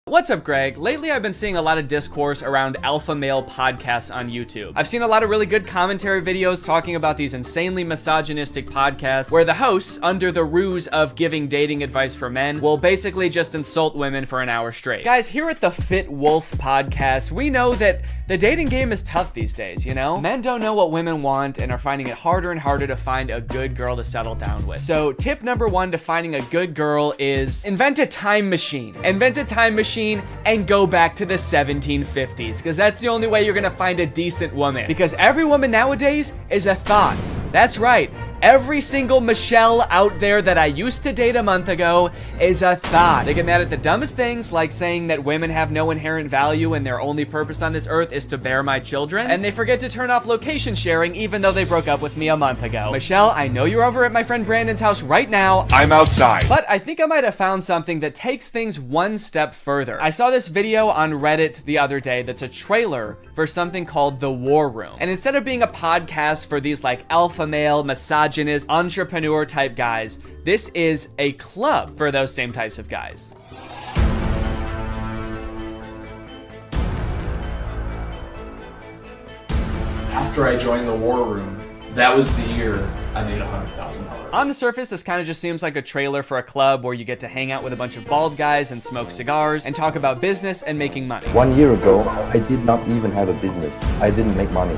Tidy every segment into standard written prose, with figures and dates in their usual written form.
What's up, Greg? Lately, I've been seeing a lot of discourse around alpha male podcasts on YouTube. I've seen a lot of really good commentary videos talking about these insanely misogynistic podcasts where the hosts, under the ruse of giving dating advice for men, will basically just insult women for an hour straight. Guys, here at the Fit Wolf podcast, we know that the dating game is tough these days, you know? Men don't know what women want and are finding it harder and harder to find a good girl to settle down with. So tip number one to finding a good girl is invent a time machine. Invent a time machine and go back to the 1750s, because that's the only way you're gonna find a decent woman. Because every woman nowadays is a thought. That's right. Every single Michelle out there that I used to date a month ago is a thought. They get mad at the dumbest things, like saying that women have no inherent value and their only purpose on this earth is to bear my children. And they forget to turn off location sharing even though they broke up with me a month ago. Michelle, I know you're over at my friend Brandon's house right now. I'm outside. But I think I might have found something that takes things one step further. I saw this video on Reddit the other day that's a trailer for something called The War Room. And instead of being a podcast for these like alpha male, misogynist, entrepreneur type guys, this is a club for those same types of guys. After I joined the War Room, that was the year I made $100,000. On the surface, this kind of just seems like a trailer for a club where you get to hang out with a bunch of bald guys and smoke cigars and talk about business and making money. 1 year ago, I did not even have a business. I didn't make money.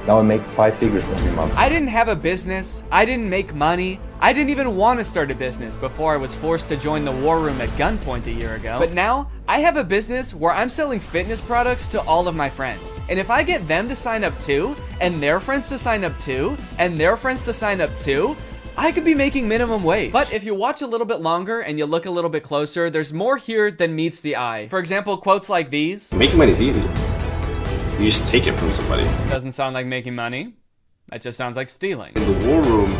Now I make 5 figures every month. I didn't have a business. I didn't make money. I didn't even want to start a business before I was forced to join the War Room at gunpoint a year ago. But now, I have a business where I'm selling fitness products to all of my friends. And if I get them to sign up too, and their friends to sign up too, and their friends to sign up too, I could be making minimum wage. But if you watch a little bit longer and you look a little bit closer, there's more here than meets the eye. For example, quotes like these. Making money is easy. You just take it from somebody. Doesn't sound like making money. That just sounds like stealing. In the War Room,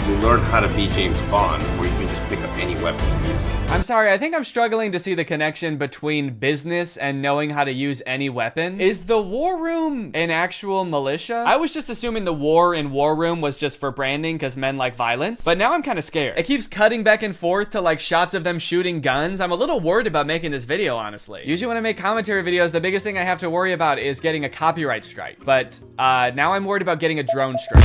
you learn how to be James Bond, where you can just pick up any weapon and use it. I'm sorry, I think I'm struggling to see the connection between business and knowing how to use any weapon. Is the War Room an actual militia? I was just assuming the war in War Room was just for branding because men like violence, but now I'm kind of scared. It keeps cutting back and forth to like shots of them shooting guns. I'm a little worried about making this video, honestly. Usually when I make commentary videos, the biggest thing I have to worry about is getting a copyright strike, but now I'm worried about getting a drone strike.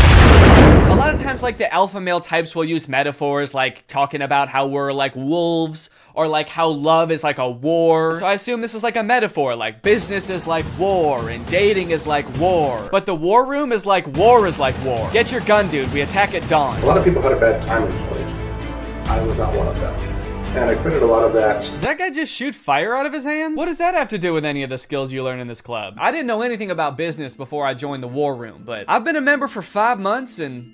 A lot of times, like, the alpha male types will use metaphors like talking about how we're like wolves, or like how love is like a war. So I assume this is like a metaphor, like business is like war and dating is like war. But the War Room is like war is like war. Get your gun, dude. We attack at dawn. A lot of people had a bad time in college. I was not one of them. And I quitted a lot of that. Did that guy just shoot fire out of his hands? What does that have to do with any of the skills you learn in this club? I didn't know anything about business before I joined the War Room, but I've been a member for 5 months and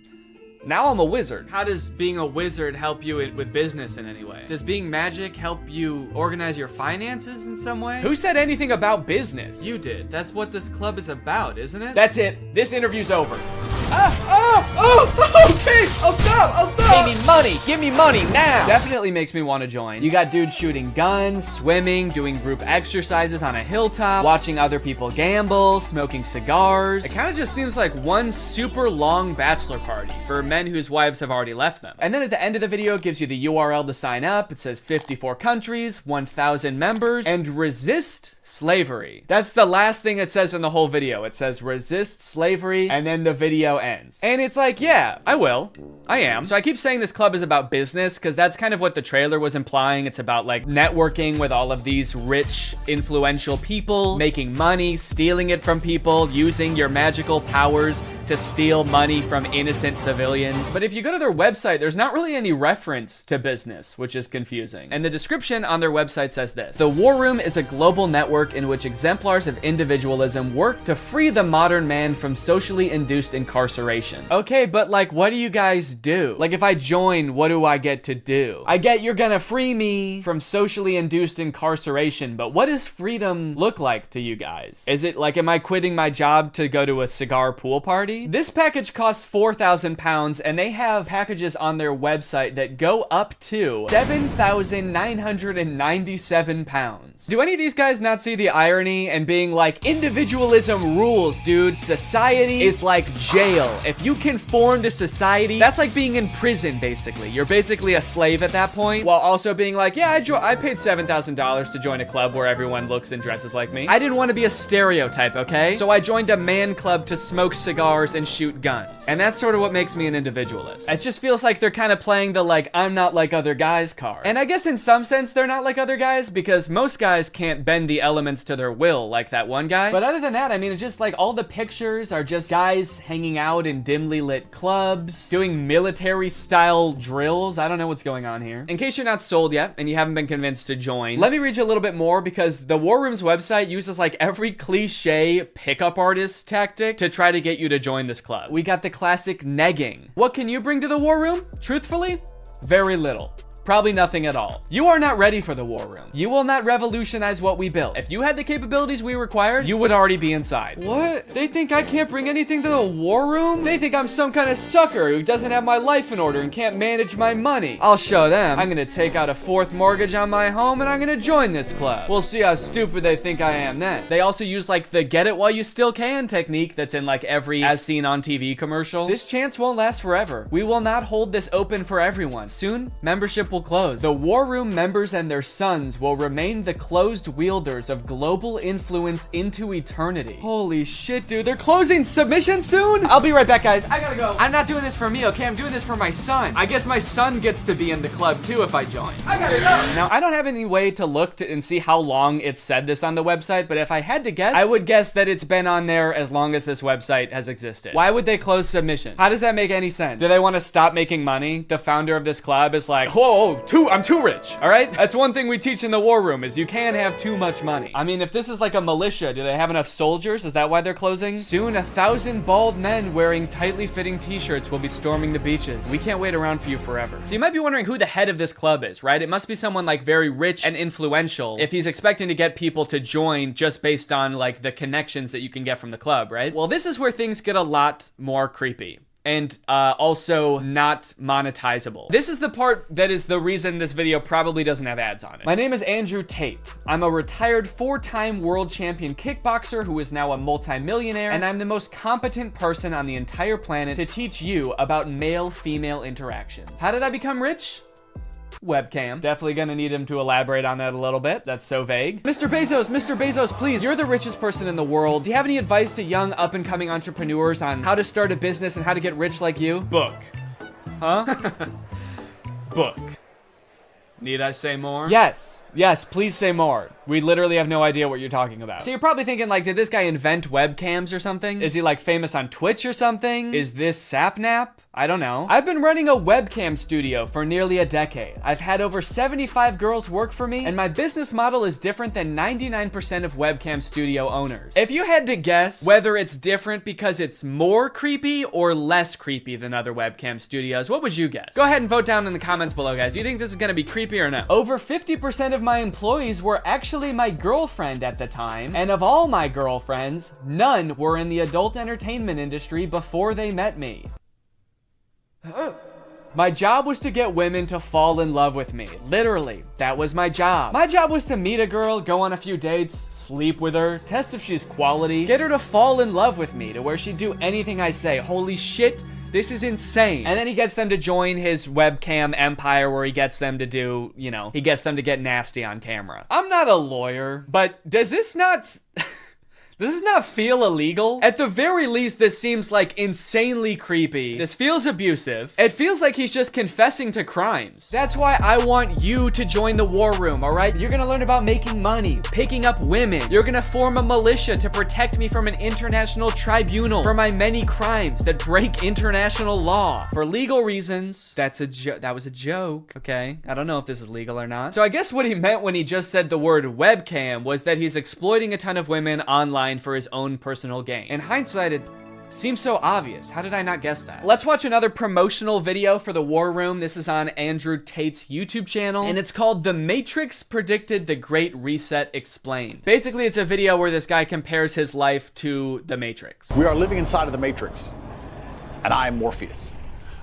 now I'm a wizard. How does being a wizard help you with business in any way? Does being magic help you organize your finances in some way? Who said anything about business? You did. That's what this club is about, isn't it? That's it. This interview's over. Okay, I'll stop. Give me money now. Definitely makes me want to join. You got dudes shooting guns, swimming, doing group exercises on a hilltop, watching other people gamble, smoking cigars. It kind of just seems like one super long bachelor party for men whose wives have already left them. And then at the end of the video, it gives you the URL to sign up. It says 54 countries, 1,000 members, and resist slavery. That's the last thing it says in the whole video. It says resist slavery, and then the video ends. And it's like, yeah, I will. I am. So I keep saying this club is about business because that's kind of what the trailer was implying. It's about like networking with all of these rich, influential people, making money, stealing it from people, using your magical powers to steal money from innocent civilians. But if you go to their website, there's not really any reference to business, which is confusing. And the description on their website says this: the War Room is a global network in which exemplars of individualism work to free the modern man from socially induced incarceration. Okay, but like, what do you guys do? Like, if I join, what do I get to do? I get you're gonna free me from socially induced incarceration, but what does freedom look like to you guys? Is it like, am I quitting my job to go to a cigar pool party? jewelry. This package costs 4,000 pounds, and they have packages on their website that go up to 7,997 pounds. Do any of these guys not see the irony and being like, individualism rules, dude. Society is like jail. If you conform to society, that's like being in prison, basically. You're basically a slave at that point, while also being like, yeah, I paid $7,000 to join a club where everyone looks and dresses like me. I didn't want to be a stereotype, okay? So I joined a man club to smoke cigars and shoot guns. And that's sort of what makes me an individualist. It just feels like they're kind of playing the like, I'm not like other guys card. And I guess in some sense they're not like other guys, because most guys can't bend the elements to their will like that one guy. But other than that, I mean, it's just like all the pictures are just guys hanging out in dimly lit clubs, doing military style drills. I don't know what's going on here. In case you're not sold yet and you haven't been convinced to join, let me read you a little bit more, because the War Room's website uses like every cliche pickup artist tactic to try to get you to join this club. We got the classic negging. What can you bring to the War Room? Truthfully, very little. Probably nothing at all. You are not ready for the War Room. You will not revolutionize what we built. If you had the capabilities we required, you would already be inside. What? They think I can't bring anything to the War Room? They think I'm some kind of sucker who doesn't have my life in order and can't manage my money. I'll show them. I'm gonna take out a 4th mortgage on my home and I'm gonna join this club. We'll see how stupid they think I am then. They also use like the get it while you still can technique that's in like every as seen on TV commercial. This chance won't last forever. We will not hold this open for everyone. Soon, membership will close. The War Room members and their sons will remain the closed wielders of global influence into eternity. Holy shit, dude. They're closing submission soon? I'll be right back, guys. I gotta go. I'm not doing this for me, okay? I'm doing this for my son. I guess my son gets to be in the club too if I join. I gotta go. Now, I don't have any way to look and see how long it said this on the website, but if I had to guess, I would guess that it's been on there as long as this website has existed. Why would they close submission? How does that make any sense? Do they want to stop making money? The founder of this club is like, whoa, I'm too rich, all right? That's one thing we teach in the War Room is you can't have too much money. I mean, if this is like a militia, do they have enough soldiers? Is that why they're closing? Soon, 1,000 bald men wearing tightly fitting t-shirts will be storming the beaches. We can't wait around for you forever. So you might be wondering who the head of this club is, right? It must be someone like very rich and influential if he's expecting to get people to join just based on like the connections that you can get from the club, right? Well, this is where things get a lot more creepy. And also not monetizable. This is the part that is the reason this video probably doesn't have ads on it. My name is Andrew Tate. I'm a retired 4-time world champion kickboxer who is now a multimillionaire, and I'm the most competent person on the entire planet to teach you about male-female interactions. How did I become rich? Webcam. Definitely gonna need him to elaborate on that a little bit. That's so vague. Mr. Bezos, please. You're the richest person in the world. Do you have any advice to young up-and-coming entrepreneurs on how to start a business and how to get rich like you? Book. Huh? Book. Need I say more? Yes, please say more. We literally have no idea what you're talking about. So you're probably thinking like, did this guy invent webcams or something? Is he like famous on Twitch or something? Is this Sapnap? I don't know. I've been running a webcam studio for nearly a decade. I've had over 75 girls work for me, and my business model is different than 99% of webcam studio owners. If you had to guess whether it's different because it's more creepy or less creepy than other webcam studios, what would you guess? Go ahead and vote down in the comments below, guys. Do you think this is gonna be creepy or no? Over 50% of my employees were actually my girlfriend at the time, and of all my girlfriends, none were in the adult entertainment industry before they met me. My job was to get women to fall in love with me. Literally, that was my job. My job was to meet a girl, go on a few dates, sleep with her, test if she's quality, get her to fall in love with me to where she'd do anything I say. Holy shit, this is insane. And then he gets them to join his webcam empire where he gets them to do, you know, he gets them to get nasty on camera. I'm not a lawyer, but does this not... Does this not feel illegal? At the very least, this seems like insanely creepy. This feels abusive. It feels like he's just confessing to crimes. That's why I want you to join the War Room, all right? You're gonna learn about making money, picking up women. You're gonna form a militia to protect me from an international tribunal for my many crimes that break international law. For legal reasons, that was a joke, okay? I don't know if this is legal or not. So I guess what he meant when he just said the word webcam was that he's exploiting a ton of women online for his own personal gain. In hindsight, it seems so obvious. How did I not guess that? Let's watch another promotional video for the War Room. This is on Andrew Tate's YouTube channel, and it's called The Matrix Predicted the Great Reset Explained. Basically, it's a video where this guy compares his life to the Matrix. We are living inside of the Matrix. and I am Morpheus.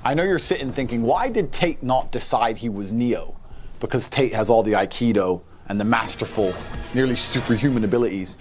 I know you're sitting thinking, why did Tate not decide he was Neo? Because Tate has all the Aikido and the masterful, nearly superhuman abilities.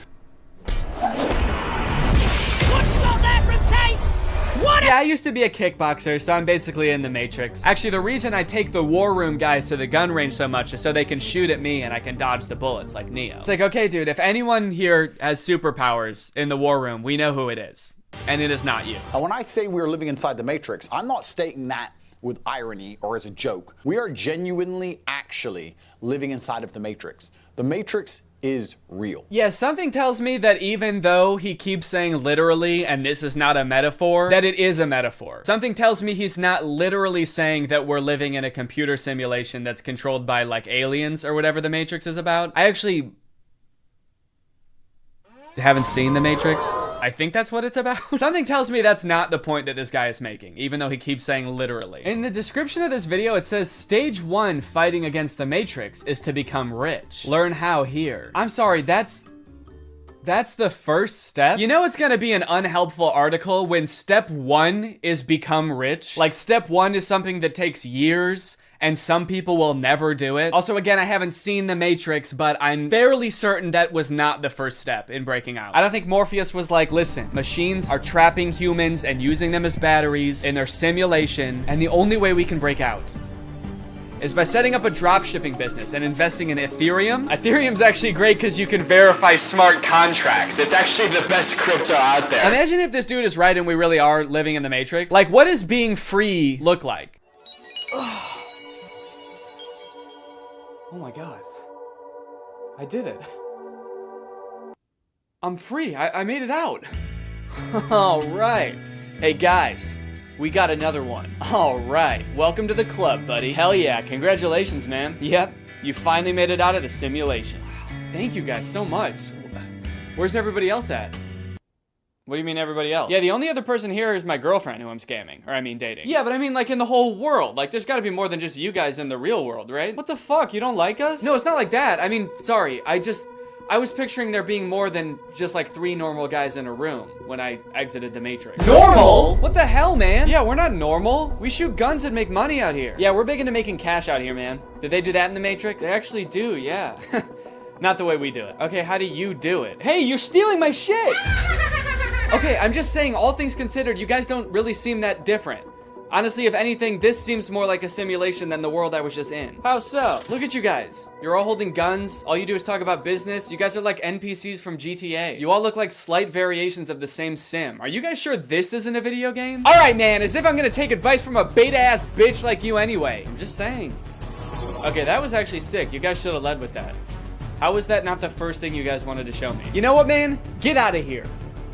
Yeah, I used to be a kickboxer, so I'm basically in the Matrix. Actually, the reason I take the war room guys to the gun range so much is so they can shoot at me and I can dodge the bullets like Neo. It's like, okay, dude, if anyone here has superpowers in the war room, we know who it is. And it is not you. And when I say we're living inside the Matrix, I'm not stating that with irony or as a joke. We are genuinely, actually living inside of the Matrix. The Matrix is real. Yeah, something tells me that even though he keeps saying literally, and this is not a metaphor, that it is a metaphor. Something tells me he's not literally saying that we're living in a computer simulation that's controlled by, like, aliens or whatever the Matrix is about. I actually haven't seen the Matrix. I think that's what it's about. Something tells me that's not the point that this guy is making, even though he keeps saying literally. In the description of this video, it says, stage 1 fighting against the Matrix is to become rich. Learn how here. I'm sorry, that's the first step? You know it's gonna be an unhelpful article when step 1 is become rich? Like, step 1 is something that takes years, and some people will never do it. Also, again, I haven't seen The Matrix, but I'm fairly certain that was not the first step in breaking out. I don't think Morpheus was like, listen, machines are trapping humans and using them as batteries in their simulation, and the only way we can break out is by setting up a dropshipping business and investing in Ethereum. Ethereum's actually great because you can verify smart contracts. It's actually the best crypto out there. Imagine if this dude is right and we really are living in the Matrix. Like, what does being free look like? Oh my God. I did it. I'm free. I made it out. All right. Hey guys, we got another one. All right. Welcome to the club, buddy. Hell yeah. Congratulations, man. Yep. You finally made it out of the simulation. Thank you guys so much. Where's everybody else at? What do you mean everybody else? Yeah, the only other person here is my girlfriend who I'm scamming. Or I mean dating. Yeah, but I mean like in the whole world. Like there's gotta be more than just you guys in the real world, right? What the fuck? You don't like us? No, it's not like that. I mean, sorry. I was picturing there being more than just like 3 normal guys in a room when I exited the Matrix. Normal? What the hell, man? Yeah, we're not normal. We shoot guns and make money out here. Yeah, we're big into making cash out here, man. Did they do that in the Matrix? They actually do, yeah. Not the way we do it. Okay, how do you do it? Hey, you're stealing my shit! Okay, I'm just saying, all things considered, you guys don't really seem that different. Honestly, if anything, this seems more like a simulation than the world I was just in. How so? Look at you guys. You're all holding guns. All you do is talk about business. You guys are like NPCs from GTA. You all look like slight variations of the same sim. Are you guys sure this isn't a video game? All right, man, as if I'm gonna take advice from a beta-ass bitch like you anyway. I'm just saying. Okay, that was actually sick. You guys should have led with that. How was that not the first thing you guys wanted to show me? You know what, man? Get out of here.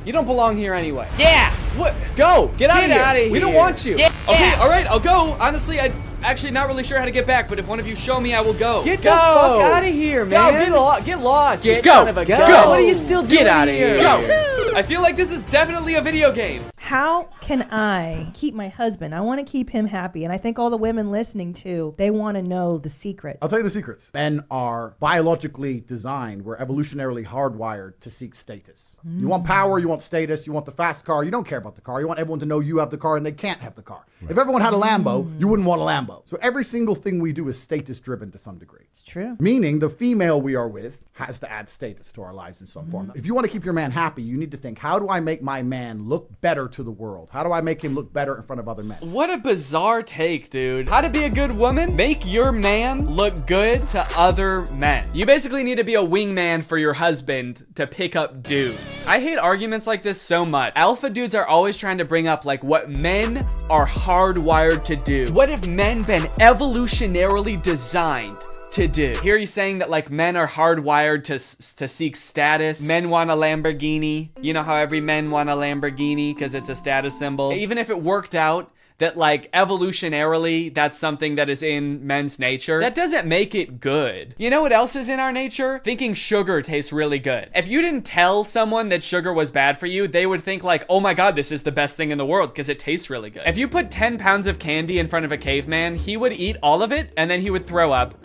You don't belong here anyway. Yeah! What? Go! Get out of here! We don't want you! Yeah. Okay, alright, I'll go. Honestly, I'm actually not really sure how to get back, but if one of you show me, I will go. Get the fuck out of here, man! Go, get lost! Get son of a gun! Go! What are you still doing Get out of here! Go! I feel like this is definitely a video game. How can I keep my husband? I want to keep him happy. And I think all the women listening too, they want to know the secret. I'll tell you the secrets. Men are biologically designed. We're evolutionarily hardwired to seek status. You want power, you want status, you want the fast car. You don't care about the car. You want everyone to know you have the car and they can't have the car. Right. If everyone had a Lambo, you wouldn't want a Lambo. So every single thing we do is status driven to some degree. It's true. Meaning the female we are with has to add status to our lives in some form. If you want to keep your man happy, you need to think, how do I make my man look better to the world? How do I make him look better in front of other men? What a bizarre take, dude. How to be a good woman? Make your man look good to other men. You basically need to be a wingman for your husband to pick up dudes. I hate arguments like this so much. Alpha dudes are always trying to bring up like what men are hardwired to do. What have men been evolutionarily designed to do? Here he's saying that like men are hardwired to seek status. Men want a Lamborghini. You know how every men want a Lamborghini because it's a status symbol. Even if it worked out that like evolutionarily that's something that is in men's nature, that doesn't make it good. You know what else is in our nature? Thinking sugar tastes really good. If you didn't tell someone that sugar was bad for you, they would think like, oh my God, this is the best thing in the world because it tastes really good. If you put 10 pounds of candy in front of a caveman, he would eat all of it and then he would throw up.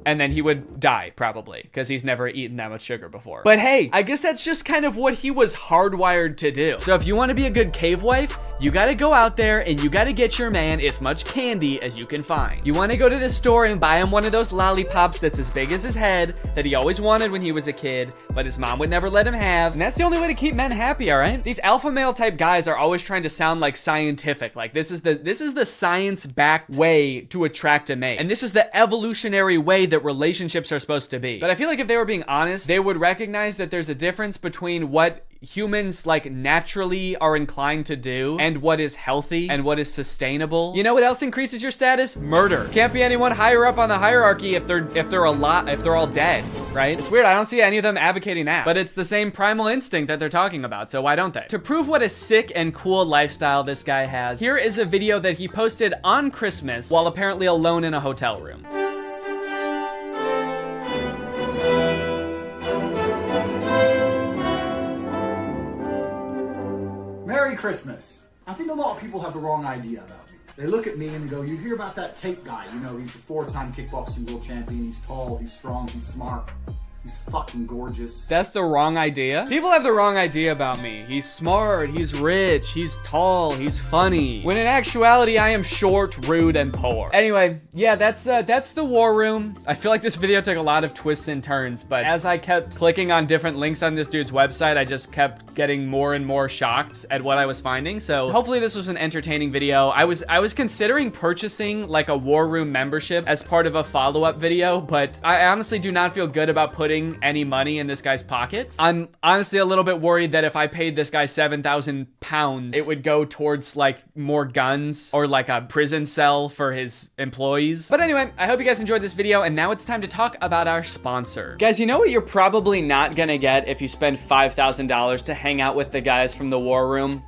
and then he would die probably because he's never eaten that much sugar before. But hey, I guess that's just kind of what he was hardwired to do. So if you want to be a good cave wife, you got to go out there and you got to get your man as much candy as you can find. You want to go to the store and buy him one of those lollipops that's as big as his head that he always wanted when he was a kid, but his mom would never let him have. And that's the only way to keep men happy, all right? These alpha male type guys are always trying to sound like scientific. Like this is the science-backed way to attract a mate. And this is the evolutionary way that relationships are supposed to be. But I feel like if they were being honest, they would recognize that there's a difference between what humans like naturally are inclined to do and what is healthy and what is sustainable. You know what else increases your status? Murder. Can't be anyone higher up on the hierarchy if they're all dead, right? It's weird. I don't see any of them advocating that, but it's the same primal instinct that they're talking about, so why don't they? To prove what a sick and cool lifestyle this guy has, here is a video that he posted on Christmas while apparently alone in a hotel room. Merry Christmas. I think a lot of people have the wrong idea about me. They look at me and they go, you hear about that Tate guy, you know, he's the 4-time kickboxing world champion, he's tall, he's strong, he's smart, he's fucking gorgeous. That's the wrong idea? People have the wrong idea about me. He's smart, he's rich, he's tall, he's funny. When in actuality, I am short, rude, and poor. Anyway, yeah, that's the war room. I feel like this video took a lot of twists and turns, but as I kept clicking on different links on this dude's website, I just kept getting more and more shocked at what I was finding. So hopefully this was an entertaining video. I was considering purchasing like a war room membership as part of a follow-up video, but I honestly do not feel good about putting any money in this guy's pockets. I'm honestly a little bit worried that if I paid this guy 7,000 pounds, it would go towards like more guns or like a prison cell for his employees. But anyway, I hope you guys enjoyed this video, and now it's time to talk about our sponsor. Guys, you know what you're probably not gonna get if you spend $5,000 to hang out with the guys from the war room?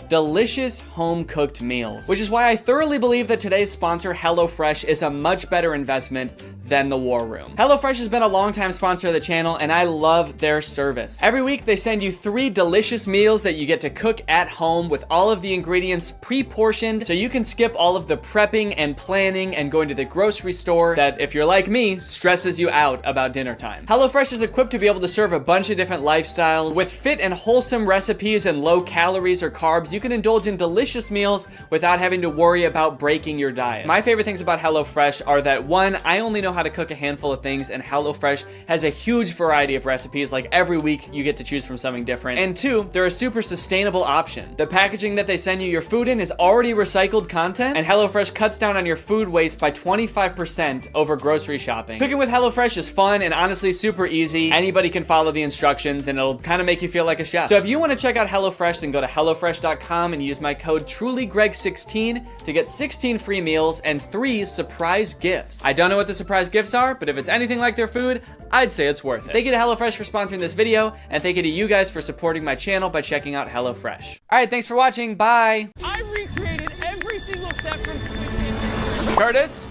Delicious home-cooked meals, which is why I thoroughly believe that today's sponsor, HelloFresh, is a much better investment than the war room. HelloFresh has been a longtime sponsor of the channel, and I love their service. Every week, they send you 3 delicious meals that you get to cook at home with all of the ingredients pre-portioned, so you can skip all of the prepping and planning and going to the grocery store that, if you're like me, stresses you out about dinner time. HelloFresh is equipped to be able to serve a bunch of different lifestyles. With fit and wholesome recipes and low calories or carbs, you can indulge in delicious meals without having to worry about breaking your diet. My favorite things about HelloFresh are that 1, I only know how to cook a handful of things, and HelloFresh has a huge variety of recipes. Like every week you get to choose from something different. And 2, they're a super sustainable option. The packaging that they send you your food in is already recycled content, and HelloFresh cuts down on your food waste by 25% over grocery shopping. Cooking with HelloFresh is fun and honestly super easy. Anybody can follow the instructions and it'll kind of make you feel like a chef. So if you want to check out HelloFresh, then go to HelloFresh.com and use my code TrulyGreg16 to get 16 free meals and 3 surprise gifts. I don't know what the surprise gifts are, but if it's anything like their food, I'd say it's worth it. Thank you to HelloFresh for sponsoring this video, and thank you to you guys for supporting my channel by checking out HelloFresh. All right, thanks for watching. Bye. I recreated every single step from Squid Game. Curtis?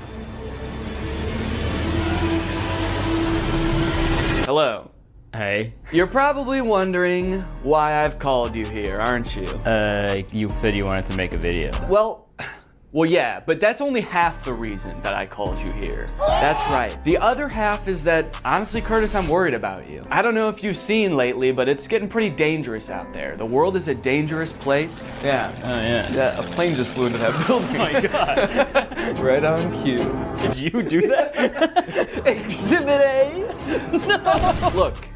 Hello. Hey. You're probably wondering why I've called you here, aren't you? You said you wanted to make a video. Well, yeah, but that's only half the reason that I called you here. That's right. The other half is that, honestly, Curtis, I'm worried about you. I don't know if you've seen lately, but it's getting pretty dangerous out there. The world is a dangerous place. Yeah. Oh, yeah. Yeah, a plane just flew into that building. Oh my God. Right on cue. Did you do that? Exhibit A? No. Look,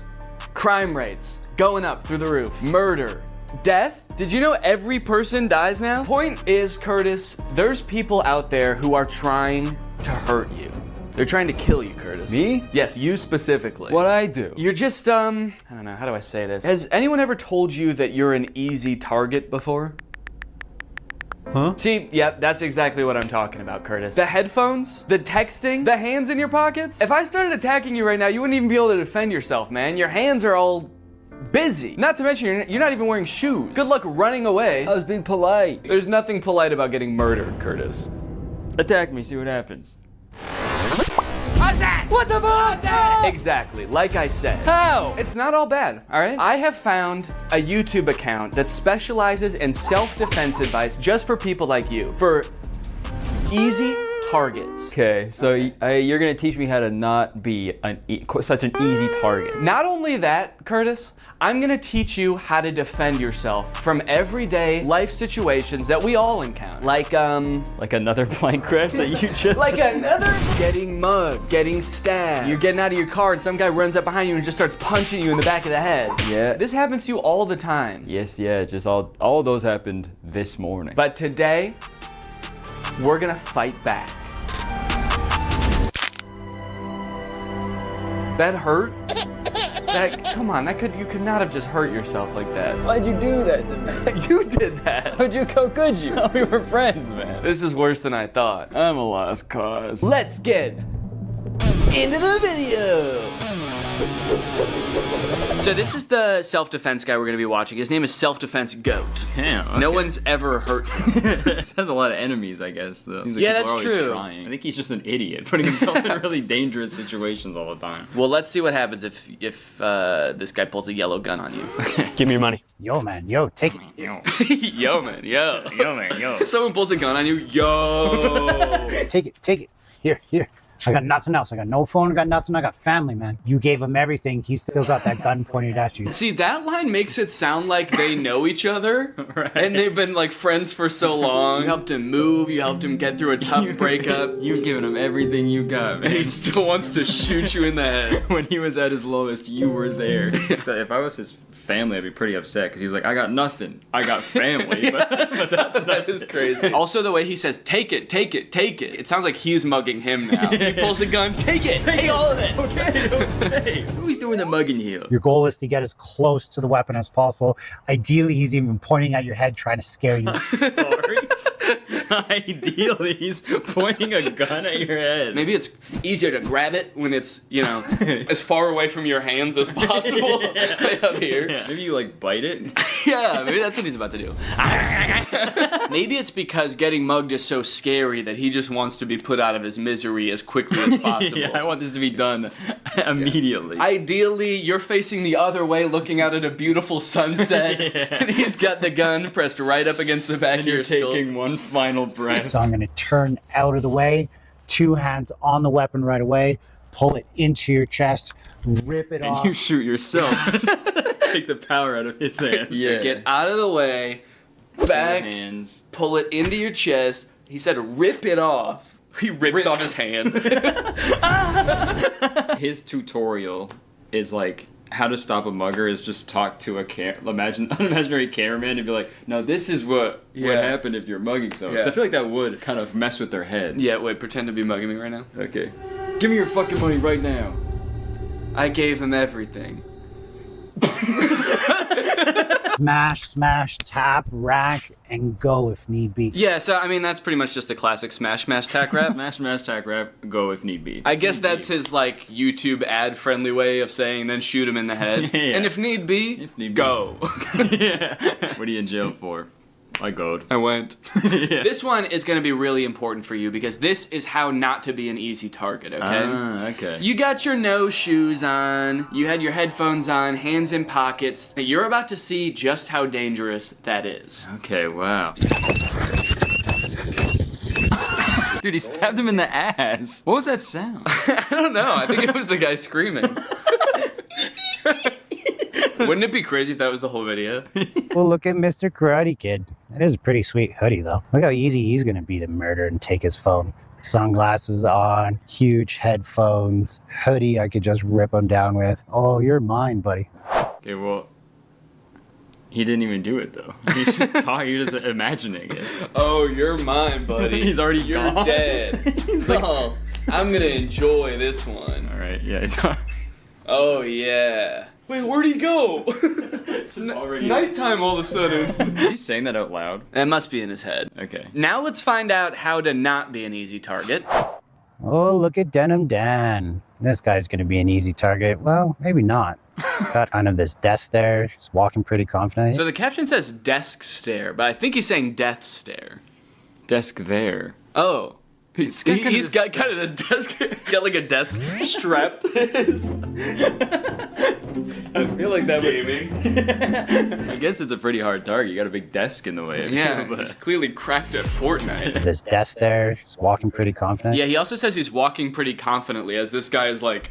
crime rates going up through the roof. Murder. Death? Did you know every person dies now? Point is, Curtis, there's people out there who are trying to hurt you. They're trying to kill you, Curtis. Me? Yes, you specifically. What'd I do? You're just, I don't know, how do I say this? Has anyone ever told you that you're an easy target before? Huh? See, yep, that's exactly what I'm talking about, Curtis. The headphones, the texting, the hands in your pockets. If I started attacking you right now, you wouldn't even be able to defend yourself, man. Your hands are all busy. Not to mention, you're not even wearing shoes. Good luck running away. I was being polite. There's nothing polite about getting murdered, Curtis. Attack me, see what happens. How's that? What the fuck? Exactly, like I said. How? It's not all bad, all right? I have found a YouTube account that specializes in self-defense advice just for people like you. For easy targets. Okay, so you're gonna teach me how to not be such an easy target. Not only that, Curtis, I'm gonna teach you how to defend yourself from everyday life situations that we all encounter. Like another plank crash that you just like another getting mugged, getting stabbed. You're getting out of your car and some guy runs up behind you and just starts punching you in the back of the head. Yeah. This happens to you all the time. Yes, yeah, just all those happened this morning. But today, we're gonna fight back. That hurt? Come on, you could not have just hurt yourself like that. Why'd you do that to me? You did that. How could you? We were friends, man. This is worse than I thought. I'm a lost cause. Let's get into the video. So this is the self-defense guy we're gonna be watching. His name is Self-Defense Goat. Damn. Okay. No one's ever hurt him. This has a lot of enemies, I guess, though. Seems like Yeah, people that's are always true. Trying. I think he's just an idiot, putting himself in really dangerous situations all the time. Well, let's see what happens if this guy pulls a yellow gun on you. Give me your money. Yo, man, yo, take it. Yo, man, yo. Yo, man, yo. Someone pulls a gun on you, yo. Take it. Here. I got nothing else. I got no phone, I got nothing. I got family, man. You gave him everything. He still got that gun pointed at you. See, that line makes it sound like they know each other, Right. and they've been like friends for so long. You helped him move, you helped him get through a tough breakup. You've given him everything you got, And man. he still wants to shoot you in the head. When he was at his lowest, you were there. If I was his family, I'd be pretty upset because he was like, I got nothing. I got family. But That is crazy. Also, the way he says, take it. It sounds like he's mugging him now. He pulls a gun, take it, take all of it. Okay. Who's doing the mugging here? Your goal is to get as close to the weapon as possible. Ideally, he's even pointing at your head trying to scare you. Sorry. Ideally, he's pointing a gun at your head. Maybe it's easier to grab it when it's, as far away from your hands as possible. Up here. Yeah. Maybe you like bite it. Yeah, maybe that's what he's about to do. Maybe it's because getting mugged is so scary that he just wants to be put out of his misery as quickly as possible. Yeah, I want this to be done immediately. Ideally, you're facing the other way, looking out at a beautiful sunset, and he's got the gun pressed right up against the back And of you're your skull. taking one final breath. So I'm going to turn out of the way, 2 hands on the weapon right away, pull it into your chest, rip it And off. you shoot yourself. Take the power out of his hands. Yeah, get out of the way, back, Hands. pull it into your chest. He said rip it off. He rips off his hand. His tutorial is like how to stop a mugger is just talk to an imaginary cameraman and be like, no, this is what would happen if you're mugging someone. 'Cause I feel like that would kind of mess with their heads. Yeah, wait, pretend to be mugging me right now. Okay. Give me your fucking money right now. I gave him everything. Smash, tap, rack, and go if need be. Yeah, so I mean that's pretty much just the classic smash tack rap. Smash, tack, rap, go if need be. I guess that's his like YouTube ad friendly way of saying then shoot him in the head. Yeah. And if need be, go. Yeah. What are you in jail for? I goed. I went. Yeah. This one is going to be really important for you because this is how not to be an easy target, okay? Ah, okay. You got your no shoes on, you had your headphones on, hands in pockets. You're about to see just how dangerous that is. Okay, wow. Dude, he stabbed him in the ass. What was that sound? I don't know. I think it was the guy screaming. Wouldn't it be crazy if that was the whole video? Well, look at Mr. Karate Kid. That is a pretty sweet hoodie, though. Look how easy he's going to be to murder and take his phone. Sunglasses on, huge headphones, hoodie I could just rip him down with. Oh, you're mine, buddy. Okay, well, he didn't even do it, though. He's just talking, he's just imagining it. Oh, you're mine, buddy. He's already You're gone. dead. Oh, I'm gonna enjoy this one. All right, yeah, it's not. Oh, yeah. Wait, where'd he go? It's already nighttime all of a sudden. Is he saying that out loud? It must be in his head. Okay. Now let's find out how to not be an easy target. Oh, look at Denim Dan. This guy's going to be an easy target. Well, maybe not. He's got kind of this desk there. He's walking pretty confident. So the caption says desk stare, but I think he's saying death stare. Desk there. Oh. He's got kind of this desk. Got like a desk strapped to his. I feel like that gaming. I guess it's a pretty hard target. You got a big desk in the way. Yeah, he's clearly cracked at Fortnite. This desk there, he's walking pretty confident. Yeah, he also says he's walking pretty confidently as this guy is like...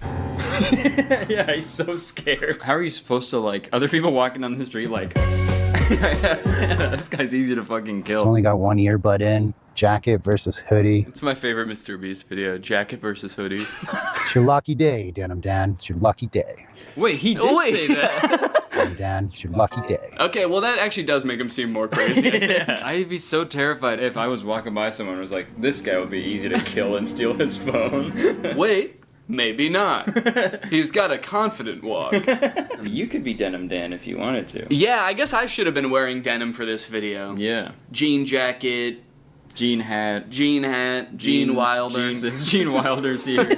Yeah, he's so scared. How are you supposed to, like, other people walking down the street like... This guy's easy to fucking kill. He's only got one earbud in. Jacket versus hoodie. It's my favorite Mr. Beast video. Jacket versus hoodie. It's your lucky day, Denim Dan. It's your lucky day. Wait, he did say that. Denim Dan, it's your lucky day. Okay, well that actually does make him seem more crazy. Yeah. I'd be so terrified if I was walking by someone and was like, this guy would be easy to kill and steal his phone. Wait, maybe not. He's got a confident walk. I mean, you could be Denim Dan if you wanted to. Yeah, I guess I should have been wearing denim for this video. Yeah. Jean jacket. Gene hat. Gene Wilder. Gene Wilder's here.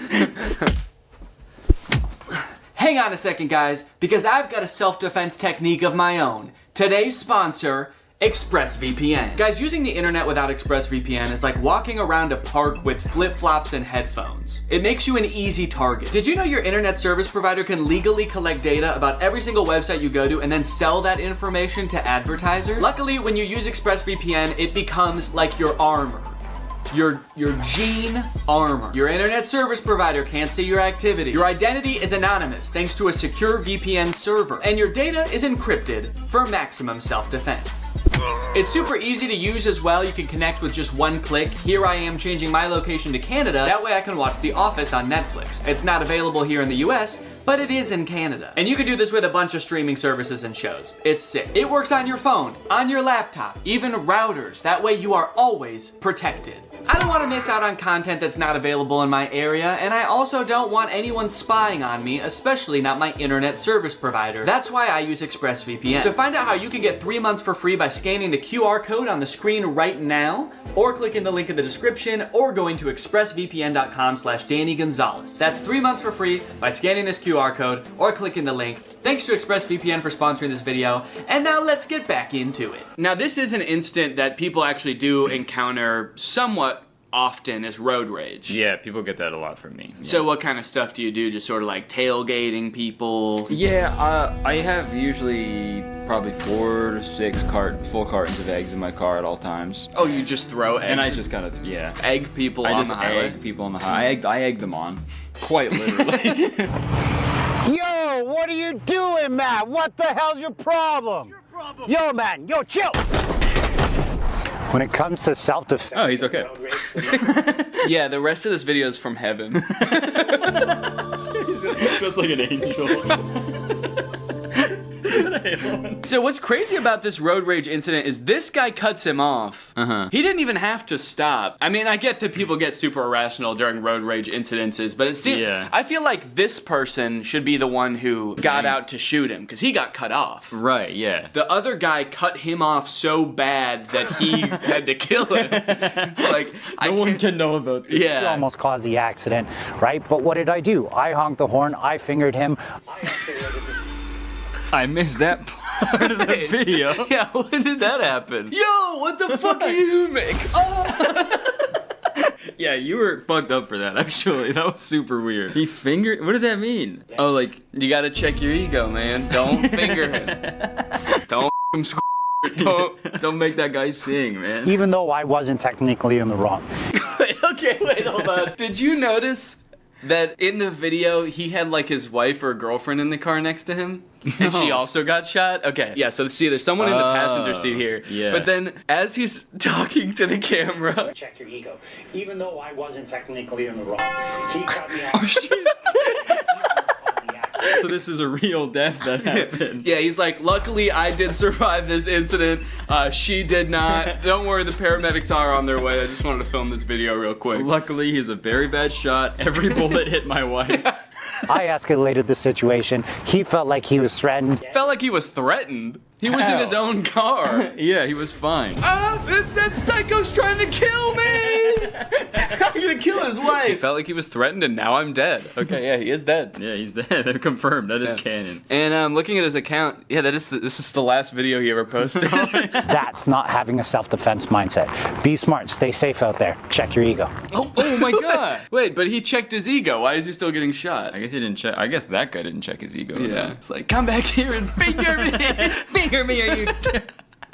Hang on a second, guys, because I've got a self-defense technique of my own. Today's sponsor, ExpressVPN. Guys, using the internet without ExpressVPN is like walking around a park with flip-flops and headphones. It makes you an easy target. Did you know your internet service provider can legally collect data about every single website you go to and then sell that information to advertisers? Luckily, when you use ExpressVPN, it becomes like your armor. Your Gene armor. Your internet service provider can't see your activity. Your identity is anonymous thanks to a secure VPN server. And your data is encrypted for maximum self-defense. It's super easy to use as well. You can connect with just one click. Here I am changing my location to Canada. That way I can watch The Office on Netflix. It's not available here in the US, but it is in Canada. And you can do this with a bunch of streaming services and shows. It's sick. It works on your phone, on your laptop, even routers. That way you are always protected. I don't want to miss out on content that's not available in my area, and I also don't want anyone spying on me, especially not my internet service provider. That's why I use ExpressVPN. To find out how you can get 3 months for free by scanning the QR code on the screen right now, or clicking the link in the description, or going to expressvpn.com/Danny Gonzalez. That's 3 months for free by scanning this QR code or clicking the link. Thanks to ExpressVPN for sponsoring this video, and now let's get back into it. Now this is an instant that people actually do encounter somewhat often is road rage. Yeah, people get that a lot from me. Yeah. So what kind of stuff do you do? Just sort of like tailgating people? Yeah, I have usually probably 4 to 6 full cartons of eggs in my car at all times. Oh, you just throw eggs? And I just kind of, yeah. Egg people on the highway? I just egg people on the highway. I egg them on. Quite literally. Yo, what are you doing, Matt? What the hell's your problem? What's your problem? Yo, man, yo, chill! When it comes to self-defense... Oh, he's okay. Yeah, the rest of this video is from heaven. He's just like an angel. So what's crazy about this road rage incident is this guy cuts him off. He didn't even have to stop. I mean, I get that people get super irrational during road rage incidences, but it seems, I feel like this person should be the one who got out to shoot him, because he got cut off. Right, yeah. The other guy cut him off so bad that he had to kill him. It's like, no one can know about this. He almost caused the accident, right? But what did I do? I honked the horn, I fingered him. I missed that part of the video. Yeah, when did that happen? Yo, what the fuck are you doing? Yeah, you were fucked up for that, actually. That was super weird. He fingered... What does that mean? Oh, like... You gotta check your ego, man. Don't finger him. Don't him Don't make that guy sing, man. Even though I wasn't technically in the wrong. Wait, hold on. Did you notice that in the video, he had like his wife or girlfriend in the car next to him? And she also got shot? Okay, yeah, so see, there's someone in the passenger seat here. Yeah. But then, as he's talking to the camera... Check your ego. Even though I wasn't technically in the wrong, he cut me off. Oh, she's dead. So this is a real death that happened. Yeah, he's like, luckily I did survive this incident. She did not. Don't worry, the paramedics are on their way. I just wanted to film this video real quick. Luckily, he's a very bad shot. Every bullet hit my wife. I escalated the situation. He felt like he was threatened. Felt like he was threatened? He was in his own car. Yeah, he was fine. That psycho's trying to kill me! I'm gonna kill his wife. He felt like he was threatened, and now I'm dead. Okay, yeah, he is dead. Yeah, he's dead. Confirmed. That is canon. And looking at his account, yeah, this is the last video he ever posted. That's not having a self-defense mindset. Be smart. Stay safe out there. Check your ego. Oh my god. Wait, but he checked his ego. Why is he still getting shot? I guess he didn't check. I guess that guy didn't check his ego. Yeah. It's like, come back here and finger me. Finger me, are you?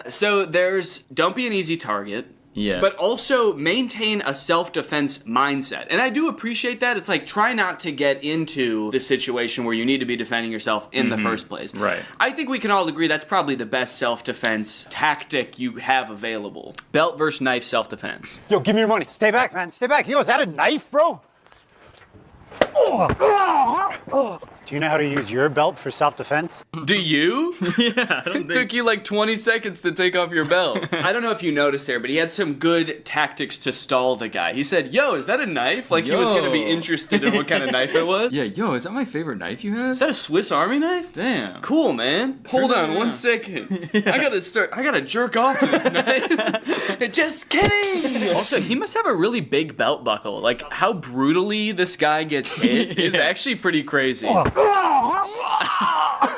So there's don't be an easy target. Yeah. But also maintain a self-defense mindset. And I do appreciate that. It's like, try not to get into the situation where you need to be defending yourself in the first place. Right. I think we can all agree that's probably the best self-defense tactic you have available. Belt versus knife self-defense. Yo, give me your money. Stay back, man. Stay back. Yo, is that a knife, bro? Do you know how to use your belt for self-defense? Do you? Yeah. It took you like 20 seconds to take off your belt. I don't know if you noticed there, but he had some good tactics to stall the guy. He said, yo, is that a knife? Like he was going to be interested in what kind of knife it was. Yeah, yo, is that my favorite knife you have? Is that a Swiss Army knife? Damn. Cool, man. Hold on 1 second. Yeah. I gotta jerk off to this knife. Just kidding. Also, he must have a really big belt buckle. Like, how brutally this guy gets hit is actually pretty crazy.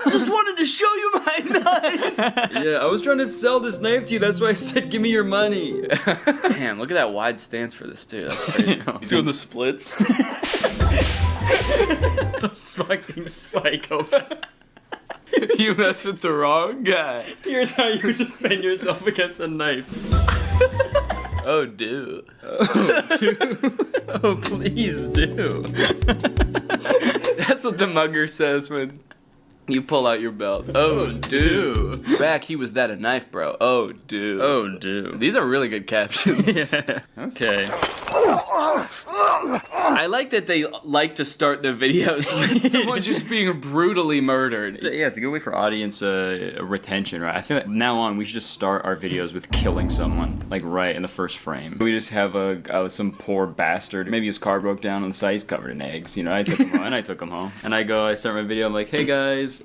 Just wanted to show you my knife. Yeah, I was trying to sell this knife to you. That's why I said, give me your money. Damn, look at that wide stance for this, too. That's crazy. He's doing the splits. Some fucking psychopath. You mess with the wrong guy. Here's how you defend yourself against a knife. Oh, do. Oh, do. Oh, please do. That's what the mugger says when you pull out your belt. Oh, do. Back, he was that a knife, bro. Oh, do. Oh, do. These are really good captions. Yeah. Okay. I like that they like to start the videos with someone just being brutally murdered. Yeah, it's a good way for audience retention, right? I feel like from now on we should just start our videos with killing someone, like right in the first frame. We just have some poor bastard. Maybe his car broke down on the side. He's covered in eggs. You know, I took him home, and I took him home. And I start my video. I'm like, hey guys.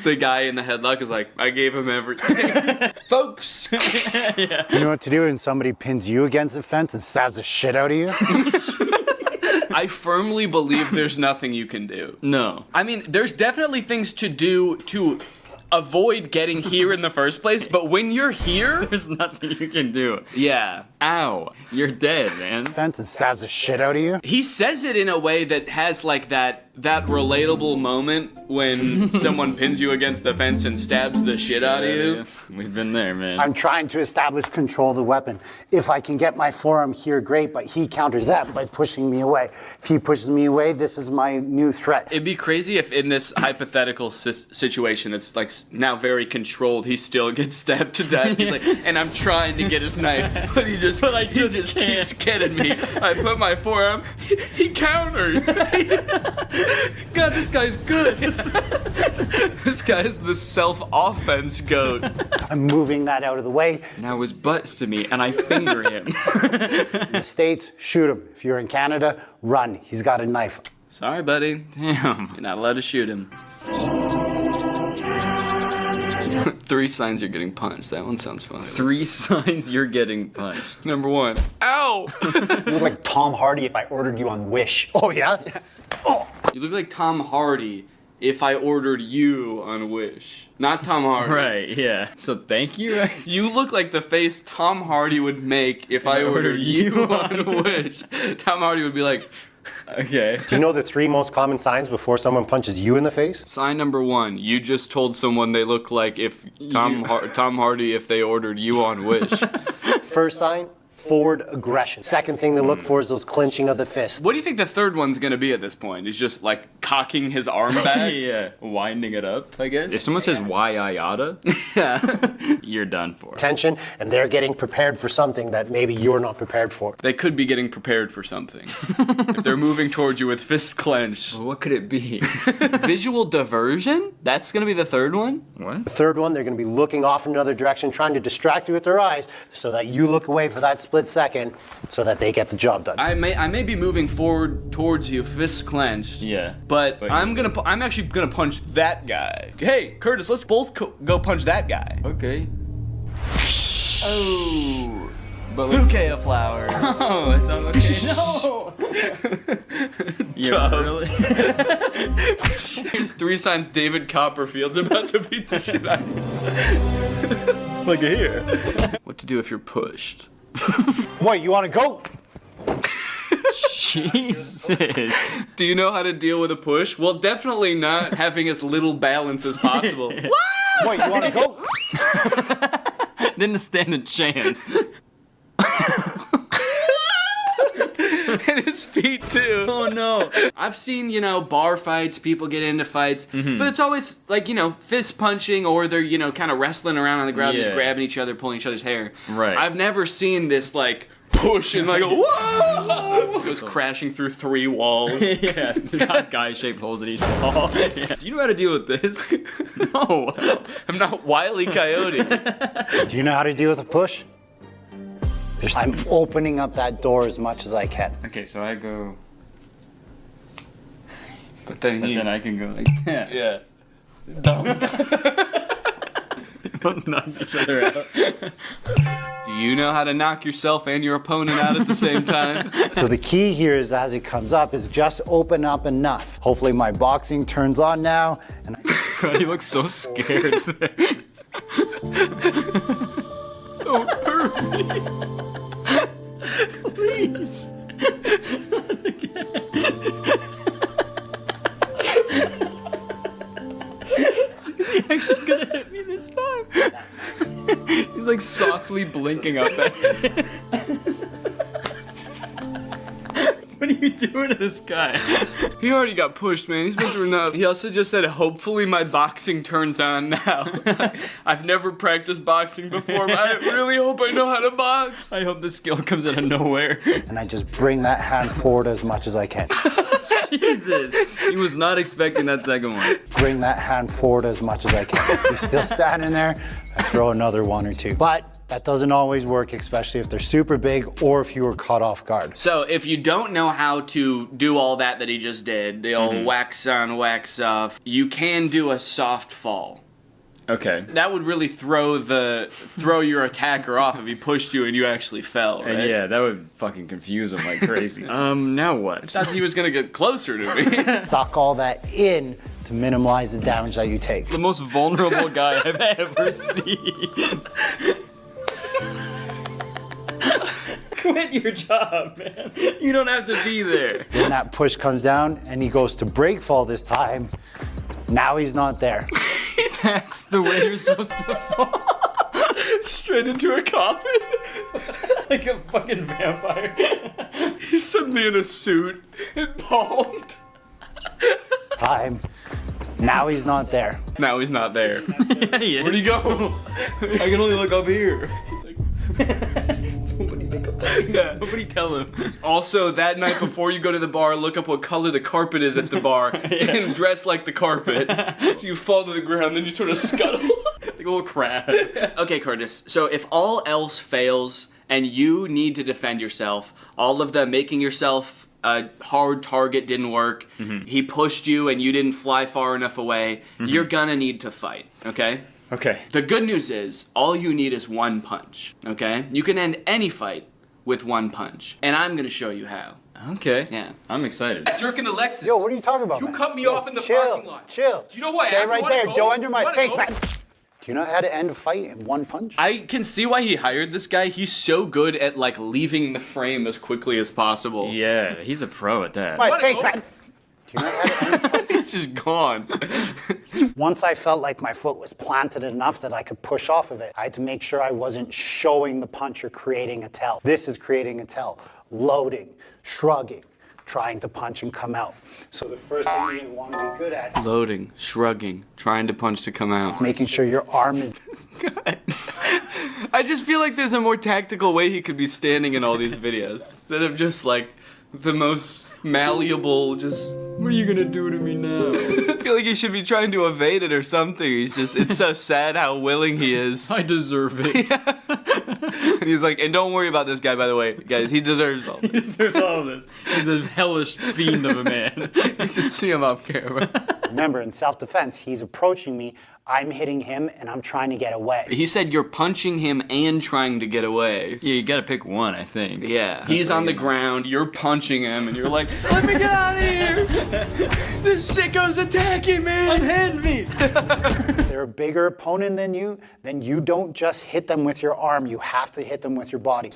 The guy in the headlock is like, I gave him everything. Folks! Yeah. You know what to do when somebody pins you against the fence and stabs the shit out of you? I firmly believe there's nothing you can do. No. I mean, there's definitely things to do to avoid getting here in the first place, but when you're here, there's nothing you can do. Yeah. Ow. You're dead, man. Fence and stabs the shit out of you? He says it in a way that has like that relatable moment when someone pins you against the fence and stabs the shit out of you. Yeah. We've been there, man. I'm trying to establish control of the weapon. If I can get my forearm here, great, but he counters that by pushing me away. If he pushes me away, this is my new threat. It'd be crazy if in this hypothetical situation that's like now very controlled, he still gets stabbed to death. He's like, and I'm trying to get his knife, but he just keeps getting me. I put my forearm, he counters. God, this guy's good. This guy is the self-offense goat. I'm moving that out of the way. Now his butt's to me, and I finger him. In the States, shoot him. If you're in Canada, run. He's got a knife. Sorry, buddy. Damn. You're not allowed to shoot him. 3 signs you're getting punched. That one sounds fun. 3 signs you're getting punched. Number 1. Ow! You look like Tom Hardy if I ordered you on Wish. Oh, yeah? Oh. You look like Tom Hardy if I ordered you on Wish. Not Tom Hardy. Right, yeah. So thank you. You look like the face Tom Hardy would make if I ordered you on Wish. Tom Hardy would be like, okay. Do you know the 3 most common signs before someone punches you in the face? Sign number 1, you just told someone they look like if Tom Hardy if they ordered you on Wish. First sign, forward aggression. Second thing to look for is those clenching of the fist. What do you think the third one's gonna be at this point? He's just like cocking his arm back? Yeah, winding it up, I guess. If someone says why I oughta, you're done for. Tension, and they're getting prepared for something that maybe you're not prepared for. They could be getting prepared for something. If they're moving towards you with fists clenched. Well, what could it be? Visual diversion? That's gonna be the third one? What? The third one, they're going to be looking off in another direction, trying to distract you with their eyes so that you look away for that split second so that they get the job done. I may be moving forward towards you, fists clenched. Yeah. But I'm actually gonna punch that guy. Hey, Curtis, let's both go punch that guy. Okay. Oh. But Bouquet of flowers. Oh, it's on location. No. Yeah, really? Here's 3 signs David Copperfield's about to beat the shit out of you. Look at here. What to do if you're pushed? What, you want to go? Jesus. Do you know how to deal with a push? Well, definitely not having as little balance as possible. What, you want to go? Didn't stand a chance. And his feet too. Oh no. I've seen, bar fights, people get into fights, but it's always like, fist punching or they're, kind of wrestling around on the ground, just grabbing each other, pulling each other's hair. Right. I've never seen this like push and like whoa! Goes crashing through 3 walls. Yeah, not guy-shaped holes in each wall. Yeah. Do you know how to deal with this? No, I'm not Wile E. Coyote. Do you know how to deal with a push? I'm opening up that door as much as I can. Okay, so I go... But then I can go like that. Yeah. Both knock each other out. Do you know how to knock yourself and your opponent out at the same time? So the key here is as it comes up is just open up enough. Hopefully my boxing turns on now. And God, he looks so scared there. Don't hurt me. Please. Not again. Is he actually gonna hit me this time? He's like softly blinking up at me. What are you doing to this guy? He already got pushed, man. He's been through enough. He also just said, hopefully my boxing turns on now. I've never practiced boxing before, but I really hope I know how to box. I hope this skill comes out of nowhere. and I just bring that hand forward as much as I can. Jesus. He was not expecting that second one. Bring that hand forward as much as I can. He's still standing there. I throw another 1 or 2. But that doesn't always work, especially if they're super big or if you were caught off guard. So if you don't know how to do all that he just did, the old wax on, wax off, you can do a soft fall. Okay. That would really throw your attacker off if he pushed you and you actually fell, right? Yeah, that would fucking confuse him like crazy. Now what? I thought he was gonna get closer to me. Suck all that in to minimize the damage that you take. The most vulnerable guy I've ever seen. Quit your job, man. You don't have to be there. When that push comes down and he goes to break fall this time, now he's not there. That's the way you're supposed to fall. Straight into a coffin. Like a fucking vampire. He's suddenly in a suit and palmed. Time. Now he's not there. Now he's not there. Yeah, he is. Where'd he go? I can only look up here. He's like... Nobody make up that. Yeah. Nobody tell him. Also, that night before you go to the bar, look up what color the carpet is at the bar and dress like the carpet. So you fall to the ground, then you sort of scuttle. Like a little crab. Okay, Curtis. So if all else fails and you need to defend yourself, all of the making yourself a hard target didn't work, he pushed you and you didn't fly far enough away, you're gonna need to fight, okay? Okay. The good news is, all you need is 1 punch, okay? You can end any fight with 1 punch, and I'm gonna show you how. Okay. Yeah. I'm excited. Jerking the Lexus. Yo, what are you talking about, You man? cut me off in the chill, parking lot. Chill. Do you know who I Stay am? right You wanna there. go? Don't enter my You wanna space, go? man. Do you know how to end a fight in 1 punch? I can see why he hired this guy. He's so good at, like, leaving the frame as quickly as possible. Yeah, he's a pro at that. My space, man. Do you know how to end a fight? He's just gone. Once I felt like my foot was planted enough that I could push off of it, I had to make sure I wasn't showing the punch or creating a tell. This is creating a tell. Loading, shrugging, trying to punch and come out. So the first thing you want to be good at, Loading, shrugging, trying to punch to come out. making sure your arm is... God. I just feel like there's a more tactical way he could be standing in all these videos. Instead of just like the most malleable, just, what are you gonna do to me now? I feel like he should be trying to evade it or something. It's so sad how willing he is. I deserve it. Yeah. And he's like, and don't worry about this guy, by the way, guys, he deserves all He this. deserves all of this. He's a hellish fiend of a man. You should see him off camera. Remember, in self-defense, he's approaching me, I'm hitting him, and I'm trying to get away. He said you're punching him and trying to get away. Yeah, you gotta pick one, I think. Yeah. He's on the ground, you're punching him, and you're like, let me get out of here! This sicko's attacking me! Unhand me! They're a bigger opponent than you, then you don't just hit them with your arm, you have to hit them with your body.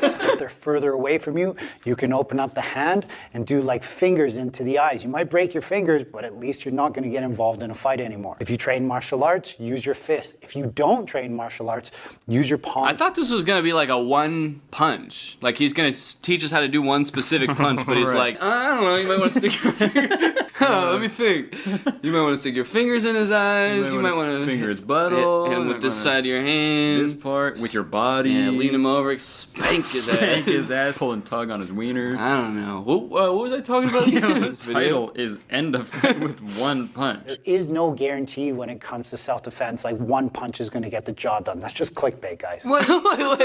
If they're further away from you, you can open up the hand and do like fingers into the eyes. You might break your fingers, but at least you're not going to get involved in a fight anymore. If you train martial arts, use your fist. If you don't train martial arts, use your palm. I thought this was going to be like a one punch. Like he's going to teach us how to do one specific punch, but he's like, I don't know, you might want to stick your finger. Let me think. You might want to stick your fingers in his eyes. You might want to finger his butthole. Hit him with this side of your hand. This part with your body. Yeah, lean him over, spank his ass. Spank his ass, pull and tug on his wiener. I don't know. What was I talking about again? The title is End of Fight with One Punch. There is no guarantee when it comes to self-defense, like one punch is going to get the job done. That's just clickbait, guys. What?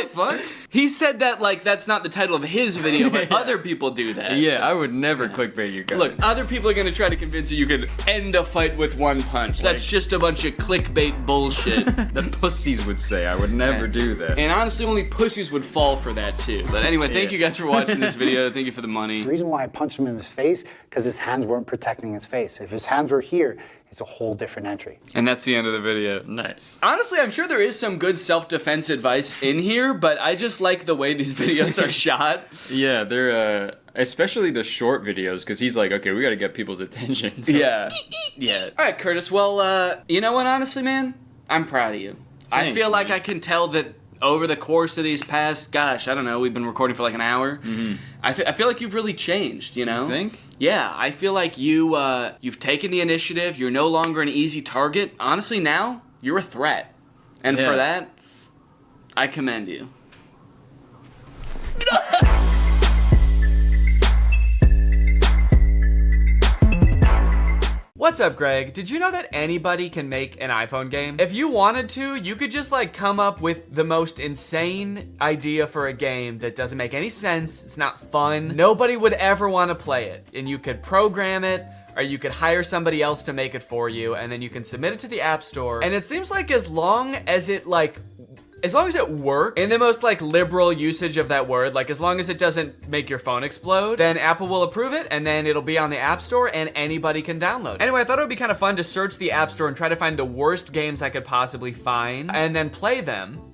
Fuck? He said that like that's not the title of his video, but other people do that. Yeah, I would never clickbait you guys. Look, other people are going to try to convince you can end a fight with one punch. That's just a bunch of clickbait bullshit. That pussies would say. I would never do that. And honestly, only pussies would fall for that too. But anyway, thank you guys for watching this video. Thank you for the money. The reason why I punched him in his face, because his hands weren't protecting his face. If his hands were here, it's a whole different entry. And that's the end of the video. Nice. Honestly, I'm sure there is some good self-defense advice in here, but I just like the way these videos are shot. Yeah, they're, especially the short videos, because he's like, okay, we gotta get people's attention. So. Yeah. Yeah. All right, Curtis, well, you know what, honestly, man? I'm proud of you. I feel like I can tell that over the course of these past, gosh, I don't know, we've been recording for like an hour. Mm-hmm. I feel like you've really changed, you know? You think? Yeah, I feel like you've taken the initiative. You're no longer an easy target. Honestly, now, you're a threat. And for that, I commend you. What's up, Greg? Did you know that anybody can make an iPhone game? If you wanted to, you could just like come up with the most insane idea for a game that doesn't make any sense, it's not fun, nobody would ever want to play it. And you could program it, or you could hire somebody else to make it for you, and then you can submit it to the App Store. And it seems like as long as it works in the most like liberal usage of that word, like as long as it doesn't make your phone explode, then Apple will approve it, and then it'll be on the App Store and anybody can download it. Anyway, I thought it would be kind of fun to search the App Store and try to find the worst games I could possibly find and then play them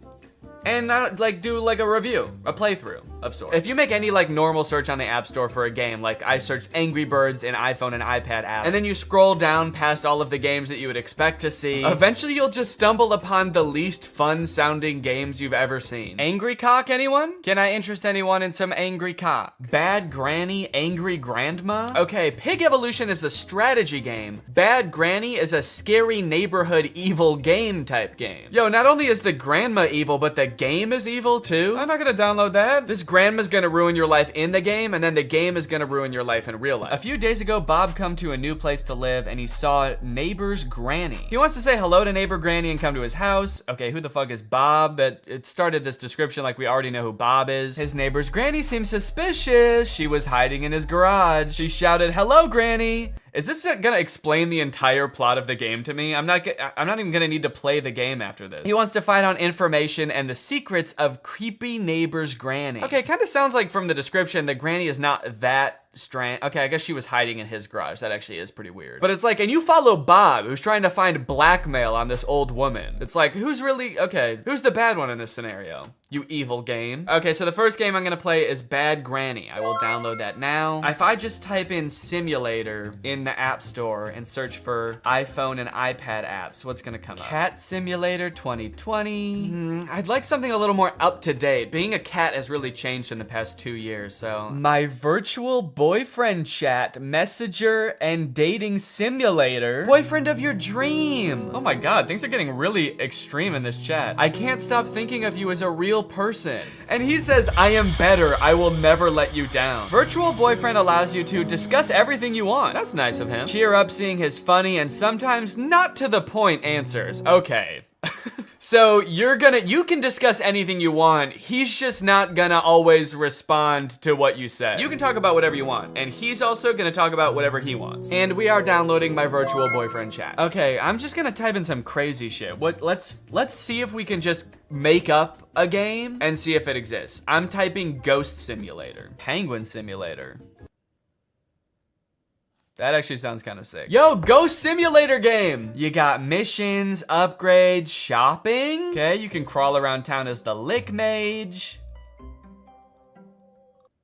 and like do like a review, a playthrough of sorts. If you make any like normal search on the App Store for a game, like I searched Angry Birds in iPhone and iPad apps, and then you scroll down past all of the games that you would expect to see, eventually you'll just stumble upon the least fun sounding games you've ever seen. Angry Cock, anyone? Can I interest anyone in some Angry Cock? Bad Granny, Angry Grandma? Okay, Pig Evolution is a strategy game. Bad Granny is a scary neighborhood evil game type game. Yo, not only is the grandma evil, but the game is evil too? I'm not gonna download that. This grandma's gonna ruin your life in the game, and then the game is gonna ruin your life in real life. A few days ago, Bob come to a new place to live, and he saw neighbor's granny. He wants to say hello to neighbor granny and come to his house. Okay, who the fuck is Bob? That it started this description like we already know who Bob is. His neighbor's granny seems suspicious. She was hiding in his garage. She shouted, "Hello, granny." Is this gonna explain the entire plot of the game to me? I'm not even gonna need to play the game after this. He wants to find out information and the secrets of creepy neighbor's granny. Okay, it kind of sounds like from the description the granny is not that strange. Okay, I guess she was hiding in his garage. That actually is pretty weird. But it's like, and you follow Bob, who's trying to find blackmail on this old woman. It's like, who's the bad one in this scenario? You evil game. Okay, so the first game I'm gonna play is Bad Granny. I will download that now. If I just type in simulator in the App Store and search for iPhone and iPad apps, what's gonna come up? Cat Simulator 2020. I'd like something a little more up to date. Being a cat has really changed in the past 2 years, so. My virtual boyfriend chat, messenger, and dating simulator. Boyfriend of your dream. Oh my God, things are getting really extreme in this chat. I can't stop thinking of you as a real person. And he says, I am better, I will never let you down. Virtual boyfriend allows you to discuss everything you want. That's nice of him. Cheer up seeing his funny and sometimes not to the point answers. Okay. So you can discuss anything you want. He's just not gonna always respond to what you say. You can talk about whatever you want, and he's also gonna talk about whatever he wants. And we are downloading my virtual boyfriend chat. Okay, I'm just gonna type in some crazy shit. Let's see if we can just make up a game and see if it exists. I'm typing Ghost Simulator. Penguin Simulator. That actually sounds kind of sick. Yo, Ghost Simulator game! You got missions, upgrades, shopping. Okay, you can crawl around town as the Lick Mage.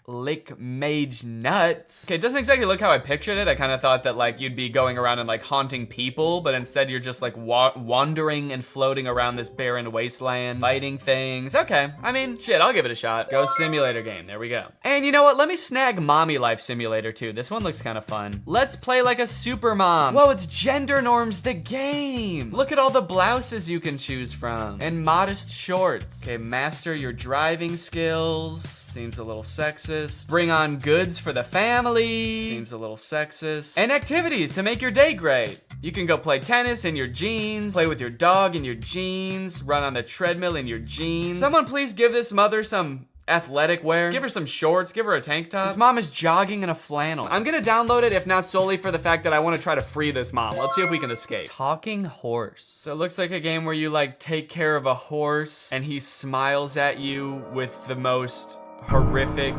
Lick Mage Nuts. Okay, it doesn't exactly look how I pictured it. I kind of thought that like you'd be going around and like haunting people, but instead you're just like wandering and floating around this barren wasteland, fighting things. Okay, I mean, shit, I'll give it a shot. Ghost Simulator game, there we go. And you know what, let me snag Mommy Life Simulator too. This one looks kind of fun. Let's play like a super mom. Whoa, it's Gender Norms the game. Look at all the blouses you can choose from. And modest shorts. Okay, master your driving skills. Seems a little sexist. Bring on goods for the family. Seems a little sexist. And activities to make your day great. You can go play tennis in your jeans, play with your dog in your jeans, run on the treadmill in your jeans. Someone please give this mother some athletic wear. Give her some shorts, give her a tank top. This mom is jogging in a flannel. I'm gonna download it, if not solely for the fact that I wanna try to free this mom. Let's see if we can escape. Talking horse. So it looks like a game where you like take care of a horse and he smiles at you with the most horrific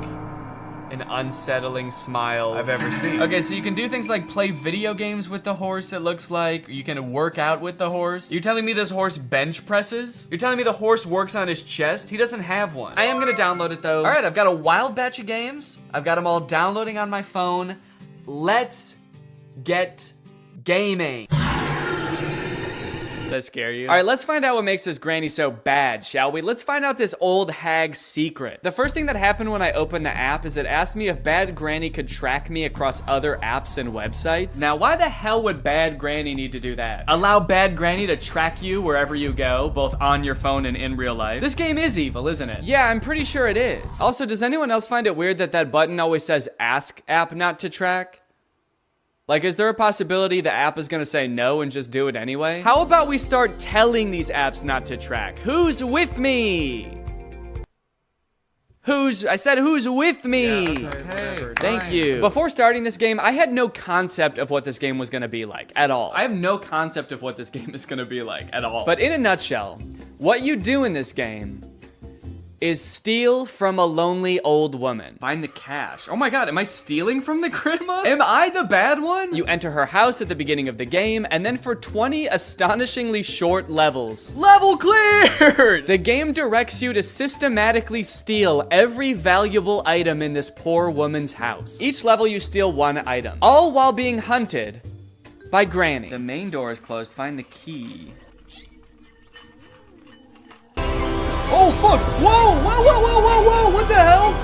and unsettling smile I've ever seen. Okay, so you can do things like play video games with the horse, it looks like. You can work out with the horse. You're telling me this horse bench presses? You're telling me the horse works on his chest? He doesn't have one. I am gonna download it though. All right, I've got a wild batch of games. I've got them all downloading on my phone. Let's get gaming. That scare you? All right, let's find out what makes this granny so bad, shall we? Let's find out this old hag's secret. The first thing that happened when I opened the app is it asked me if Bad Granny could track me across other apps and websites. Now, why the hell would Bad Granny need to do that? Allow Bad Granny to track you wherever you go, both on your phone and in real life. This game is evil, isn't it? Yeah, I'm pretty sure it is. Also, does anyone else find it weird that that button always says ask app not to track? Like, is there a possibility the app is gonna say no and just do it anyway? How about we start telling these apps not to track? Who's with me? I said who's with me? Yeah, okay, thank you. Before starting this game, I had no concept of what this game was gonna be like at all. I have no concept of what this game is gonna be like at all. But in a nutshell, what you do in this game is steal from a lonely old woman. Find the cash. Oh my god, am I stealing from the grandma? Am I the bad one? You enter her house at the beginning of the game, and then for 20 astonishingly short levels. Level cleared! The game directs you to systematically steal every valuable item in this poor woman's house. Each level you steal one item, all while being hunted by Granny. The main door is closed, find the key. Oh, fuck! Whoa! Whoa, whoa, whoa, whoa, whoa! What the hell?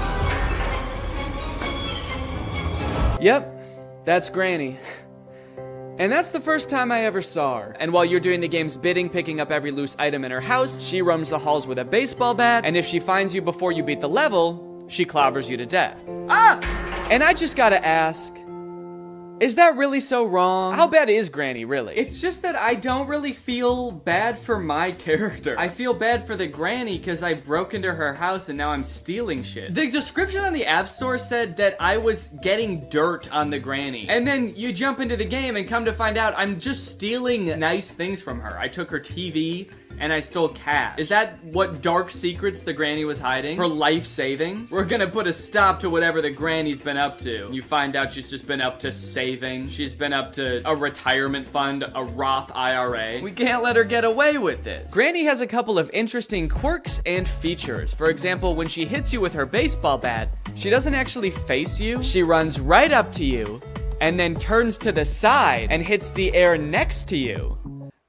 Yep, that's Granny. And that's the first time I ever saw her. And while you're doing the game's bidding, picking up every loose item in her house, she roams the halls with a baseball bat, and if she finds you before you beat the level, she clobbers you to death. Ah! And I just gotta ask, is that really so wrong? How bad is Granny, really? It's just that I don't really feel bad for my character. I feel bad for the granny because I broke into her house and now I'm stealing shit. The description on the App Store said that I was getting dirt on the granny. And then you jump into the game and come to find out I'm just stealing nice things from her. I took her TV and I stole cash. Is that what dark secrets the granny was hiding? Her life savings? We're gonna put a stop to whatever the granny's been up to. You find out she's just been up to saving. She's been up to a retirement fund, a Roth IRA. We can't let her get away with this. Granny has a couple of interesting quirks and features. For example, when she hits you with her baseball bat, she doesn't actually face you. She runs right up to you and then turns to the side and hits the air next to you,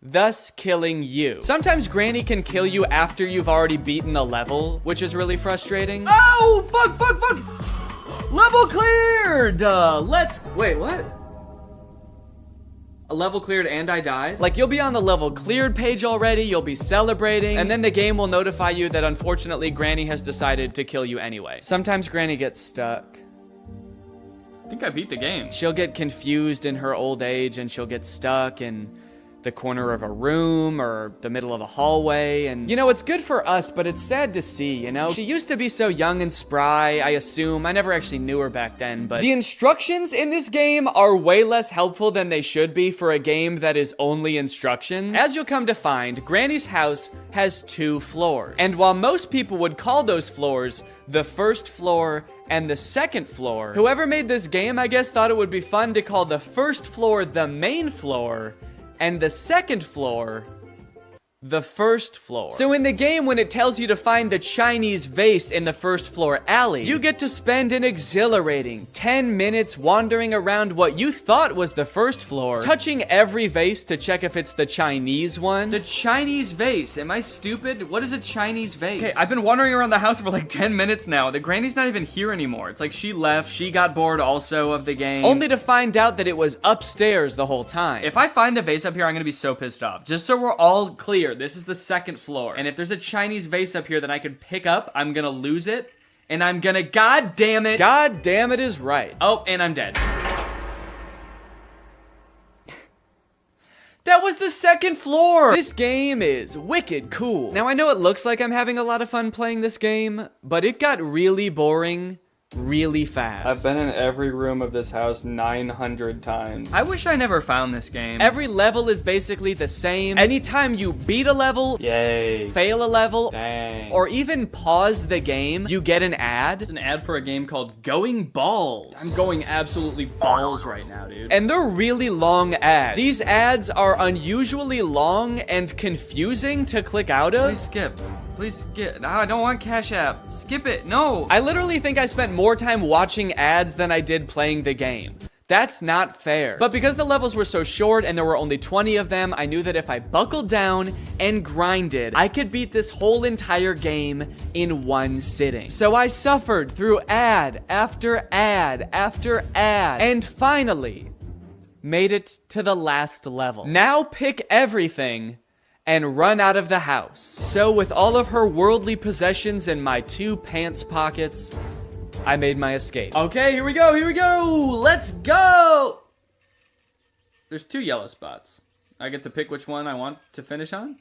thus killing you. Sometimes Granny can kill you after you've already beaten a level, which is really frustrating. Oh, fuck, fuck, fuck! Level cleared! Wait, what? A level cleared and I died? Like, you'll be on the level cleared page already, you'll be celebrating, and then the game will notify you that unfortunately Granny has decided to kill you anyway. Sometimes Granny gets stuck. I think I beat the game. She'll get confused in her old age and she'll get stuck, and the corner of a room or the middle of a hallway. And you know, it's good for us, but it's sad to see, you know? She used to be so young and spry, I assume. I never actually knew her back then, but the instructions in this game are way less helpful than they should be for a game that is only instructions. As you'll come to find, Granny's house has 2 floors. And while most people would call those floors the first floor and the second floor, whoever made this game, I guess, thought it would be fun to call the first floor the main floor and the second floor the first floor. So in the game, when it tells you to find the Chinese vase in the first floor alley, you get to spend an exhilarating 10 minutes wandering around what you thought was the first floor, touching every vase to check if it's the Chinese one. The Chinese vase, am I stupid? What is a Chinese vase? Okay, I've been wandering around the house for like 10 minutes now. The granny's not even here anymore. It's like she left, she got bored also of the game, only to find out that it was upstairs the whole time. If I find the vase up here, I'm gonna be so pissed off. Just so we're all clear, this is the second floor. And if there's a Chinese vase up here that I could pick up, I'm gonna lose it. And I'm gonna, God damn it is right. Oh, and I'm dead. That was the second floor! This game is wicked cool. Now I know it looks like I'm having a lot of fun playing this game, but it got really boring really fast. I've been in every room of this house 900 times. I wish I never found this game. Every level is basically the same. Anytime you beat a level, yay, fail a level, dang, or even pause the game, you get an ad. It's an ad for a game called Going Balls. I'm going absolutely balls right now, dude. And they're really long ads. These ads are unusually long and confusing to click out of. Please skip. Please skip. No, I don't want Cash App. Skip it. No. I literally think I spent more time watching ads than I did playing the game. That's not fair. But because the levels were so short and there were only 20 of them, I knew that if I buckled down and grinded, I could beat this whole entire game in one sitting. So I suffered through ad after ad after ad, and finally made it to the last level. Now pick everything and run out of the house. So with all of her worldly possessions in my 2 pants pockets, I made my escape. Okay, here we go, let's go! There's 2 yellow spots. I get to pick which one I want to finish on?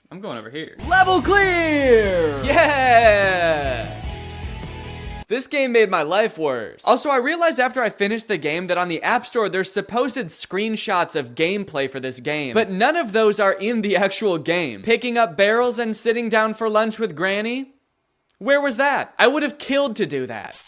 I'm going over here. Level clear! Yeah! This game made my life worse. Also, I realized after I finished the game that on the App Store, there's supposed screenshots of gameplay for this game, but none of those are in the actual game. Picking up barrels and sitting down for lunch with Granny? Where was that? I would have killed to do that.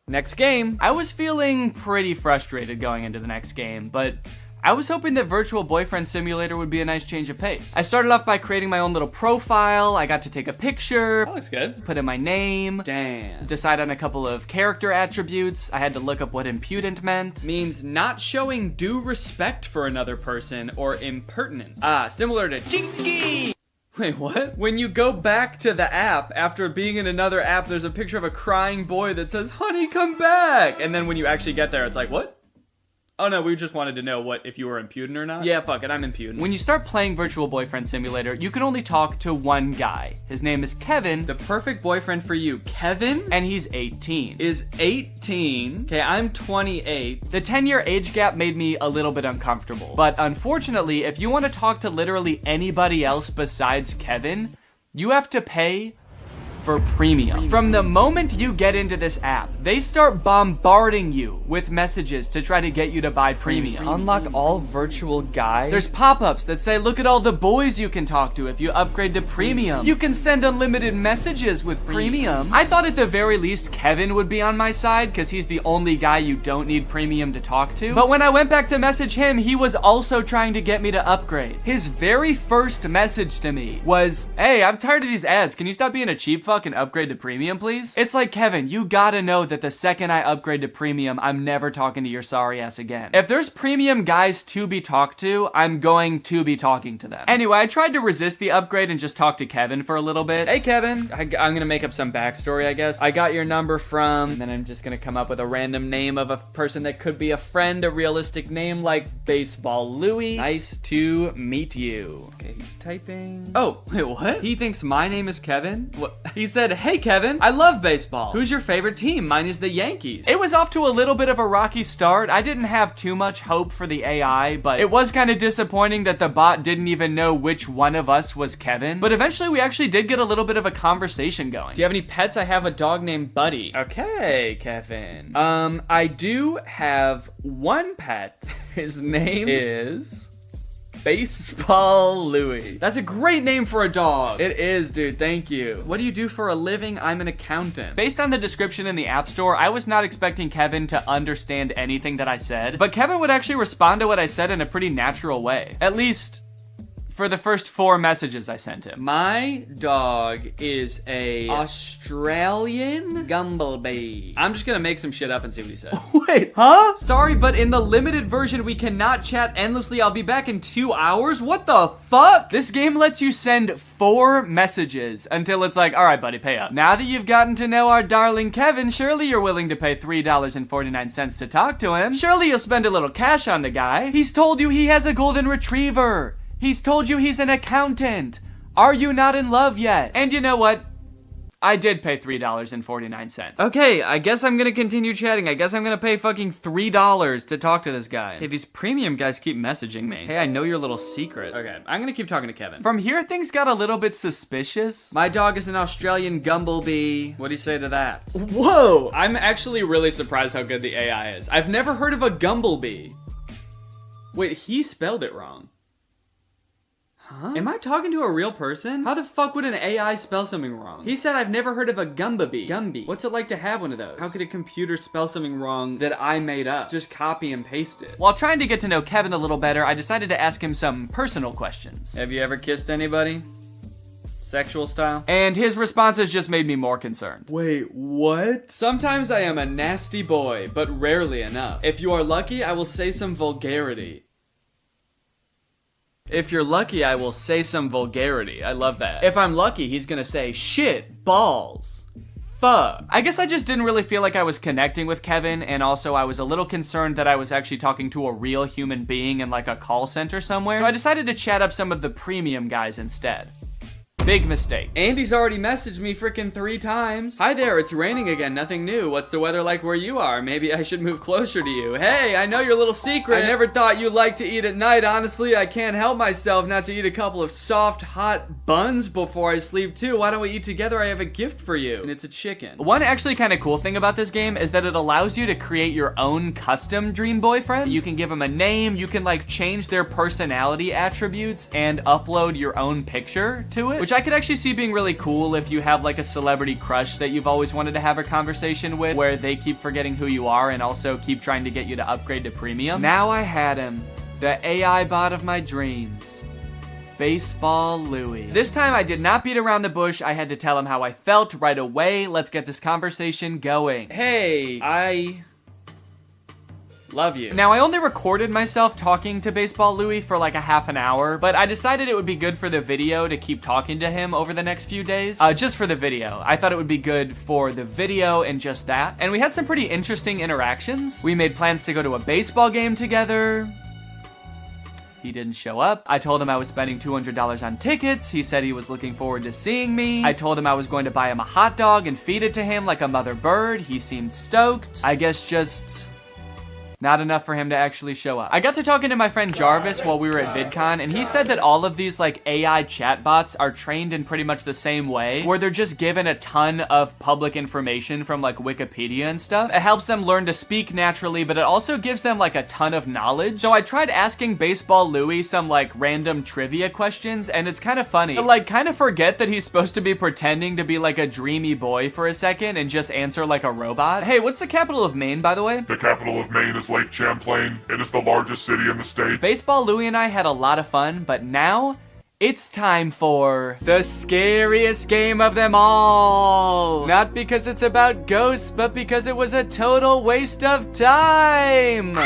Next game. I was feeling pretty frustrated going into the next game, but I was hoping that Virtual Boyfriend Simulator would be a nice change of pace. I started off by creating my own little profile. I got to take a picture. That looks good. Put in my name. Damn. Decide on a couple of character attributes. I had to look up what impudent meant. Means not showing due respect for another person or impertinent. Similar to Chinky. Wait, what? When you go back to the app, after being in another app, there's a picture of a crying boy that says, "Honey, come back." And then when you actually get there, it's like, what? Oh no, we just wanted to know if you were impudent or not. Yeah, fuck it, I'm impudent. When you start playing Virtual Boyfriend Simulator, you can only talk to one guy. His name is Kevin, the perfect boyfriend for you. Kevin, and he's 18. Is 18. Okay, I'm 28. The 10-year age gap made me a little bit uncomfortable. But unfortunately, if you want to talk to literally anybody else besides Kevin, you have to pay for premium. From the moment you get into this app, they start bombarding you with messages to try to get you to buy premium. Unlock all virtual guys. There's pop-ups that say, look at all the boys you can talk to if you upgrade to premium. You can send unlimited messages with premium. I thought at the very least Kevin would be on my side because he's the only guy you don't need premium to talk to. But when I went back to message him, he was also trying to get me to upgrade. His very first message to me was, hey, I'm tired of these ads. Can you stop being a cheap fuck and upgrade to premium, please? It's like, Kevin, you gotta know that the second I upgrade to premium, I'm never talking to your sorry ass again. If there's premium guys to be talked to, I'm going to be talking to them. Anyway, I tried to resist the upgrade and just talk to Kevin for a little bit. Hey, Kevin. I'm gonna make up some backstory, I guess. I got your number from, and then I'm just gonna come up with a random name of a person that could be a friend, a realistic name like Baseball Louie. Nice to meet you. Okay, he's typing. Oh, wait, what? He thinks my name is Kevin? What? He's said, "Hey Kevin, I love baseball. Who's your favorite team? Mine is the Yankees." It was off to a little bit of a rocky start. I didn't have too much hope for the AI, but it was kind of disappointing that the bot didn't even know which one of us was Kevin. But eventually we actually did get a little bit of a conversation going. Do you have any pets? I have a dog named Buddy. Okay, Kevin. I do have one pet. His name is Baseball Louie. That's a great name for a dog. It is, dude. Thank you. What do you do for a living? I'm an accountant. Based on the description in the App Store, I was not expecting Kevin to understand anything that I said, but Kevin would actually respond to what I said in a pretty natural way. At least for the first 4 messages I sent him. My dog is a Australian Gumblebee. I'm just gonna make some shit up and see what he says. Wait, huh? Sorry, but in the limited version, we cannot chat endlessly. I'll be back in 2 hours. What the fuck? This game lets you send 4 messages until it's like, all right, buddy, pay up. Now that you've gotten to know our darling Kevin, surely you're willing to pay $3.49 to talk to him. Surely you'll spend a little cash on the guy. He's told you he has a golden retriever. He's told you he's an accountant. Are you not in love yet? And you know what? I did pay $3.49. Okay, I guess I'm gonna continue chatting. I guess I'm gonna pay fucking $3 to talk to this guy. Hey, these premium guys keep messaging me. Hey, I know your little secret. Okay, I'm gonna keep talking to Kevin. From here, things got a little bit suspicious. My dog is an Australian Gumblebee. What do you say to that? Whoa! I'm actually really surprised how good the AI is. I've never heard of a Gumblebee. Wait, he spelled it wrong. Huh? Am I talking to a real person? How the fuck would an AI spell something wrong? He said, I've never heard of a Gumblebee. Gumby. What's it like to have one of those? How could a computer spell something wrong that I made up? Just copy and paste it. While trying to get to know Kevin a little better, I decided to ask him some personal questions. Have you ever kissed anybody? Sexual style? And his responses just made me more concerned. Wait, what? Sometimes I am a nasty boy, but rarely enough. If you are lucky, I will say some vulgarity. If you're lucky, I will say some vulgarity. I love that. If I'm lucky, he's gonna say shit, balls, fuck. I guess I just didn't really feel like I was connecting with Kevin, and also I was a little concerned that I was actually talking to a real human being in like a call center somewhere. So I decided to chat up some of the premium guys instead. Big mistake. Andy's already messaged me freaking 3 times. Hi there, it's raining again, nothing new. What's the weather like where you are? Maybe I should move closer to you. Hey, I know your little secret. I never thought you liked to eat at night. Honestly, I can't help myself not to eat a couple of soft, hot buns before I sleep too. Why don't we eat together? I have a gift for you. And it's a chicken. One actually kind of cool thing about this game is that it allows you to create your own custom dream boyfriend. You can give them a name, you can like change their personality attributes and upload your own picture to it, which I could actually see being really cool if you have like a celebrity crush that you've always wanted to have a conversation with, where they keep forgetting who you are and also keep trying to get you to upgrade to premium. Now I had him, the AI bot of my dreams. Baseball Louie. This time I did not beat around the bush. I had to tell him how I felt right away. Let's get this conversation going. Hey, I love you. Now, I only recorded myself talking to Baseball Louie for like a half an hour, but I decided it would be good for the video to keep talking to him over the next few days. Just for the video. I thought it would be good for the video and just that. And we had some pretty interesting interactions. We made plans to go to a baseball game together. He didn't show up. I told him I was spending $200 on tickets. He said he was looking forward to seeing me. I told him I was going to buy him a hot dog and feed it to him like a mother bird. He seemed stoked. I guess just not enough for him to actually show up. I got to talking to my friend Jarvis while we were at VidCon, and he said that all of these like AI chatbots are trained in pretty much the same way, where they're just given a ton of public information from like Wikipedia and stuff. It helps them learn to speak naturally, but it also gives them like a ton of knowledge. So I tried asking Baseball Louie some like random trivia questions, and it's kind of funny. I like kind of forget that he's supposed to be pretending to be like a dreamy boy for a second and just answer like a robot. Hey, what's the capital of Maine, by the way? The capital of Maine is Lake Champlain. It is the largest city in the state. Baseball Louie and I had a lot of fun, but now it's time for the scariest game of them all. Not because it's about ghosts, but because it was a total waste of time.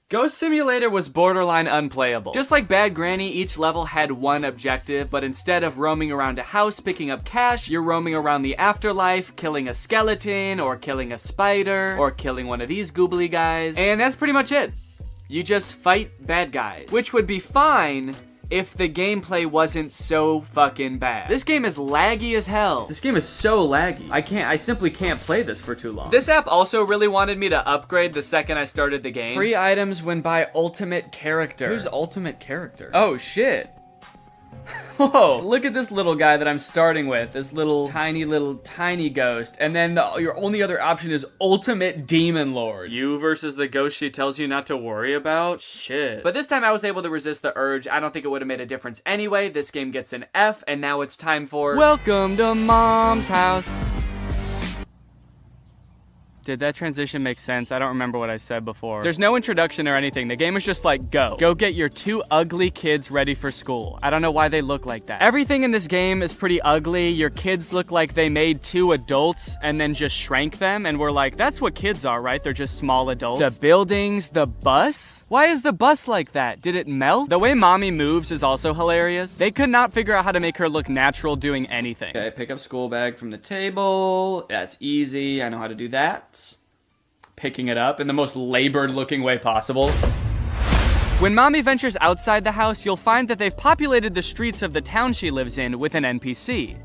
Ghost Simulator was borderline unplayable. Just like Bad Granny, each level had one objective, but instead of roaming around a house picking up cash, you're roaming around the afterlife, killing a skeleton, or killing a spider, or killing one of these goobly guys. And that's pretty much it. You just fight bad guys. Which would be fine if the gameplay wasn't so fucking bad. This game is laggy as hell. This game is so laggy. I simply can't play this for too long. This app also really wanted me to upgrade the second I started the game. Free items when by ultimate character. Who's ultimate character? Oh shit. Whoa, look at this little guy that I'm starting with. This little tiny ghost. And then your only other option is ultimate demon lord. You versus the ghost she tells you not to worry about? Shit. But this time I was able to resist the urge. I don't think it would have made a difference anyway. This game gets an F, and now it's time for Welcome to Mom's House. Did that transition make sense? I don't remember what I said before. There's no introduction or anything. The game is just like, go get your 2 ugly kids ready for school. I don't know why they look like that. Everything in this game is pretty ugly. Your kids look like they made 2 adults and then just shrank them, and we're like, that's what kids are, right? They're just small adults. The buildings, the bus? Why is the bus like that? Did it melt? The way mommy moves is also hilarious. They could not figure out how to make her look natural doing anything. Okay, pick up school bag from the table. That's easy. I know how to do that. Picking it up in the most labored looking way possible. When mommy ventures outside the house, you'll find that they've populated the streets of the town she lives in with an NPC.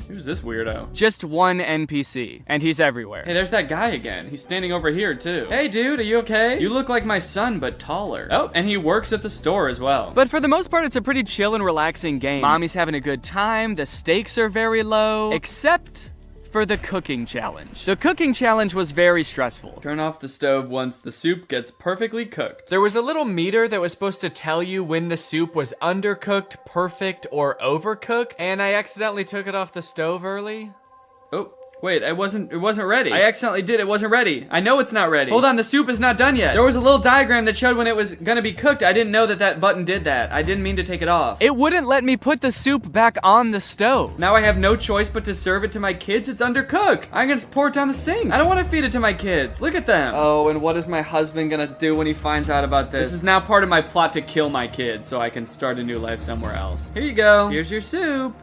Who's this weirdo? Just one NPC, and he's everywhere. Hey, there's that guy again. He's standing over here too. Hey dude, are you okay? You look like my son, but taller. Oh, and he works at the store as well. But for the most part, it's a pretty chill and relaxing game. Mommy's having a good time, the stakes are very low, except for the cooking challenge. The cooking challenge was very stressful. Turn off the stove once the soup gets perfectly cooked. There was a little meter that was supposed to tell you when the soup was undercooked, perfect, or overcooked, and I accidentally took it off the stove early. Oh. Wait, it wasn't ready. I accidentally did, it wasn't ready. I know it's not ready. Hold on, the soup is not done yet. There was a little diagram that showed when it was gonna be cooked. I didn't know that button did that. I didn't mean to take it off. It wouldn't let me put the soup back on the stove. Now I have no choice but to serve it to my kids. It's undercooked. I'm gonna pour it down the sink. I don't wanna feed it to my kids. Look at them. Oh, and what is my husband gonna do when he finds out about this? This is now part of my plot to kill my kids so I can start a new life somewhere else. Here you go. Here's your soup.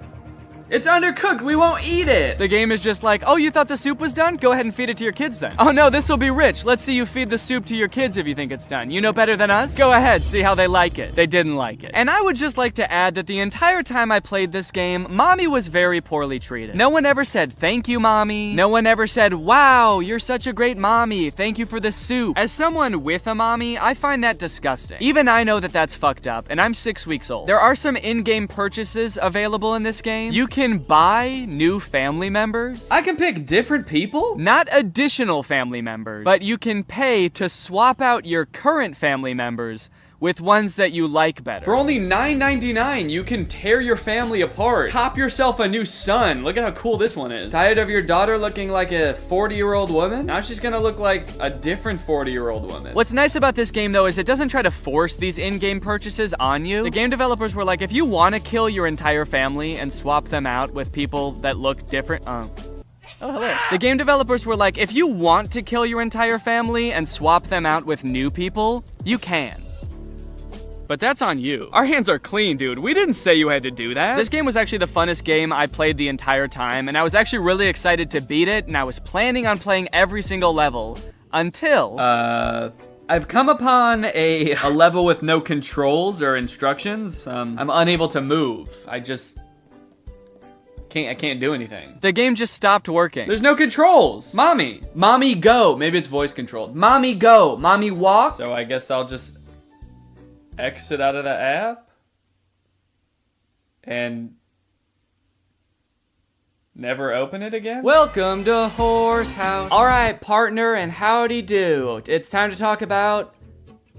It's undercooked, we won't eat it. The game is just like, oh, you thought the soup was done? Go ahead and feed it to your kids then. Oh no, this will be rich. Let's see you feed the soup to your kids if you think it's done. You know better than us? Go ahead, see how they like it. They didn't like it. And I would just like to add that the entire time I played this game, mommy was very poorly treated. No one ever said, thank you, mommy. No one ever said, wow, you're such a great mommy. Thank you for the soup. As someone with a mommy, I find that disgusting. Even I know that that's fucked up, and I'm 6 weeks old. There are some in-game purchases available in this game. You can buy new family members. I can pick different people? Not additional family members, but you can pay to swap out your current family members with ones that you like better. For only $9.99, you can tear your family apart. Pop yourself a new son. Look at how cool this one is. Tired of your daughter looking like a 40-year-old woman? Now she's gonna look like a different 40-year-old woman. What's nice about this game, though, is it doesn't try to force these in-game purchases on you. The game developers were like, if you want to kill your entire family and swap them out with people that look different, Oh, hello. The game developers were like, if you want to kill your entire family and swap them out with new people, you can. But that's on you. Our hands are clean, dude. We didn't say you had to do that. This game was actually the funnest game I played the entire time, and I was actually really excited to beat it, and I was planning on playing every single level until, I've come upon a level with no controls or instructions. I'm unable to move. I can't do anything. The game just stopped working. There's no controls. Mommy go. Maybe it's voice controlled. Mommy go. Mommy walk. So I guess I'll just exit out of the app and never open it again? Welcome to Horse House. All right, partner, and howdy do. It's time to talk about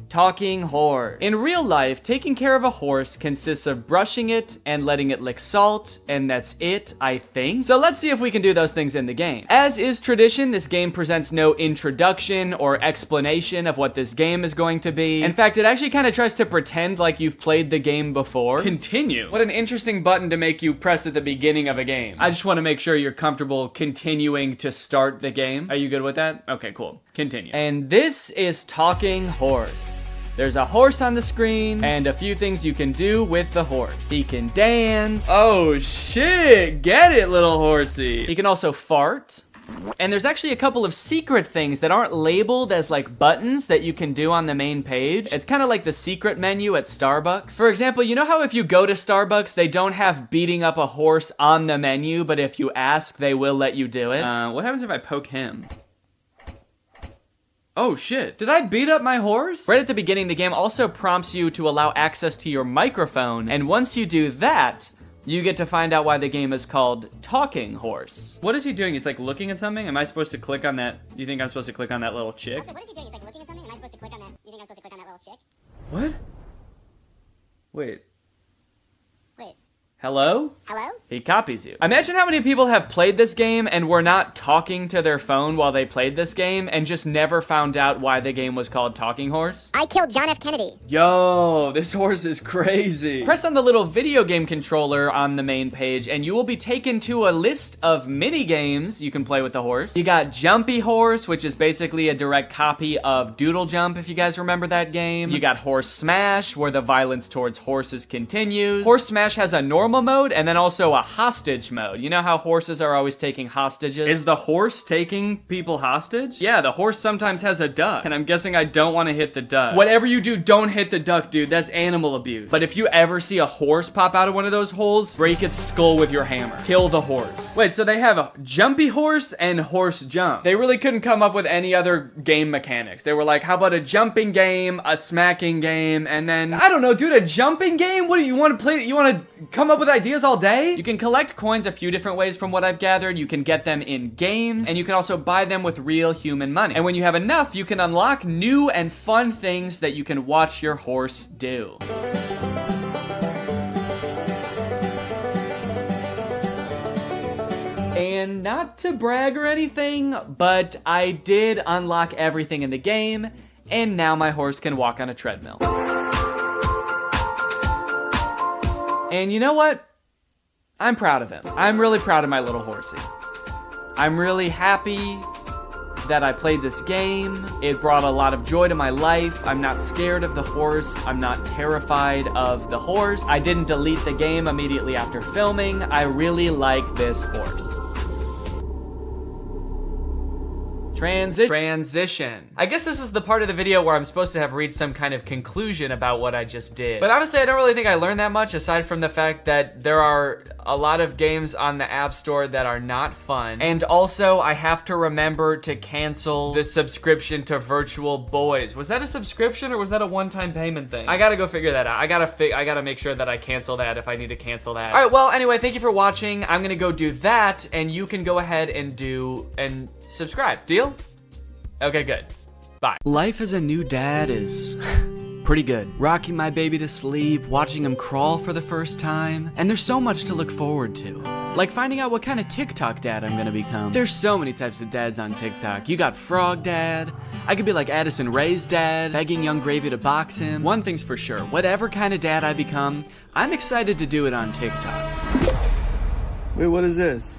talking horse. In real life, taking care of a horse consists of brushing it and letting it lick salt, and that's it, I think. So let's see if we can do those things in the game. As is tradition, this game presents no introduction or explanation of what this game is going to be. In fact, it actually kind of tries to pretend like you've played the game before. Continue. What an interesting button to make you press at the beginning of a game. I just want to make sure you're comfortable continuing to start the game. Are you good with that? Okay, cool. Continue. And this is talking horse. There's a horse on the screen, and a few things you can do with the horse. He can dance. Oh shit, get it, little horsey. He can also fart. And there's actually a couple of secret things that aren't labeled as like buttons that you can do on the main page. It's kind of like the secret menu at Starbucks. For example, you know how if you go to Starbucks, they don't have beating up a horse on the menu, but if you ask, they will let you do it? What happens if I poke him? Oh shit, did I beat up my horse? Right at the beginning, the game also prompts you to allow access to your microphone, and once you do that, you get to find out why the game is called Talking Horse. What is he doing? He's like looking at something? Am I supposed to click on that? You think I'm supposed to click on that little chick? Also, what is he doing? He's like looking at something? Am I supposed to click on that? You think I'm supposed to click on that little chick? What? Wait. Wait. Hello? Hello? He copies you. Imagine how many people have played this game and were not talking to their phone while they played this game and just never found out why the game was called Talking Horse. I killed John F. Kennedy. Yo, this horse is crazy. Press on the little video game controller on the main page and you will be taken to a list of mini games you can play with the horse. You got Jumpy Horse, which is basically a direct copy of Doodle Jump, if you guys remember that game. You got Horse Smash, where the violence towards horses continues. Horse Smash has a normal mode and then also a hostage mode. You know how horses are always taking hostages? Is the horse taking people hostage? Yeah, the horse sometimes has a duck, and I'm guessing I don't want to hit the duck. Whatever you do, don't hit the duck, dude. That's animal abuse. But if you ever see a horse pop out of one of those holes, break its skull with your hammer. Kill the horse. Wait, so they have a Jumpy Horse and Horse Jump. They really couldn't come up with any other game mechanics. They were like, how about a jumping game, a smacking game, and then, I don't know, dude, a jumping game? What do you want to play? You want to come up with ideas all day? You can collect coins a few different ways from what I've gathered. You can get them in games, and you can also buy them with real human money. And when you have enough, you can unlock new and fun things that you can watch your horse do. And not to brag or anything, but I did unlock everything in the game, and now my horse can walk on a treadmill. And you know what? I'm proud of him. I'm really proud of my little horsey. I'm really happy that I played this game. It brought a lot of joy to my life. I'm not scared of the horse. I'm not terrified of the horse. I didn't delete the game immediately after filming. I really like this horse. Transition. I guess this is the part of the video where I'm supposed to have reached some kind of conclusion about what I just did. But honestly, I don't really think I learned that much aside from the fact that there are a lot of games on the App Store that are not fun. And also, I have to remember to cancel the subscription to Virtual Boys. Was that a subscription or was that a one-time payment thing? I gotta go figure that out. I gotta make sure that I cancel that if I need to cancel that. All right, well, anyway, thank you for watching. I'm gonna go do that, and you can go ahead and subscribe. Deal? Okay, good. Bye. Life as a new dad is pretty good. Rocking my baby to sleep, watching him crawl for the first time, and there's so much to look forward to. Like finding out what kind of TikTok dad I'm gonna become. There's so many types of dads on TikTok. You got Frog Dad. I could be like Addison Rae's dad, begging Young Gravy to box him. One thing's for sure, whatever kind of dad I become, I'm excited to do it on TikTok. Wait, what is this?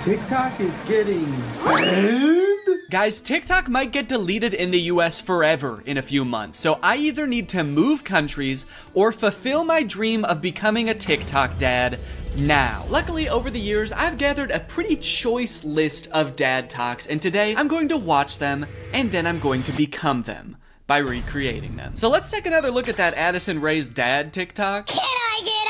TikTok is getting banned? Guys, TikTok might get deleted in the US forever in a few months, so I either need to move countries or fulfill my dream of becoming a TikTok dad now. Luckily, over the years, I've gathered a pretty choice list of dad talks, and today I'm going to watch them, and then I'm going to become them by recreating them. So let's take another look at that Addison Rae's dad TikTok. Can I get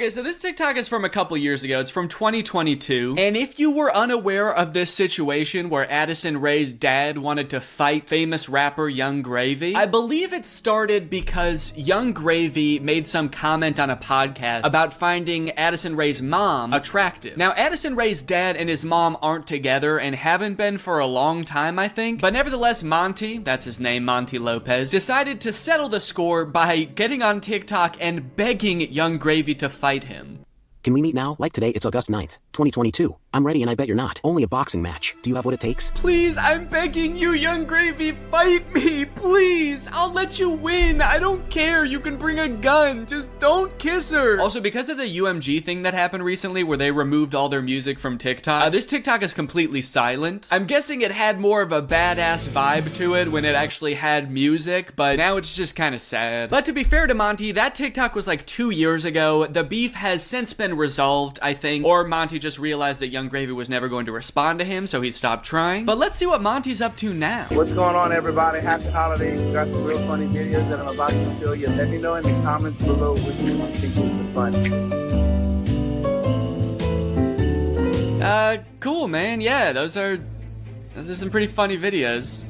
Okay, so this TikTok is from a couple years ago. It's from 2022. And if you were unaware of this situation where Addison Rae's dad wanted to fight famous rapper Young Gravy, I believe it started because Young Gravy made some comment on a podcast about finding Addison Rae's mom attractive. Now, Addison Rae's dad and his mom aren't together and haven't been for a long time, I think. But nevertheless, Monty, that's his name, Monty Lopez, decided to settle the score by getting on TikTok and begging Young Gravy to fight him. Can we meet now? Like today, it's August 9th. 2022. I'm ready and I bet you're not. Only a boxing match. Do you have what it takes? Please, I'm begging you, Young Gravy, fight me, please. I'll let you win. I don't care. You can bring a gun. Just don't kiss her. Also, because of the UMG thing that happened recently where they removed all their music from TikTok, this TikTok is completely silent. I'm guessing it had more of a badass vibe to it when it actually had music, but now it's just kind of sad. But to be fair to Monty, that TikTok was like 2 years ago. The beef has since been resolved, I think, or Monty just realized that Young Gravy was never going to respond to him, so he stopped trying. But let's see what Monty's up to now. What's going on, everybody? Happy holidays. Got some real funny videos that I'm about to show you. Let me know in the comments below which one you think is the funniest. Cool, man. Yeah, those are some pretty funny videos.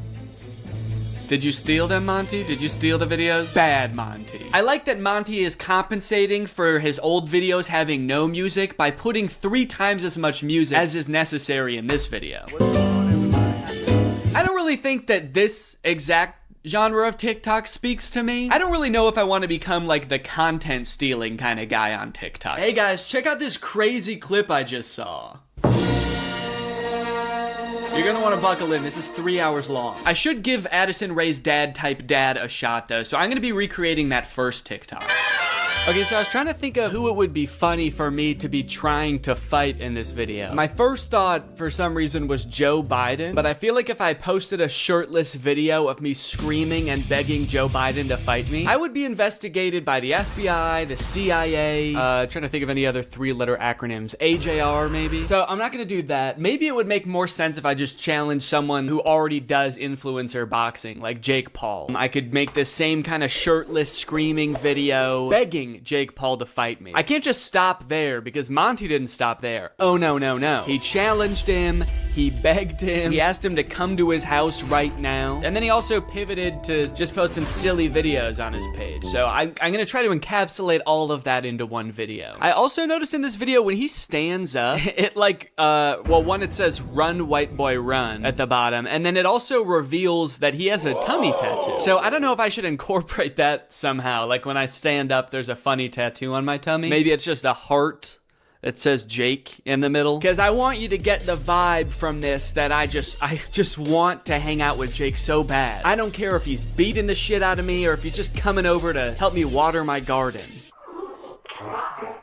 Did you steal them, Monty? Did you steal the videos? Bad, Monty. I like that Monty is compensating for his old videos having no music by putting 3 times as much music as is necessary in this video. I don't really think that this exact genre of TikTok speaks to me. I don't really know if I want to become like the content stealing kind of guy on TikTok. Hey guys, check out this crazy clip I just saw. You're gonna want to buckle in. This is 3 hours long. I should give Addison Rae's dad type dad a shot though, so I'm gonna be recreating that first TikTok. Okay, so I was trying to think of who it would be funny for me to be trying to fight in this video. My first thought, for some reason, was Joe Biden, but I feel like if I posted a shirtless video of me screaming and begging Joe Biden to fight me, I would be investigated by the FBI, the CIA, trying to think of any other 3-letter acronyms, AJR maybe. So I'm not gonna do that. Maybe it would make more sense if I just challenge someone who already does influencer boxing, like Jake Paul. I could make the same kind of shirtless screaming video, begging Jake Paul to fight me. I can't just stop there because Monty didn't stop there. Oh no, no, no. He challenged him, he begged him, he asked him to come to his house right now, and then he also pivoted to just posting silly videos on his page. So I'm gonna try to encapsulate all of that into one video. I also noticed in this video when he stands up, it like, well, one, it says run white boy run at the bottom, and then it also reveals that he has a tummy tattoo. So I don't know if I should incorporate that somehow. Like when I stand up, there's a funny tattoo on my tummy. Maybe it's just a heart that says Jake in the middle. Because I want you to get the vibe from this that I just want to hang out with Jake so bad. I don't care if he's beating the shit out of me or if he's just coming over to help me water my garden.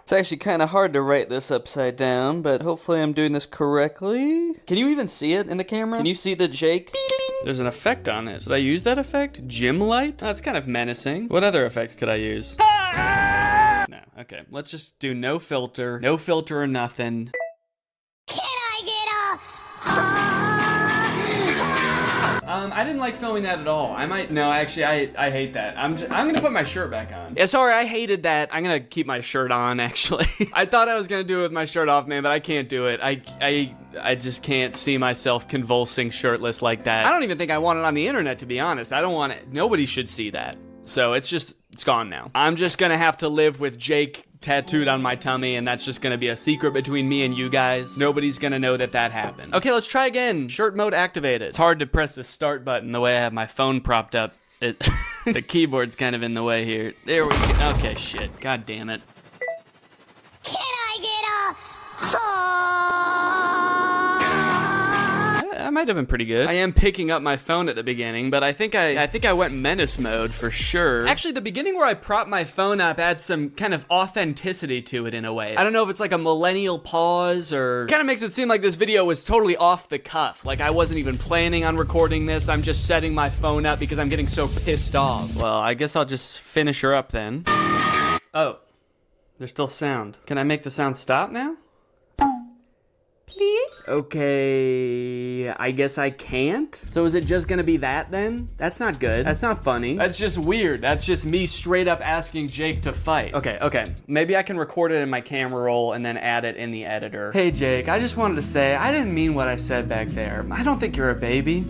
It's actually kind of hard to write this upside down, but hopefully I'm doing this correctly. Can you even see it in the camera? Can you see the Jake? There's an effect on it. Should I use that effect? Gym light? That's kind of menacing. What other effect could I use? No, okay. Let's just do no filter. No filter or nothing. Can I get I didn't like filming that at all. Actually, I hate that. I'm gonna put my shirt back on. Yeah, sorry, I hated that. I'm gonna keep my shirt on, actually. I thought I was gonna do it with my shirt off, man, but I can't do it. I just can't see myself convulsing shirtless like that. I don't even think I want it on the internet, to be honest. I don't want it. Nobody should see that. So it's gone now. I'm just gonna have to live with Jake tattooed on my tummy, and that's just gonna be a secret between me and you guys. Nobody's gonna know that happened. Okay, let's try again. Shirt mode activated. It's hard to press the start button the way I have my phone propped up. The keyboard's kind of in the way here. There we go. Okay, shit. God damn it. Can I get That might have been pretty good. I am picking up my phone at the beginning, but I think I went menace mode for sure. Actually, the beginning where I propped my phone up adds some kind of authenticity to it in a way. I don't know if it's like a millennial pause or kind of makes it seem like this video was totally off the cuff. Like I wasn't even planning on recording this. I'm just setting my phone up because I'm getting so pissed off. Well, I guess I'll just finish her up then. Oh, there's still sound. Can I make the sound stop now? Please? Okay, I guess I can't. So is it just gonna be that then? That's not good. That's not funny. That's just weird. That's just me straight up asking Jake to fight. Okay. Maybe I can record it in my camera roll and then add it in the editor. Hey Jake, I just wanted to say, I didn't mean what I said back there. I don't think you're a baby.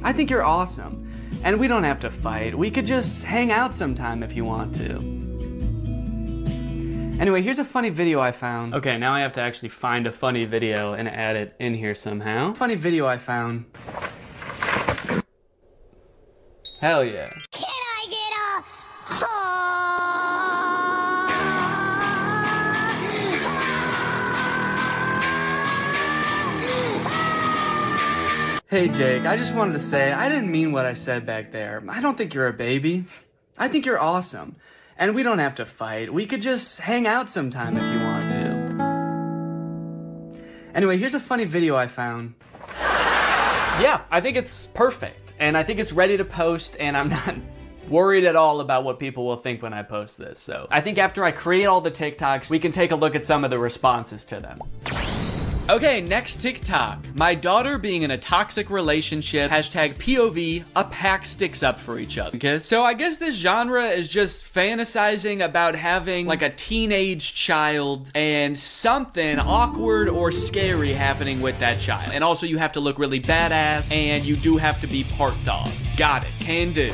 I think you're awesome. And we don't have to fight. We could just hang out sometime if you want to. Anyway, here's a funny video I found. Okay, now I have to actually find a funny video and add it in here somehow. Funny video I found. Hell yeah. Can I get Hey Jake, I just wanted to say, I didn't mean what I said back there. I don't think you're a baby. I think you're awesome. And we don't have to fight. We could just hang out sometime if you want to. Anyway, here's a funny video I found. Yeah, I think it's perfect. And I think it's ready to post, and I'm not worried at all about what people will think when I post this. So I think after I create all the TikToks, we can take a look at some of the responses to them. Okay, next TikTok. My daughter being in a toxic relationship. Hashtag POV, a pack sticks up for each other. Okay, so I guess this genre is just fantasizing about having like a teenage child and something awkward or scary happening with that child. And also you have to look really badass and you do have to be part dog. Got it, can do.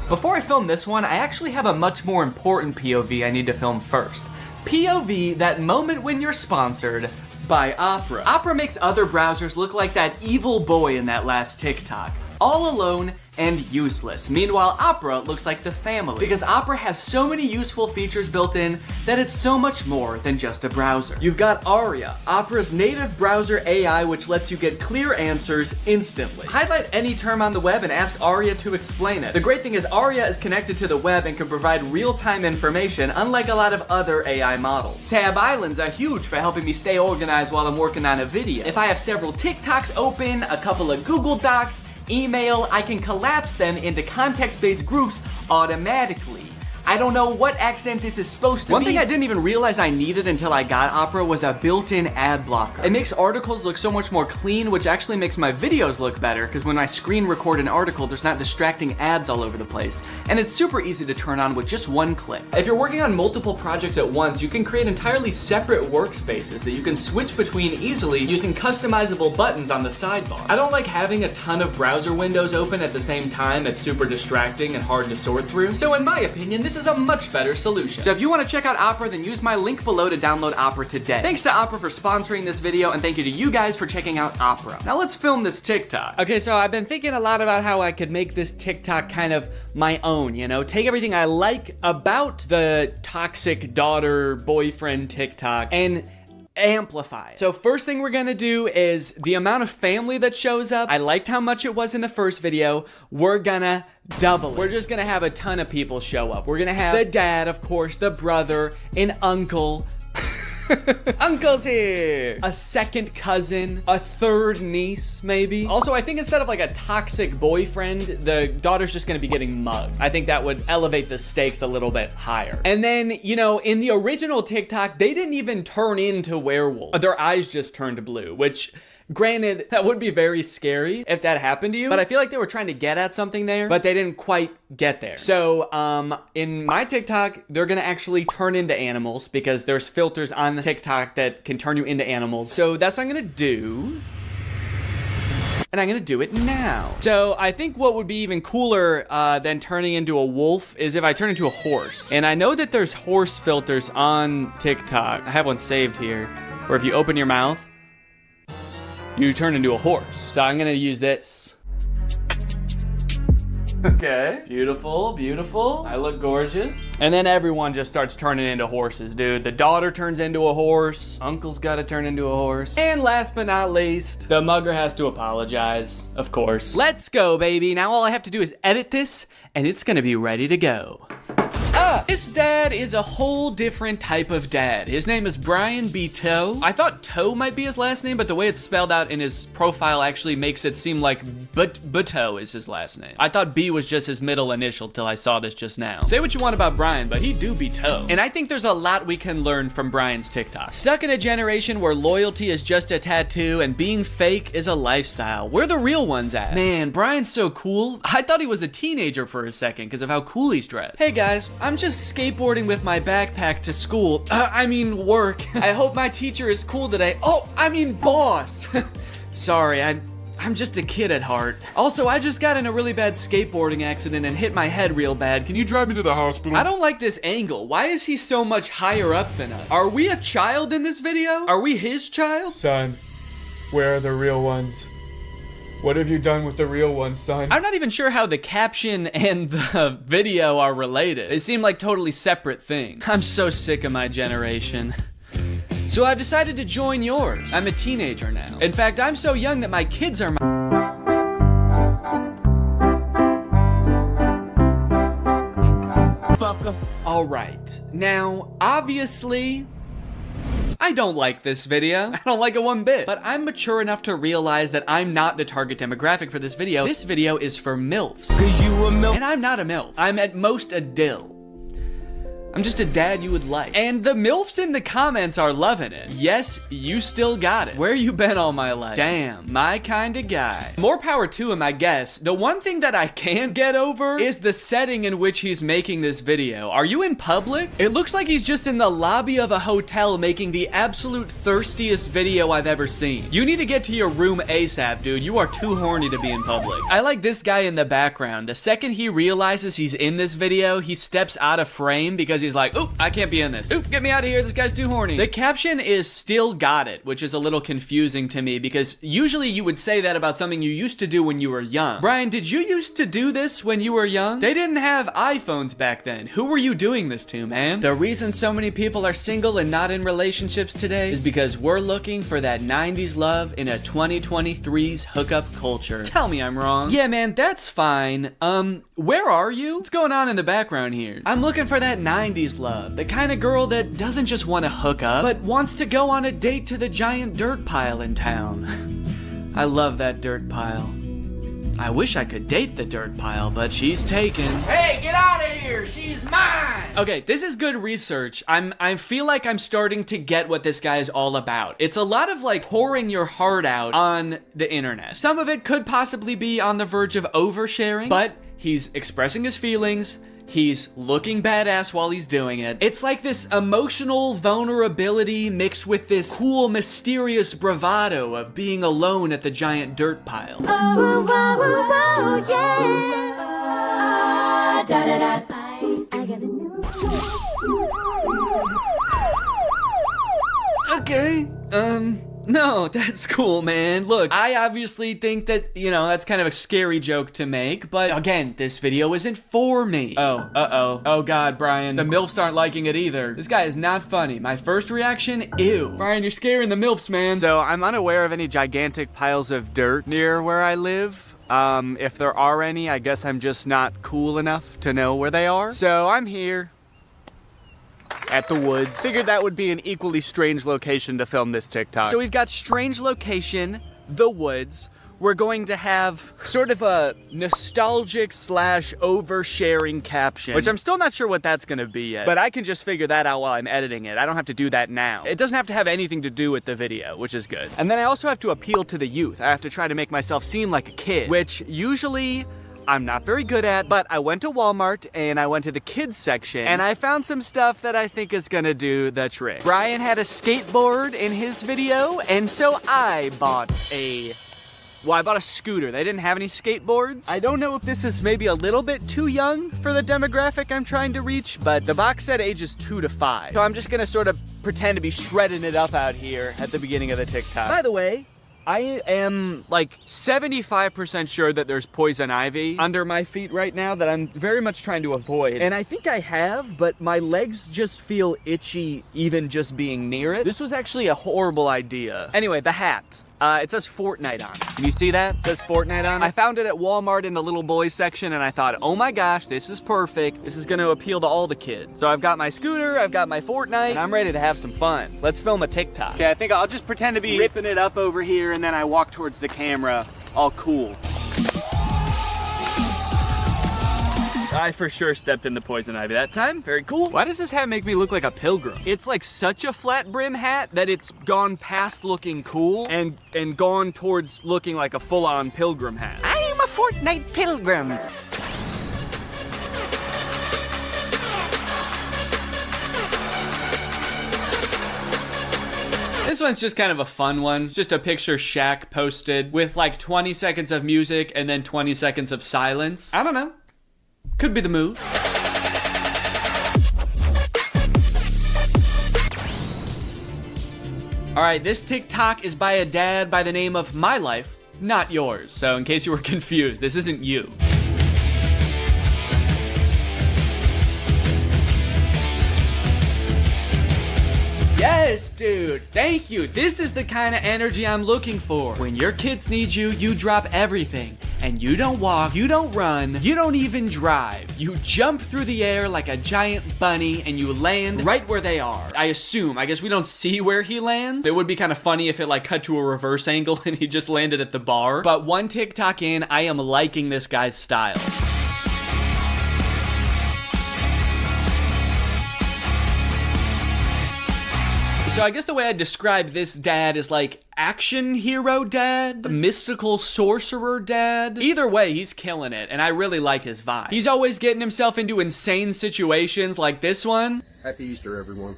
Before I film this one, I actually have a much more important POV I need to film first. POV, that moment when you're sponsored by Opera. Opera makes other browsers look like that evil boy in that last TikTok. All alone and useless. Meanwhile, Opera looks like the family because Opera has so many useful features built in that it's so much more than just a browser. You've got Aria, Opera's native browser AI, which lets you get clear answers instantly. Highlight any term on the web and ask Aria to explain it. The great thing is Aria is connected to the web and can provide real-time information, unlike a lot of other AI models. Tab islands are huge for helping me stay organized while I'm working on a video. If I have several TikToks open, a couple of Google Docs, email, I can collapse them into context-based groups automatically. I don't know what accent this is supposed to be. One thing I didn't even realize I needed until I got Opera was a built-in ad blocker. It makes articles look so much more clean, which actually makes my videos look better, because when I screen record an article, there's not distracting ads all over the place. And it's super easy to turn on with just one click. If you're working on multiple projects at once, you can create entirely separate workspaces that you can switch between easily using customizable buttons on the sidebar. I don't like having a ton of browser windows open at the same time. It's super distracting and hard to sort through. So in my opinion, this is a much better solution. So if you want to check out Opera, then use my link below to download Opera today. Thanks to Opera for sponsoring this video, and thank you to you guys for checking out Opera. Now let's film this TikTok. Okay, so I've been thinking a lot about how I could make this TikTok kind of my own, you know? Take everything I like about the toxic daughter boyfriend TikTok and amplify it. So first thing we're gonna do is the amount of family that shows up. I liked how much it was in the first video. We're gonna double it. We're just gonna have a ton of people show up. We're gonna have the dad, of course, the brother, an uncle. Uncle's here! A second cousin, a third niece, maybe. Also, I think instead of like a toxic boyfriend, the daughter's just gonna be getting mugged. I think that would elevate the stakes a little bit higher. And then, you know, in the original TikTok, they didn't even turn into werewolves. Their eyes just turned blue, which, granted, that would be very scary if that happened to you, but I feel like they were trying to get at something there, but they didn't quite get there. So, in my TikTok, they're gonna actually turn into animals because there's filters on the TikTok that can turn you into animals. So that's what I'm gonna do. And I'm gonna do it now. So I think what would be even cooler than turning into a wolf is if I turn into a horse. And I know that there's horse filters on TikTok. I have one saved here, where if you open your mouth, you turn into a horse. So I'm gonna use this. Okay, beautiful, beautiful. I look gorgeous. And then everyone just starts turning into horses, dude. The daughter turns into a horse. Uncle's gotta turn into a horse. And last but not least, the mugger has to apologize, of course. Let's go, baby. Now all I have to do is edit this, and it's gonna be ready to go. This dad is a whole different type of dad. His name is Brian B. Toe. I thought Toe might be his last name, but the way it's spelled out in his profile actually makes it seem like Buto is his last name. I thought B was just his middle initial till I saw this just now. Say what you want about Brian, but he do be Toe. And I think there's a lot we can learn from Brian's TikTok. Stuck in a generation where loyalty is just a tattoo and being fake is a lifestyle. Where the real ones at? Man, Brian's so cool. I thought he was a teenager for a second because of how cool he's dressed. Hey guys, I'm just skateboarding with my backpack to school. I mean work. I hope my teacher is cool today. Oh, I mean boss. Sorry, I'm just a kid at heart. Also, I just got in a really bad skateboarding accident and hit my head real bad. Can you drive me to the hospital? I don't like this angle. Why is he so much higher up than us? Are we a child in this video? Are we his child? Son, where are the real ones? What have you done with the real ones, son? I'm not even sure how the caption and the video are related. They seem like totally separate things. I'm so sick of my generation. So I've decided to join yours. I'm a teenager now. In fact, I'm so young that my kids are my... All right. Now, obviously, I don't like this video. I don't like it one bit. But I'm mature enough to realize that I'm not the target demographic for this video. This video is for MILFs. 'Cause you a MILF. And I'm not a MILF. I'm at most a dill. I'm just a dad you would like. And the MILFs in the comments are loving it. Yes, you still got it. Where you been all my life? Damn, my kind of guy. More power to him, I guess. The one thing that I can't get over is the setting in which he's making this video. Are you in public? It looks like he's just in the lobby of a hotel making the absolute thirstiest video I've ever seen. You need to get to your room ASAP, dude. You are too horny to be in public. I like this guy in the background. The second he realizes he's in this video, he steps out of frame because he's like, oop, I can't be in this. Oop, get me out of here. This guy's too horny. The caption is still got it, which is a little confusing to me because usually you would say that about something you used to do when you were young. Brian, did you used to do this when you were young? They didn't have iPhones back then. Who were you doing this to, man? The reason so many people are single and not in relationships today is because we're looking for that 90s love in a 2023's hookup culture. Tell me I'm wrong. Yeah, man, that's fine. Where are you? What's going on in the background here? I'm looking for that 90s love. The kind of girl that doesn't just want to hook up, but wants to go on a date to the giant dirt pile in town. I love that dirt pile. I wish I could date the dirt pile, but she's taken. Hey, get out of here! She's mine! Okay, this is good research. I feel like I'm starting to get what this guy is all about. It's a lot of like pouring your heart out on the internet. Some of it could possibly be on the verge of oversharing, but he's expressing his feelings. He's looking badass while he's doing it. It's like this emotional vulnerability mixed with this cool, mysterious bravado of being alone at the giant dirt pile. Oh, oh, yeah. Da, da, da. I gotta know. Okay, no, that's cool, man. Look, I obviously think that, you know, that's kind of a scary joke to make, but again, this video isn't for me. Oh, uh-oh. Oh God, Brian, the MILFs aren't liking it either. This guy is not funny. My first reaction, ew. Brian, you're scaring the MILFs, man. So I'm unaware of any gigantic piles of dirt near where I live. If there are any, I guess I'm just not cool enough to know where they are. So I'm here at the woods. Figured that would be an equally strange location to film this TikTok. So we've got strange location, the woods. We're going to have sort of a nostalgic / oversharing caption, which I'm still not sure what that's gonna be yet, but I can just figure that out while I'm editing it. I don't have to do that now. It doesn't have to have anything to do with the video, which is good. And then I also have to appeal to the youth. I have to try to make myself seem like a kid, which usually I'm not very good at, but I went to Walmart and I went to the kids section and I found some stuff that I think is gonna do the trick. Brian had a skateboard in his video, and so I bought a scooter. They didn't have any skateboards. I don't know if this is maybe a little bit too young for the demographic I'm trying to reach, but the box said ages 2 to 5. So I'm just gonna sort of pretend to be shredding it up out here at the beginning of the TikTok. By the way, I am like 75% sure that there's poison ivy under my feet right now that I'm very much trying to avoid. And I think I have, but my legs just feel itchy even just being near it. This was actually a horrible idea. Anyway, the hat. It says Fortnite on it. Can you see that? It says Fortnite on it. I found it at Walmart in the little boys section and I thought, oh my gosh, this is perfect. This is gonna appeal to all the kids. So I've got my scooter, I've got my Fortnite, and I'm ready to have some fun. Let's film a TikTok. Okay, I think I'll just pretend to be ripping it up over here and then I walk towards the camera all cool. I for sure stepped in the poison ivy that time. Very cool. Why does this hat make me look like a pilgrim? It's like such a flat brim hat that it's gone past looking cool and gone towards looking like a full-on pilgrim hat. I am a Fortnite pilgrim. This one's just kind of a fun one. It's just a picture Shaq posted with like 20 seconds of music and then 20 seconds of silence. I don't know. Could be the move. All right, this TikTok is by a dad by the name of My Life, not yours. So in case you were confused, this isn't you. Yes, dude, thank you. This is the kind of energy I'm looking for. When your kids need you, you drop everything and you don't walk, you don't run, you don't even drive. You jump through the air like a giant bunny and you land right where they are. I guess we don't see where he lands. It would be kind of funny if it like cut to a reverse angle and he just landed at the bar. But one TikTok in, I am liking this guy's style. So I guess the way I describe this dad is like action hero dad, mystical sorcerer dad. Either way, he's killing it, and I really like his vibe. He's always getting himself into insane situations like this one. Happy Easter, everyone.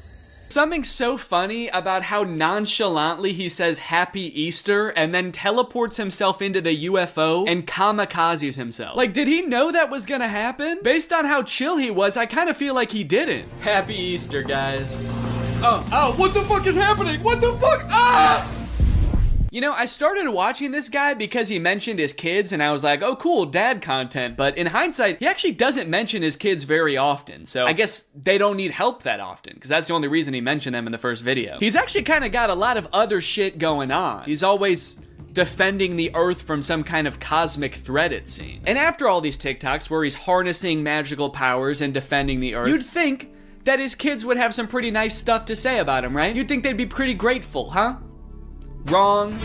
Something so funny about how nonchalantly he says Happy Easter and then teleports himself into the UFO and kamikazes himself. Like, did he know that was gonna happen? Based on how chill he was, I kind of feel like he didn't. Happy Easter, guys. Oh, what the fuck is happening? What the fuck? Ah! You know, I started watching this guy because he mentioned his kids, and I was like, oh, cool, dad content. But in hindsight, he actually doesn't mention his kids very often. So I guess they don't need help that often, because that's the only reason he mentioned them in the first video. He's actually kind of got a lot of other shit going on. He's always defending the Earth from some kind of cosmic threat, it seems. And after all these TikToks where he's harnessing magical powers and defending the Earth, you'd think that his kids would have some pretty nice stuff to say about him, right? You'd think they'd be pretty grateful, huh? Wrong.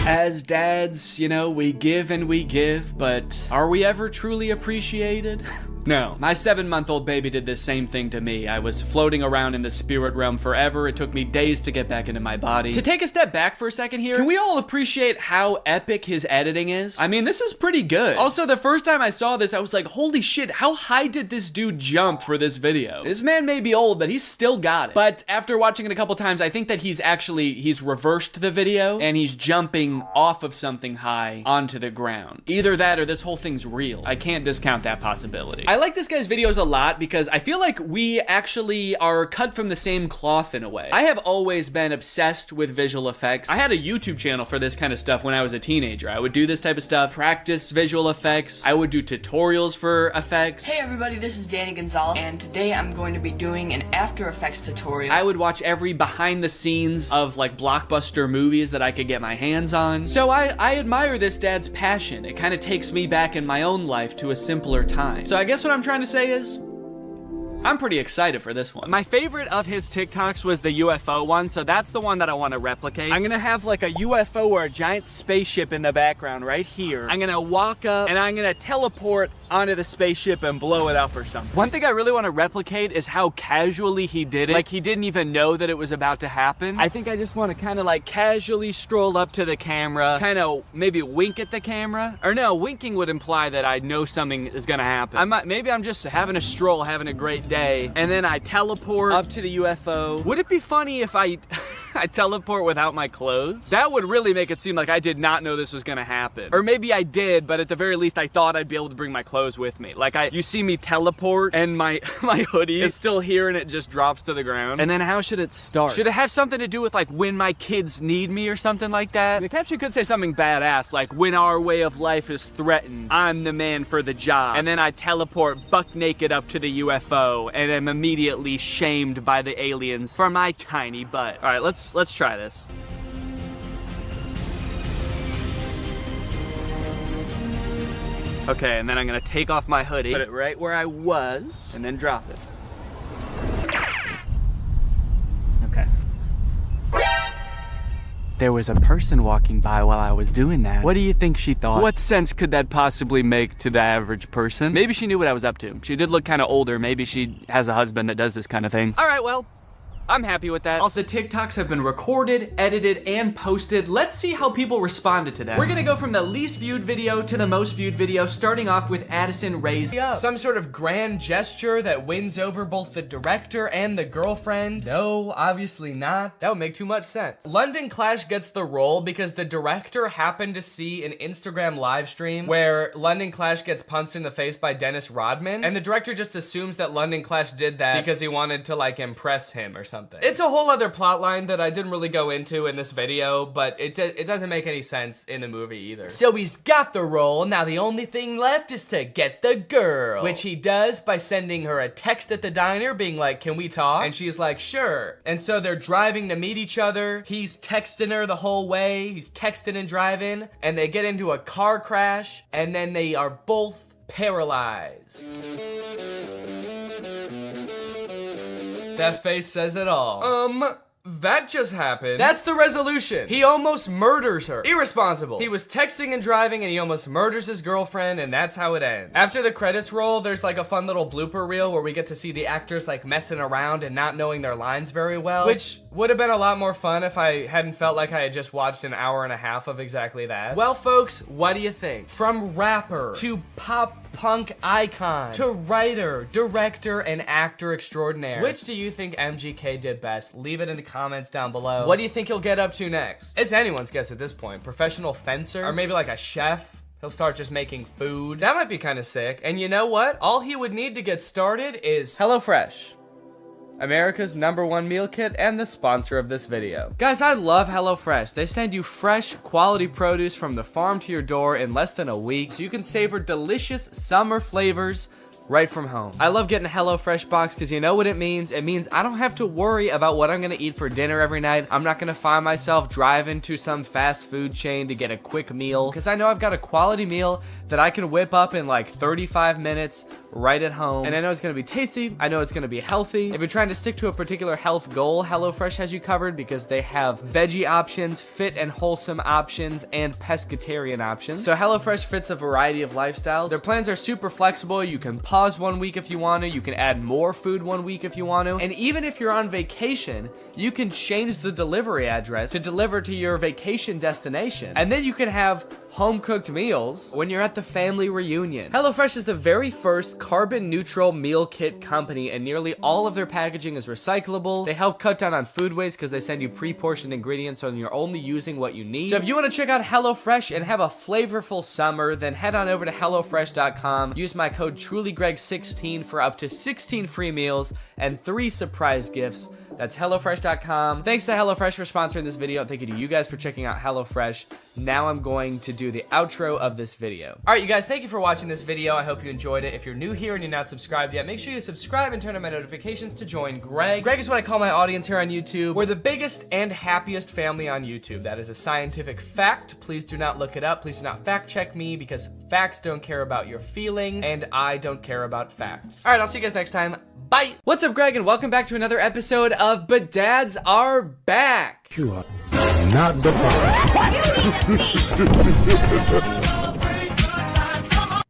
As dads, you know, we give and we give, but are we ever truly appreciated? No. My 7-month-old baby did this same thing to me. I was floating around in the spirit realm forever. It took me days to get back into my body. To take a step back for a second here, can we all appreciate how epic his editing is? I mean, this is pretty good. Also, the first time I saw this, I was like, holy shit, how high did this dude jump for this video? This man may be old, but he's still got it. But after watching it a couple times, I think that he's reversed the video and he's jumping off of something high onto the ground. Either that or this whole thing's real. I can't discount that possibility. I like this guy's videos a lot because I feel like we actually are cut from the same cloth in a way. I have always been obsessed with visual effects. I had a YouTube channel for this kind of stuff when I was a teenager. I would do this type of stuff, practice visual effects. I would do tutorials for effects. Hey everybody, this is Danny Gonzalez, and today I'm going to be doing an After Effects tutorial. I would watch every behind the scenes of like blockbuster movies that I could get my hands on. So I admire this dad's passion. It kind of takes me back in my own life to a simpler time. So I guess what I'm trying to say is, I'm pretty excited for this one. My favorite of his TikToks was the UFO one, so that's the one that I want to replicate. I'm gonna have like a UFO or a giant spaceship in the background right here. I'm gonna walk up and I'm gonna teleport onto the spaceship and blow it up or something. One thing I really want to replicate is how casually he did it. Like he didn't even know that it was about to happen. I think I just want to kind of like casually stroll up to the camera, kind of maybe wink at the camera. Or no, winking would imply that I know something is gonna happen. Maybe I'm just having a stroll, having a great day, and then I teleport up to the UFO. Would it be funny if I teleport without my clothes? That would really make it seem like I did not know this was gonna happen. Or maybe I did, but at the very least I thought I'd be able to bring my clothes with me. Like you see me teleport and my hoodie is still here and it just drops to the ground. And then how should it start? Should it have something to do with like when my kids need me or something like that? The caption could say something badass like when our way of life is threatened, I'm the man for the job. And then I teleport buck naked up to the UFO and am immediately shamed by the aliens for my tiny butt. All right, let's try this. Okay, and then I'm gonna take off my hoodie, put it right where I was, and then drop it. Okay. There was a person walking by while I was doing that. What do you think she thought? What sense could that possibly make to the average person? Maybe she knew what I was up to. She did look kind of older. Maybe she has a husband that does this kind of thing. All right, well, I'm happy with that. Also, TikToks have been recorded, edited, and posted. Let's see how people responded to that. We're gonna go from the least viewed video to the most viewed video, starting off with Addison Ray's. Some sort of grand gesture that wins over both the director and the girlfriend? No, obviously not. That would make too much sense. London Clash gets the role because the director happened to see an Instagram live stream where London Clash gets punched in the face by Dennis Rodman, and the director just assumes that London Clash did that because he wanted to like impress him or something. It's a whole other plot line that I didn't really go into in this video, but it doesn't make any sense in the movie either. So he's got the role, now the only thing left is to get the girl, which he does by sending her a text at the diner being like, can we talk? And she's like, sure. And so they're driving to meet each other. He's texting her the whole way. He's texting and driving, and they get into a car crash, and then they are both paralyzed. That face says it all. That just happened. That's the resolution. He almost murders her. Irresponsible. He was texting and driving and he almost murders his girlfriend, and that's how it ends. After the credits roll, there's like a fun little blooper reel where we get to see the actors like messing around and not knowing their lines very well, which would have been a lot more fun if I hadn't felt like I had just watched an hour and a half of exactly that. Well, folks, what do you think? From rapper to pop punk icon to writer, director, and actor extraordinaire, which do you think MGK did best? Leave it in the comments down below. What do you think he'll get up to next? It's anyone's guess at this point. Professional fencer? Or maybe like a chef? He'll start just making food. That might be kind of sick. And you know what? All he would need to get started is HelloFresh, America's #1 meal kit and the sponsor of this video. Guys, I love HelloFresh. They send you fresh, quality produce from the farm to your door in less than a week, so you can savor delicious summer flavors right from home. I love getting a HelloFresh box because you know what it means? It means I don't have to worry about what I'm gonna eat for dinner every night. I'm not gonna find myself driving to some fast food chain to get a quick meal, because I know I've got a quality meal that I can whip up in like 35 minutes right at home. And I know it's gonna be tasty. I know it's gonna be healthy. If you're trying to stick to a particular health goal, HelloFresh has you covered because they have veggie options, fit and wholesome options, and pescatarian options. So HelloFresh fits a variety of lifestyles. Their plans are super flexible. You can pause 1 week if you want to. You can add more food 1 week if you want to. And even if you're on vacation, you can change the delivery address to deliver to your vacation destination. And then you can have home-cooked meals when you're at the family reunion. HelloFresh is the very first carbon-neutral meal kit company, and nearly all of their packaging is recyclable. They help cut down on food waste because they send you pre-portioned ingredients so you're only using what you need. So if you want to check out HelloFresh and have a flavorful summer, then head on over to HelloFresh.com. Use my code TrulyGreg16 for up to 16 free meals and 3 surprise gifts. That's HelloFresh.com. Thanks to HelloFresh for sponsoring this video. Thank you to you guys for checking out HelloFresh. Now I'm going to do the outro of this video. All right, you guys, thank you for watching this video. I hope you enjoyed it. If you're new here and you're not subscribed yet, make sure you subscribe and turn on my notifications to join Greg. Greg is what I call my audience here on YouTube. We're the biggest and happiest family on YouTube. That is a scientific fact. Please do not look it up. Please do not fact check me, because facts don't care about your feelings and I don't care about facts. All right, I'll see you guys next time. Bye. What's up, Greg, and welcome back to another episode of But Dads Are Back. You are not the father.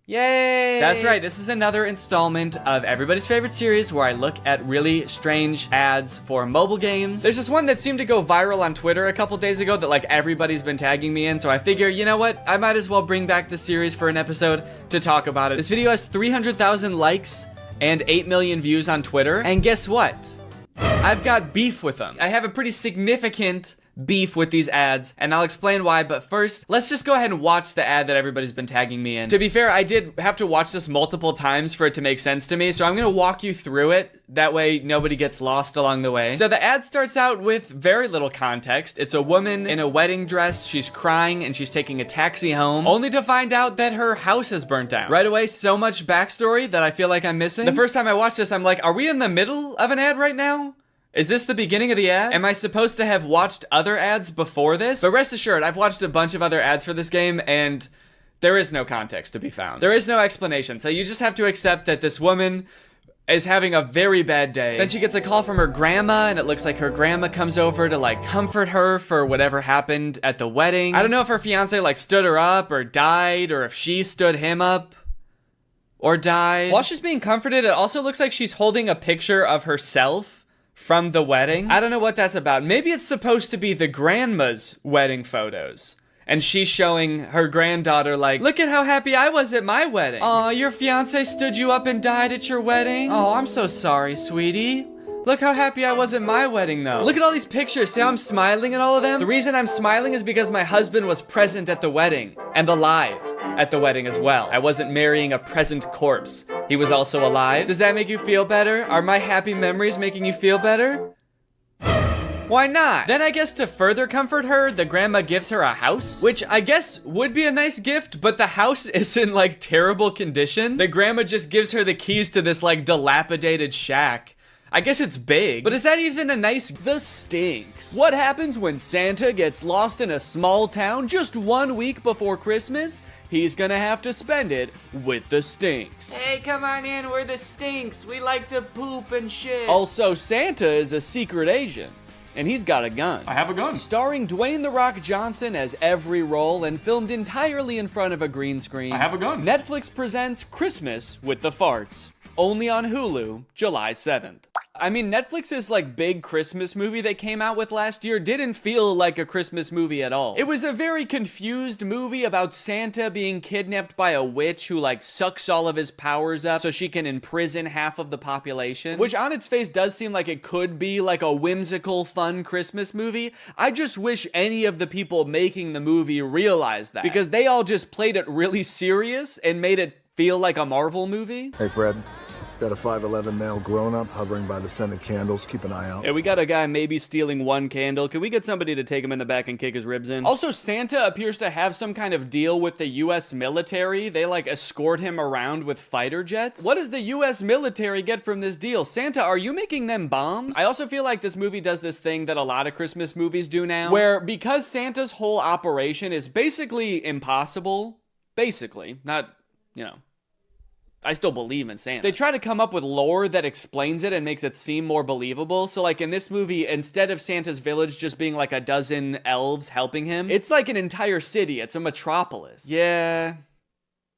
Yay! That's right, this is another installment of everybody's favorite series where I look at really strange ads for mobile games. There's this one that seemed to go viral on Twitter a couple days ago that like everybody's been tagging me in, so I figure, you know what? I might as well bring back the series for an episode to talk about it. This video has 300,000 likes and 8 million views on Twitter, and guess what? I've got beef with them. I have a pretty significant beef with these ads, and I'll explain why, but first, let's just go ahead and watch the ad that everybody's been tagging me in. To be fair, I did have to watch this multiple times for it to make sense to me, so I'm gonna walk you through it. That way, nobody gets lost along the way. So the ad starts out with very little context. It's a woman in a wedding dress. She's crying, and she's taking a taxi home, only to find out that her house is burnt down. Right away, so much backstory that I feel like I'm missing. The first time I watched this, I'm like, are we in the middle of an ad right now? Is this the beginning of the ad? Am I supposed to have watched other ads before this? But rest assured, I've watched a bunch of other ads for this game, and there is no context to be found. There is no explanation, so you just have to accept that this woman is having a very bad day. Then she gets a call from her grandma, and it looks like her grandma comes over to like comfort her for whatever happened at the wedding. I don't know if her fiance like stood her up or died, or if she stood him up or died. While she's being comforted, it also looks like she's holding a picture of herself from the wedding. I don't know what that's about. Maybe it's supposed to be the grandma's wedding photos, and she's showing her granddaughter like, look at how happy I was at my wedding. Aw, your fiance stood you up and died at your wedding? Oh, I'm so sorry, sweetie. Look how happy I was at my wedding, though. Look at all these pictures. See how I'm smiling at all of them? The reason I'm smiling is because my husband was present at the wedding and alive at the wedding as well. I wasn't marrying a present corpse. He was also alive. Does that make you feel better? Are my happy memories making you feel better? Why not? Then I guess to further comfort her, the grandma gives her a house, which I guess would be a nice gift, but the house is in like terrible condition. The grandma just gives her the keys to this like dilapidated shack. I guess it's big, but is that even a nice... The Stinks. What happens when Santa gets lost in a small town just 1 week before Christmas? He's gonna have to spend it with the Stinks. Hey, come on in, we're the Stinks. We like to poop and shit. Also, Santa is a secret agent. And he's got a gun. I have a gun. Starring Dwayne "The Rock" Johnson as every role and filmed entirely in front of a green screen. I have a gun. Netflix presents Christmas with the Farts. Only on Hulu, July 7th. I mean, Netflix's like big Christmas movie they came out with last year didn't feel like a Christmas movie at all. It was a very confused movie about Santa being kidnapped by a witch who like sucks all of his powers up so she can imprison half of the population, which on its face does seem like it could be like a whimsical, fun Christmas movie. I just wish any of the people making the movie realized that, because they all just played it really serious and made it feel like a Marvel movie. Hey, Fred. Got a 5'11" male grown-up hovering by the scented candles. Keep an eye out. Yeah, we got a guy maybe stealing one candle. Can we get somebody to take him in the back and kick his ribs in? Also, Santa appears to have some kind of deal with the US military. They like escort him around with fighter jets. What does the US military get from this deal? Santa, are you making them bombs? I also feel like this movie does this thing that a lot of Christmas movies do now, where because Santa's whole operation is basically impossible, not, you know, I still believe in Santa. They try to come up with lore that explains it and makes it seem more believable. So like in this movie, instead of Santa's village just being like a dozen elves helping him, it's like an entire city. It's a metropolis. Yeah.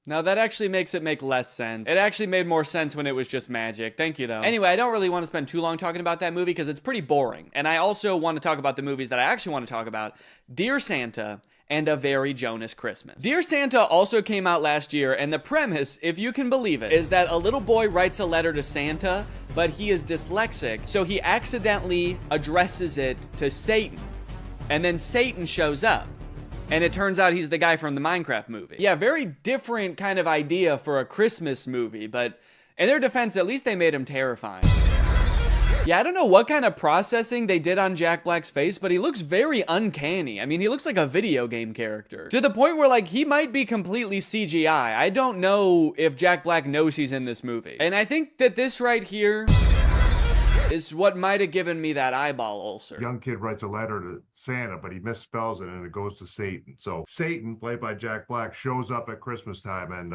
No, that actually makes it make less sense. It actually made more sense when it was just magic. Thank you, though. Anyway, I don't really want to spend too long talking about that movie because it's pretty boring. And I also want to talk about the movies that I actually want to talk about. Dear Santa and A Very Jonas Christmas. Dear Santa also came out last year, and the premise, if you can believe it, is that a little boy writes a letter to Santa, but he is dyslexic, so he accidentally addresses it to Satan. And then Satan shows up. And it turns out he's the guy from the Minecraft movie. Yeah, very different kind of idea for a Christmas movie, but in their defense, at least they made him terrifying. Yeah, I don't know what kind of processing they did on Jack Black's face, but he looks very uncanny. I mean, he looks like a video game character. To the point where, like, he might be completely CGI. I don't know if Jack Black knows he's in this movie. And I think that this right here is what might have given me that eyeball ulcer. Young kid writes a letter to Santa, but he misspells it and it goes to Satan. So Satan, played by Jack Black, shows up at Christmas time and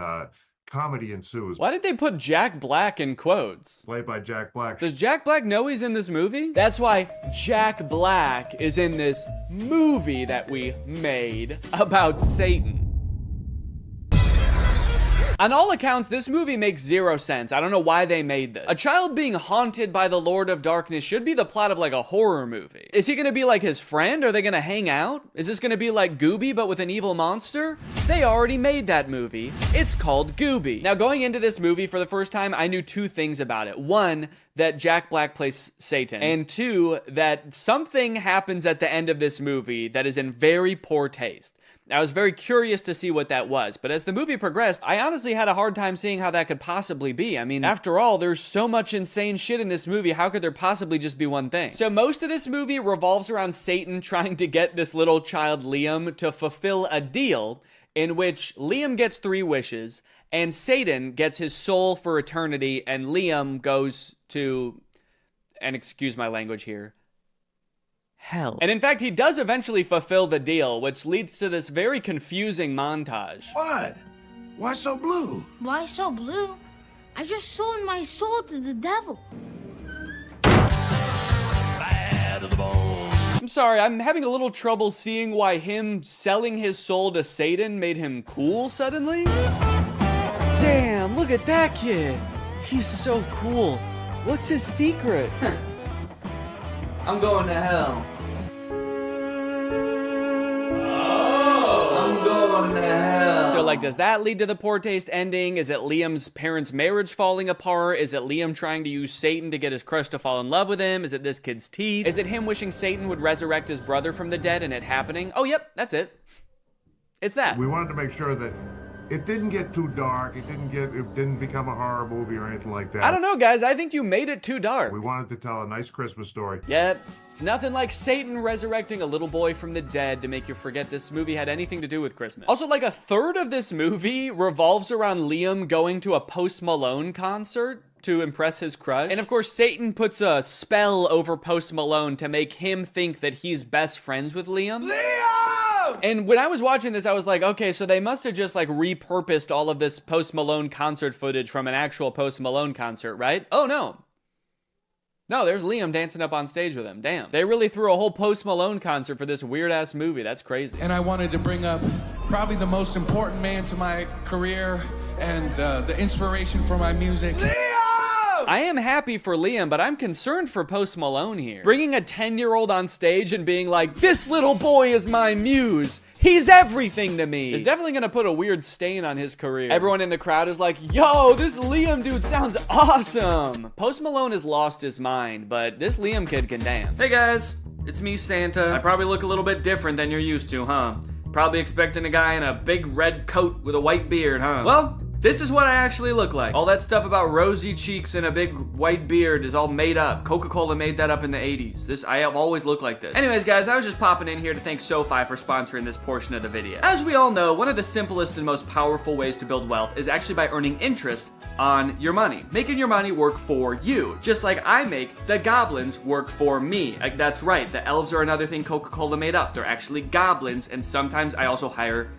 comedy ensues. Why did they put Jack Black in quotes? Played by Jack Black. Does Jack Black know he's in this movie? That's why Jack Black is in this movie that we made about Satan. On all accounts, this movie makes zero sense. I don't know why they made this. A child being haunted by the Lord of Darkness should be the plot of like a horror movie. Is he gonna be like his friend? Are they gonna hang out? Is this gonna be like Gooby but with an evil monster? They already made that movie. It's called Gooby. Now going into this movie for the first time, I knew two things about it. One, that Jack Black plays Satan. And two, that something happens at the end of this movie that is in very poor taste. I was very curious to see what that was, but as the movie progressed, I honestly had a hard time seeing how that could possibly be. I mean, after all, there's so much insane shit in this movie, how could there possibly just be one thing? So most of this movie revolves around Satan trying to get this little child Liam to fulfill a deal in which Liam gets 3 wishes, and Satan gets his soul for eternity, and Liam goes to, and excuse my language here, hell. And in fact, he does eventually fulfill the deal, which leads to this very confusing montage. What? Why so blue? Why so blue? I just sold my soul to the devil. I'm sorry, I'm having a little trouble seeing why him selling his soul to Satan made him cool suddenly. Damn, look at that kid. He's so cool. What's his secret? I'm going to hell. I'm going to hell. So like, does that lead to the poor taste ending? Is it Liam's parents' marriage falling apart? Is it Liam trying to use Satan to get his crush to fall in love with him? Is it this kid's teeth? Is it him wishing Satan would resurrect his brother from the dead and it happening? Oh, yep, that's it. It's that. We wanted to make sure that It didn't get too dark. It didn't become a horror movie or anything like that. I don't know, guys. I think you made it too dark. We wanted to tell a nice Christmas story. Yep. It's nothing like Satan resurrecting a little boy from the dead to make you forget this movie had anything to do with Christmas. Also, like a third of this movie revolves around Liam going to a Post Malone concert to impress his crush. And of course, Satan puts a spell over Post Malone to make him think that he's best friends with Liam. And when I was watching this, I was like, okay, so they must have just like repurposed all of this Post Malone concert footage from an actual Post Malone concert, right? Oh no. No, there's Liam dancing up on stage with him. Damn. They really threw a whole Post Malone concert for this weird ass movie. That's crazy. And I wanted to bring up probably the most important man to my career and the inspiration for my music. I am happy for Liam, but I'm concerned for Post Malone here. Bringing a 10-year-old on stage and being like, this little boy is my muse. He's everything to me. Is definitely gonna put a weird stain on his career. Everyone in the crowd is like, yo, this Liam dude sounds awesome. Post Malone has lost his mind, but this Liam kid can dance. Hey guys, it's me, Santa. I probably look a little bit different than you're used to, huh? Probably expecting a guy in a big red coat with a white beard, huh? Well, this is what I actually look like. All that stuff about rosy cheeks and a big white beard is all made up. Coca-Cola made that up in the 80s. I have always looked like this. Anyways, guys, I was just popping in here to thank SoFi for sponsoring this portion of the video. As we all know, one of the simplest and most powerful ways to build wealth is actually by earning interest on your money. Making your money work for you. Just like I make the goblins work for me. Like, that's right, the elves are another thing Coca-Cola made up. They're actually goblins, and sometimes I also hire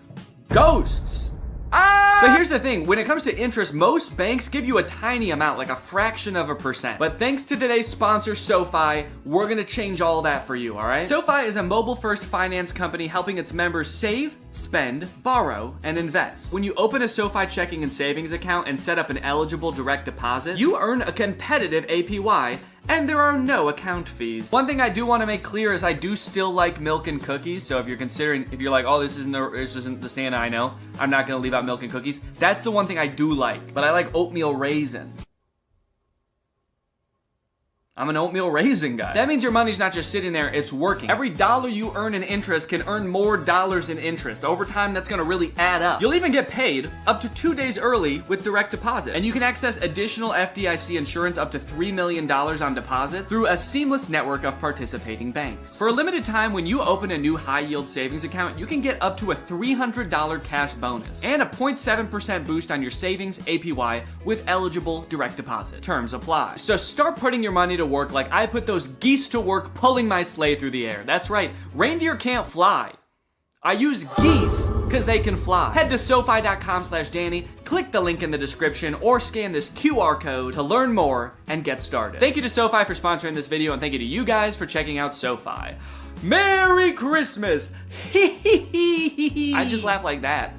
ghosts. But here's the thing, when it comes to interest, most banks give you a tiny amount, like a fraction of a percent. But thanks to today's sponsor, SoFi, we're gonna change all that for you, all right? SoFi is a mobile-first finance company helping its members save, spend, borrow, and invest. When you open a SoFi checking and savings account and set up an eligible direct deposit, you earn a competitive APY, and there are no account fees. One thing I do want to make clear is I do still like milk and cookies. So if you're like, oh, this isn't the Santa I know, I'm not gonna leave out milk and cookies. That's the one thing I do like, but I like oatmeal raisin. I'm an oatmeal raisin guy. That means your money's not just sitting there, it's working. Every dollar you earn in interest can earn more dollars in interest. Over time, that's gonna really add up. You'll even get paid up to 2 days early with direct deposit. And you can access additional FDIC insurance up to $3 million on deposits through a seamless network of participating banks. For a limited time, when you open a new high-yield savings account, you can get up to a $300 cash bonus and a 0.7% boost on your savings APY with eligible direct deposit. Terms apply. So start putting your money to work like I put those geese to work pulling my sleigh through the air. That's right, reindeer can't fly. I use geese because they can fly. Head to SoFi.com/Danny, click the link in the description, or scan this QR code to learn more and get started. Thank you to SoFi for sponsoring this video, and thank you to you guys for checking out SoFi. Merry Christmas! I just laugh like that.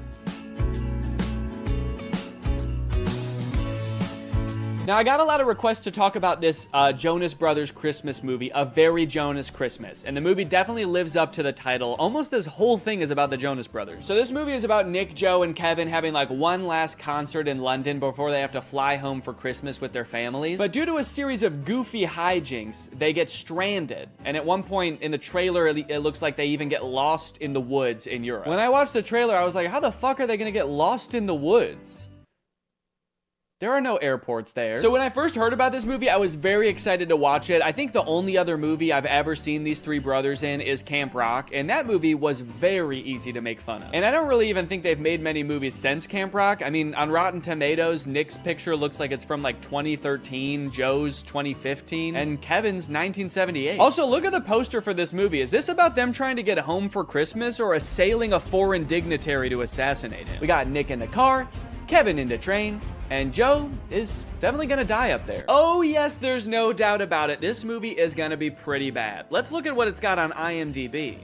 Now, I got a lot of requests to talk about this Jonas Brothers Christmas movie, A Very Jonas Christmas. And the movie definitely lives up to the title. Almost this whole thing is about the Jonas Brothers. So this movie is about Nick, Joe, and Kevin having like one last concert in London before they have to fly home for Christmas with their families. But due to a series of goofy hijinks, they get stranded. And at one point in the trailer, it looks like they even get lost in the woods in Europe. When I watched the trailer, I was like, how the fuck are they gonna get lost in the woods? There are no airports there. So when I first heard about this movie, I was very excited to watch it. I think the only other movie I've ever seen these three brothers in is Camp Rock, and that movie was very easy to make fun of. And I don't really even think they've made many movies since Camp Rock. I mean, on Rotten Tomatoes, Nick's picture looks like it's from like 2013, Joe's 2015, and Kevin's 1978. Also, look at the poster for this movie. Is this about them trying to get home for Christmas or assailing a foreign dignitary to assassinate him? We got Nick in the car, Kevin in the train, and Joe is definitely gonna die up there. Oh yes, there's no doubt about it. This movie is gonna be pretty bad. Let's look at what it's got on IMDb.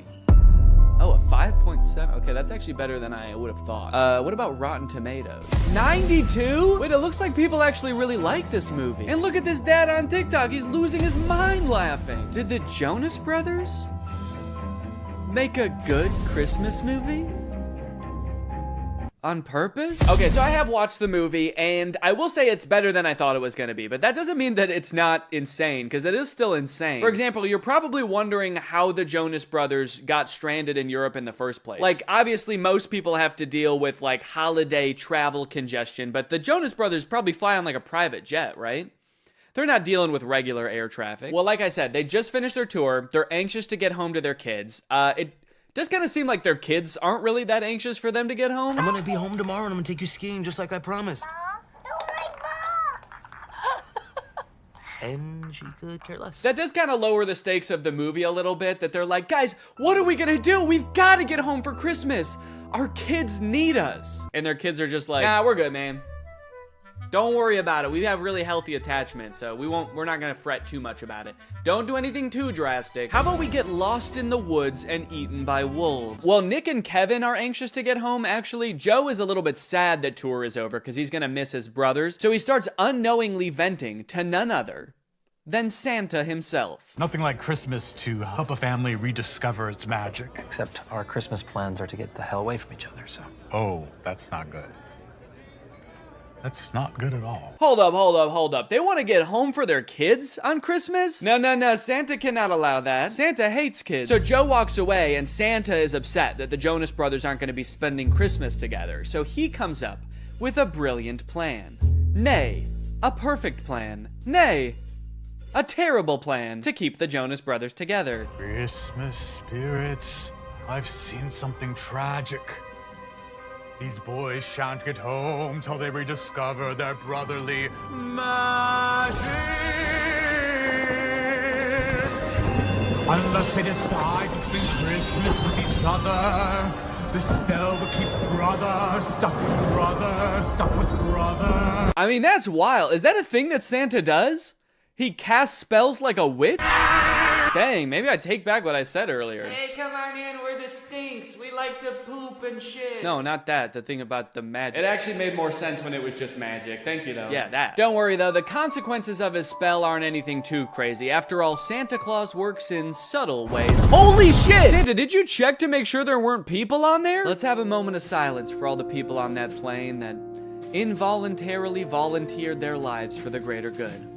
Oh, a 5.7. Okay, that's actually better than I would have thought. What about Rotten Tomatoes? 92? Wait, it looks like people actually really like this movie. And look at this dad on TikTok. He's losing his mind laughing. Did the Jonas Brothers make a good Christmas movie? On purpose? Okay, so I have watched the movie, and I will say it's better than I thought it was gonna be, but that doesn't mean that it's not insane, because it is still insane. For example, you're probably wondering how the Jonas Brothers got stranded in Europe in the first place. Like, obviously, most people have to deal with, like, holiday travel congestion, but the Jonas Brothers probably fly on, like, a private jet, right? They're not dealing with regular air traffic. Well, like I said, they just finished their tour. They're anxious to get home to their kids. It does kind of seem like their kids aren't really that anxious for them to get home. I'm gonna be home tomorrow and I'm gonna take you skiing just like I promised. And she could care less. That does kind of lower the stakes of the movie a little bit, that they're like, guys, what are we gonna do? We've got to get home for Christmas. Our kids need us. And their kids are just like, nah, we're good, man. Don't worry about it. We have really healthy attachment, so we're not gonna fret too much about it. Don't do anything too drastic. How about we get lost in the woods and eaten by wolves? Well, Nick and Kevin are anxious to get home, actually. Joe is a little bit sad that tour is over because he's gonna miss his brothers. So he starts unknowingly venting to none other than Santa himself. Nothing like Christmas to help a family rediscover its magic. Except our Christmas plans are to get the hell away from each other, so. Oh, that's not good. That's not good at all. Hold up. They want to get home for their kids on Christmas? No. Santa cannot allow that. Santa hates kids. So Joe walks away, and Santa is upset that the Jonas Brothers aren't going to be spending Christmas together. So he comes up with a brilliant plan. Nay, a perfect plan. Nay, a terrible plan to keep the Jonas Brothers together. Christmas spirits, I've seen something tragic. These boys shan't get home till they rediscover their brotherly magic. Unless they decide to spend Christmas with each other, the spell will keep brother stuck with brother, stuck with brother. I mean, that's wild. Is that a thing that Santa does? He casts spells like a witch? Dang, maybe I take back what I said earlier. Hey, come on in, we're the Stinks. We like to poop and shit. No, not that. The thing about the magic. It actually made more sense when it was just magic. Thank you, though. Yeah, that. Don't worry, though. The consequences of his spell aren't anything too crazy. After all, Santa Claus works in subtle ways. Holy shit! Santa, did you check to make sure there weren't people on there? Let's have a moment of silence for all the people on that plane that involuntarily volunteered their lives for the greater good,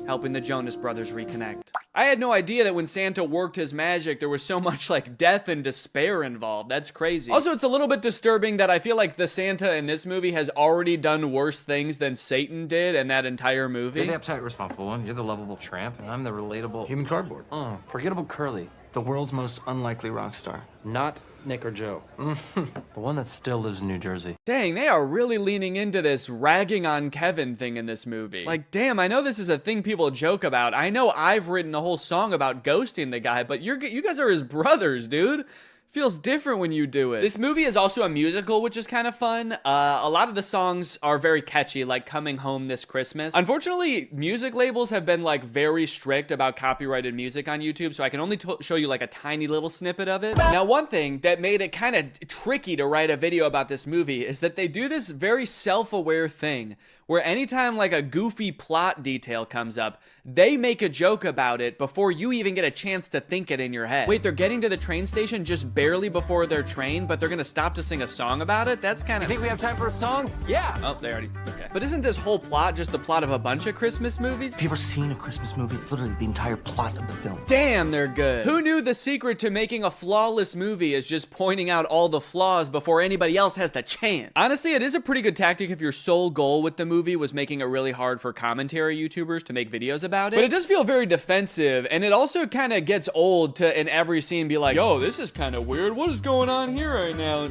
helping the Jonas Brothers reconnect. I had no idea that when Santa worked his magic, there was so much like death and despair involved. That's crazy. Also, it's a little bit disturbing that I feel like the Santa in this movie has already done worse things than Satan did in that entire movie. You're the uptight, responsible one. You're the lovable tramp, and I'm the relatable human cardboard. Forgettable Curly, the world's most unlikely rock star. Not Nick or Joe. The one that still lives in New Jersey. Dang, they are really leaning into this ragging on Kevin thing in this movie. Like, damn, I know this is a thing people joke about. I know I've written a whole song about ghosting the guy, but you guys are his brothers, dude. Feels different when you do it. This movie is also a musical, which is kind of fun. A lot of the songs are very catchy, like Coming Home This Christmas. Unfortunately, music labels have been like very strict about copyrighted music on YouTube, so I can only show you like a tiny little snippet of it. Now, one thing that made it kind of tricky to write a video about this movie is that they do this very self-aware thing where anytime like a goofy plot detail comes up, they make a joke about it before you even get a chance to think it in your head. Wait, they're getting to the train station just barely before their train, but they're gonna stop to sing a song about it? That's kind of... You think we have time for a song? Yeah! Oh, they already... Okay. But isn't this whole plot just the plot of a bunch of Christmas movies? Have you ever seen a Christmas movie? It's literally the entire plot of the film. Damn, they're good. Who knew the secret to making a flawless movie is just pointing out all the flaws before anybody else has the chance? Honestly, it is a pretty good tactic if your sole goal with the movie was making it really hard for commentary YouTubers to make videos about it. But it does feel very defensive, and it also kind of gets old to, in every scene, be like, yo, this is kind of weird. What is going on here right now?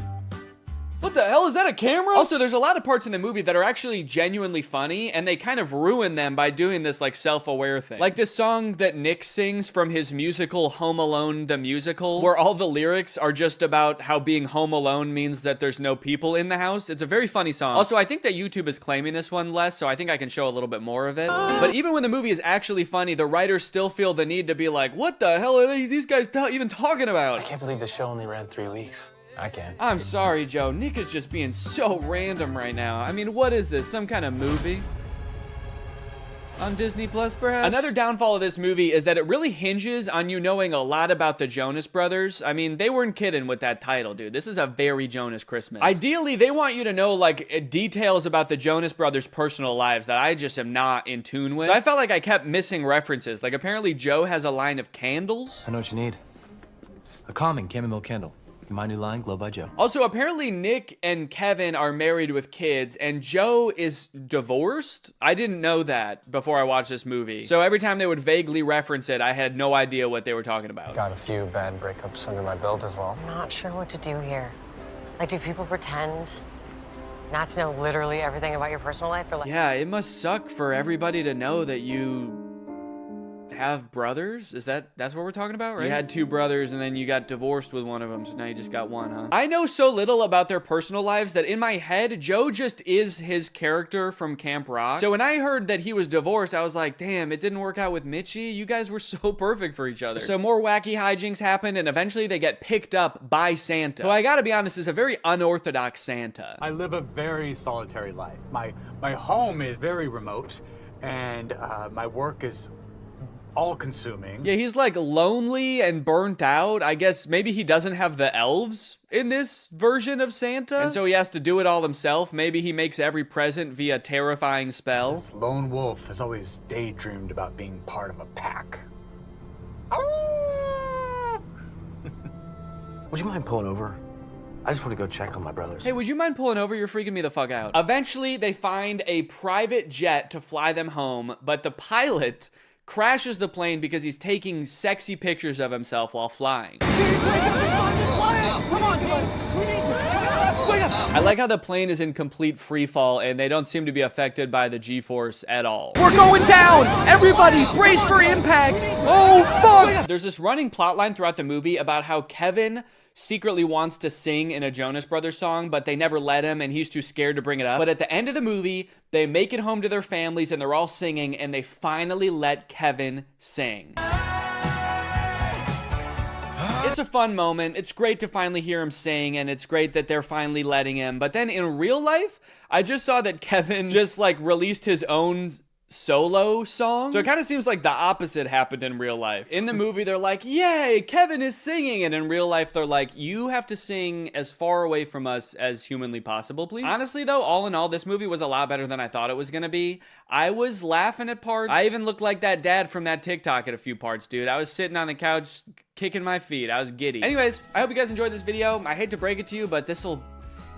What the hell, is that a camera? Also, there's a lot of parts in the movie that are actually genuinely funny, and they kind of ruin them by doing this like self-aware thing. Like this song that Nick sings from his musical Home Alone the Musical, where all the lyrics are just about how being home alone means that there's no people in the house. It's a very funny song. Also, I think that YouTube is claiming this one less, so I think I can show a little bit more of it. But even when the movie is actually funny, the writers still feel the need to be like, what the hell are these guys even talking about? I can't believe the show only ran 3 weeks. I can. I'm sorry, Joe. Nick is just being so random right now. I mean, what is this? Some kind of movie? On Disney Plus, perhaps? Another downfall of this movie is that it really hinges on you knowing a lot about the Jonas Brothers. I mean, they weren't kidding with that title, dude. This is a very Jonas Christmas. Ideally, they want you to know, like, details about the Jonas Brothers' personal lives that I just am not in tune with. So I felt like I kept missing references. Like, apparently Joe has a line of candles. I know what you need. A calming chamomile candle. My new line, Glow by Joe. Also, apparently Nick and Kevin are married with kids, and Joe is divorced? I didn't know that before I watched this movie. So every time they would vaguely reference it, I had no idea what they were talking about. Got a few bad breakups under my belt as well. I'm not sure what to do here. Like, do people pretend not to know literally everything about your personal life? Or like Yeah, it must suck for everybody to know that you have brothers? That's what we're talking about, right? You had two brothers and then you got divorced with one of them, so now you just got one, huh? I know so little about their personal lives that in my head, Joe just is his character from Camp Rock. So when I heard that he was divorced, I was like, damn, it didn't work out with Mitchie. You guys were so perfect for each other. So more wacky hijinks happened, and eventually they get picked up by Santa, who I gotta be honest is a very unorthodox Santa. I live a very solitary life. My home is very remote, and my work is all-consuming. Yeah, he's like lonely and burnt out. I guess maybe he doesn't have the elves in this version of Santa, and so he has to do it all himself. Maybe he makes every present via terrifying spell. This lone wolf has always daydreamed about being part of a pack. Would you mind pulling over? I just want to go check on my brothers. Hey, would you mind pulling over? You're freaking me the fuck out. Eventually, they find a private jet to fly them home, but the pilot crashes the plane because he's taking sexy pictures of himself while flying. I like how the plane is in complete free fall and they don't seem to be affected by the G-force at all. We're going down! Everybody, brace for impact! Oh, fuck! There's this running plot line throughout the movie about how Kevin secretly wants to sing in a Jonas Brothers song, but they never let him and he's too scared to bring it up. But at the end of the movie, they make it home to their families and they're all singing and they finally let Kevin sing. It's a fun moment. It's great to finally hear him sing, and it's great that they're finally letting him. But then in real life, I just saw that Kevin just like released his own solo song. So it kind of seems like the opposite happened in real life. In the movie, they're like, yay, Kevin is singing. And in real life, they're like, you have to sing as far away from us as humanly possible, please. Honestly, though, all in all, this movie was a lot better than I thought it was gonna be. I was laughing at parts. I even looked like that dad from that TikTok at a few parts, dude. I was sitting on the couch, kicking my feet. I was giddy. Anyways, I hope you guys enjoyed this video. I hate to break it to you, but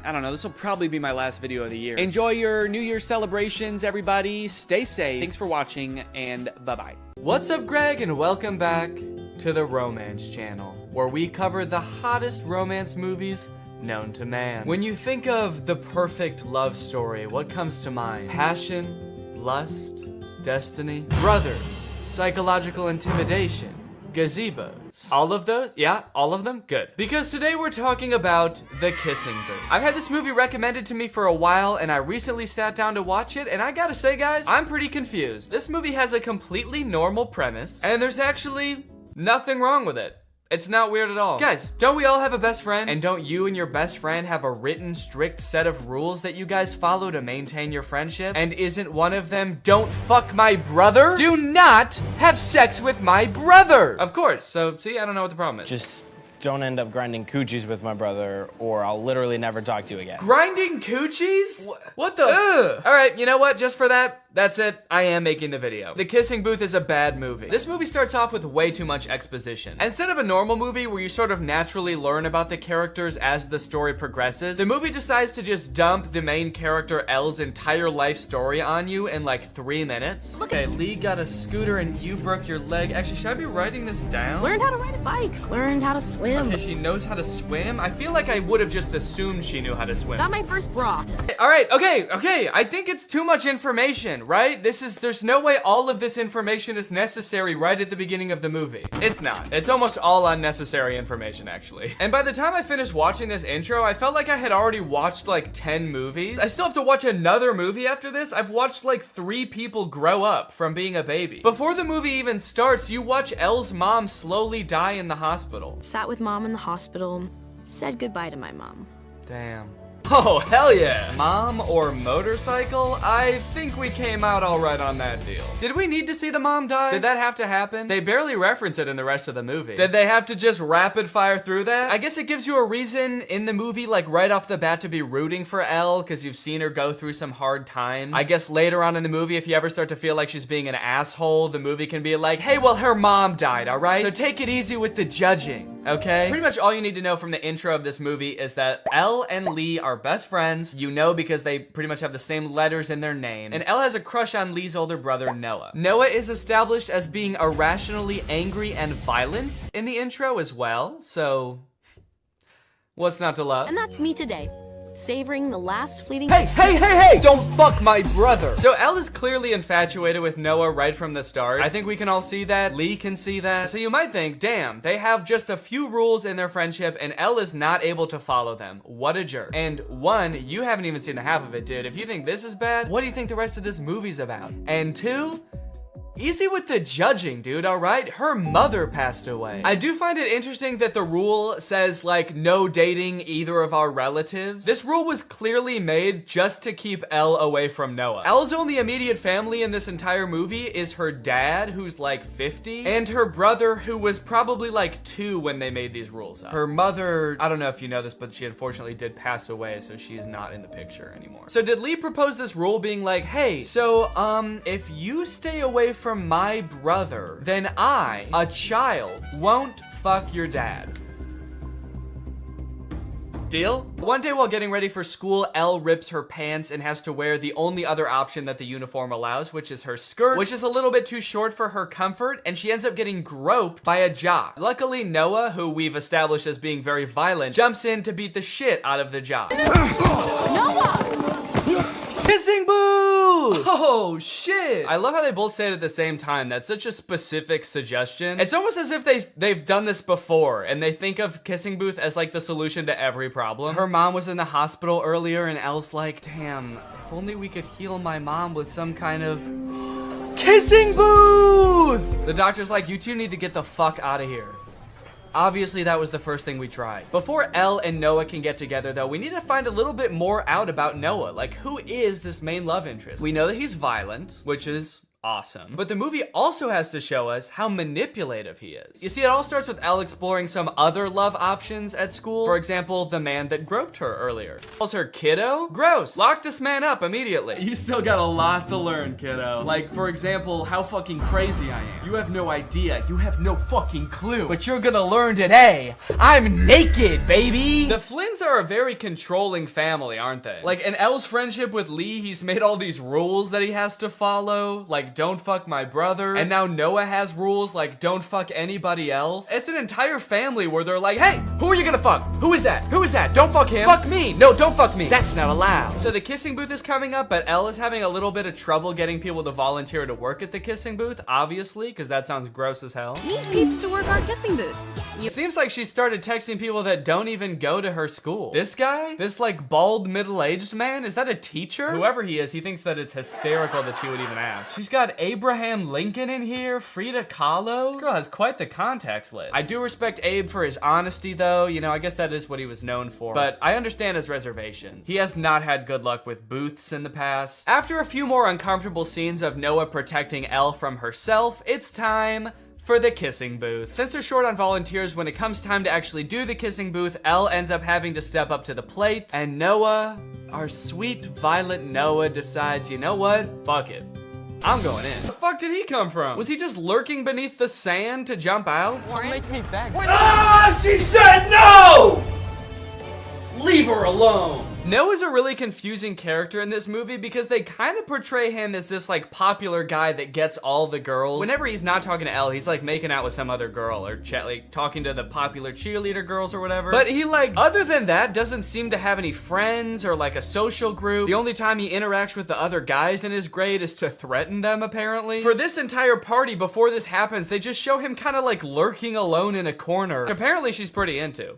I don't know, this will probably be my last video of the year. Enjoy your New Year's celebrations, everybody. Stay safe. Thanks for watching, and bye-bye. What's up, Greg, and welcome back to the Romance Channel, where we cover the hottest romance movies known to man. When you think of the perfect love story, what comes to mind? Passion, lust, destiny, brothers, psychological intimidation, gazebos. All of those? Yeah, all of them? Good. Because today we're talking about The Kissing Booth. I've had this movie recommended to me for a while, and I recently sat down to watch it, and I gotta say, guys, I'm pretty confused. This movie has a completely normal premise, and there's actually nothing wrong with it. It's not weird at all. Guys, don't we all have a best friend? And don't you and your best friend have a written, strict set of rules that you guys follow to maintain your friendship? And isn't one of them, don't fuck my brother? Do not have sex with my brother! Of course, so see, I don't know what the problem is. Just don't end up grinding coochies with my brother, or I'll literally never talk to you again. Grinding coochies? What the? Ugh. All right, you know what? Just for that, that's it. I am making the video. The Kissing Booth is a bad movie. This movie starts off with way too much exposition. Instead of a normal movie where you sort of naturally learn about the characters as the story progresses, the movie decides to just dump the main character Elle's entire life story on you in like 3 minutes. Okay, Lee got a scooter and you broke your leg. Actually, should I be writing this down? Learned how to ride a bike. Learned how to swim. Okay, she knows how to swim? I feel like I would have just assumed she knew how to swim. Got my first bra. All right, okay. I think it's too much information, right? There's no way all of this information is necessary right at the beginning of the movie. It's not. It's almost all unnecessary information, actually. And by the time I finished watching this intro, I felt like I had already watched like 10 movies. I still have to watch another movie after this. I've watched like 3 people grow up from being a baby. Before the movie even starts, you watch Elle's mom slowly die in the hospital. Sat with mom in the hospital. Said goodbye to my mom. Damn. Oh, hell yeah. Mom or motorcycle? I think we came out all right on that deal. Did we need to see the mom die? Did that have to happen? They barely reference it in the rest of the movie. Did they have to just rapid fire through that? I guess it gives you a reason in the movie, like right off the bat, to be rooting for Elle because you've seen her go through some hard times. I guess later on in the movie, if you ever start to feel like she's being an asshole, the movie can be like, hey, well, her mom died, all right? So take it easy with the judging, okay? Pretty much all you need to know from the intro of this movie is that Elle and Lee are best friends. You know because they pretty much have the same letters in their name. And Elle has a crush on Lee's older brother, Noah. Noah is established as being irrationally angry and violent in the intro as well, so what's not to love? And that's me today, savoring the last fleeting— Hey! Don't fuck my brother! So Elle is clearly infatuated with Noah right from the start. I think we can all see that. Lee can see that. So you might think, damn, they have just a few rules in their friendship and Elle is not able to follow them. What a jerk. And one, you haven't even seen the half of it, dude. If you think this is bad, what do you think the rest of this movie's about? And two, easy with the judging, dude, all right? Her mother passed away. I do find it interesting that the rule says, like, no dating either of our relatives. This rule was clearly made just to keep Elle away from Noah. Elle's only immediate family in this entire movie is her dad, who's like 50, and her brother, who was probably like 2 when they made these rules up. Her mother, I don't know if you know this, but she unfortunately did pass away, so she is not in the picture anymore. So did Lee propose this rule being like, hey, so, if you stay away from my brother, then I, a child, won't fuck your dad? Deal? One day while getting ready for school, Elle rips her pants and has to wear the only other option that the uniform allows, which is her skirt, which is a little bit too short for her comfort, and she ends up getting groped by a jock. Luckily, Noah, who we've established as being very violent, jumps in to beat the shit out of the jock. Noah! Kissing booth! Oh, shit. I love how they both say it at the same time. That's such a specific suggestion. It's almost as if they've done this before and they think of kissing booth as like the solution to every problem. Her mom was in the hospital earlier and Elle's like, damn, if only we could heal my mom with some kind of kissing booth! The doctor's like, you two need to get the fuck out of here. Obviously, that was the first thing we tried. Before Elle and Noah can get together, though, we need to find a little bit more out about Noah. Like, who is this main love interest? We know that he's violent, which is awesome. But the movie also has to show us how manipulative he is. You see, it all starts with Elle exploring some other love options at school. For example, the man that groped her earlier. Calls her kiddo? Gross. Lock this man up immediately. You still got a lot to learn, kiddo. Like, for example, how fucking crazy I am. You have no idea. You have no fucking clue. But you're gonna learn today. I'm naked, baby. The Flynns are a very controlling family, aren't they? Like, in Elle's friendship with Lee, he's made all these rules that he has to follow. Like, don't fuck my brother. And now Noah has rules like don't fuck anybody else. It's an entire family where they're like, hey, who are you gonna fuck? Who is that? Who is that? Don't fuck him. Fuck me. No, don't fuck me. That's not allowed. So the kissing booth is coming up, but Elle is having a little bit of trouble getting people to volunteer to work at the kissing booth, obviously, because that sounds gross as hell. Need peeps to work our kissing booth. It seems like she started texting people that don't even go to her school. This guy? This like bald middle-aged man? Is that a teacher? Whoever he is, he thinks that it's hysterical that she would even ask. She's got Abraham Lincoln in here, Frida Kahlo. This girl has quite the contacts list. I do respect Abe for his honesty though, you know, I guess that is what he was known for. But I understand his reservations. He has not had good luck with booths in the past. After a few more uncomfortable scenes of Noah protecting Elle from herself, it's time for the kissing booth. Since they're short on volunteers, when it comes time to actually do the kissing booth, Elle ends up having to step up to the plate, and Noah, our sweet, violent Noah, decides, you know what? Fuck it. I'm going in. The fuck did he come from? Was he just lurking beneath the sand to jump out? Don't make me beg. Ah, she said no! Leave her alone. Noah's a really confusing character in this movie because they kind of portray him as this like popular guy that gets all the girls. Whenever he's not talking to Elle, he's like making out with some other girl or like talking to the popular cheerleader girls or whatever. But he like, other than that, doesn't seem to have any friends or like a social group. The only time he interacts with the other guys in his grade is to threaten them, apparently. For this entire party, before this happens, they just show him kind of like lurking alone in a corner. Apparently she's pretty into.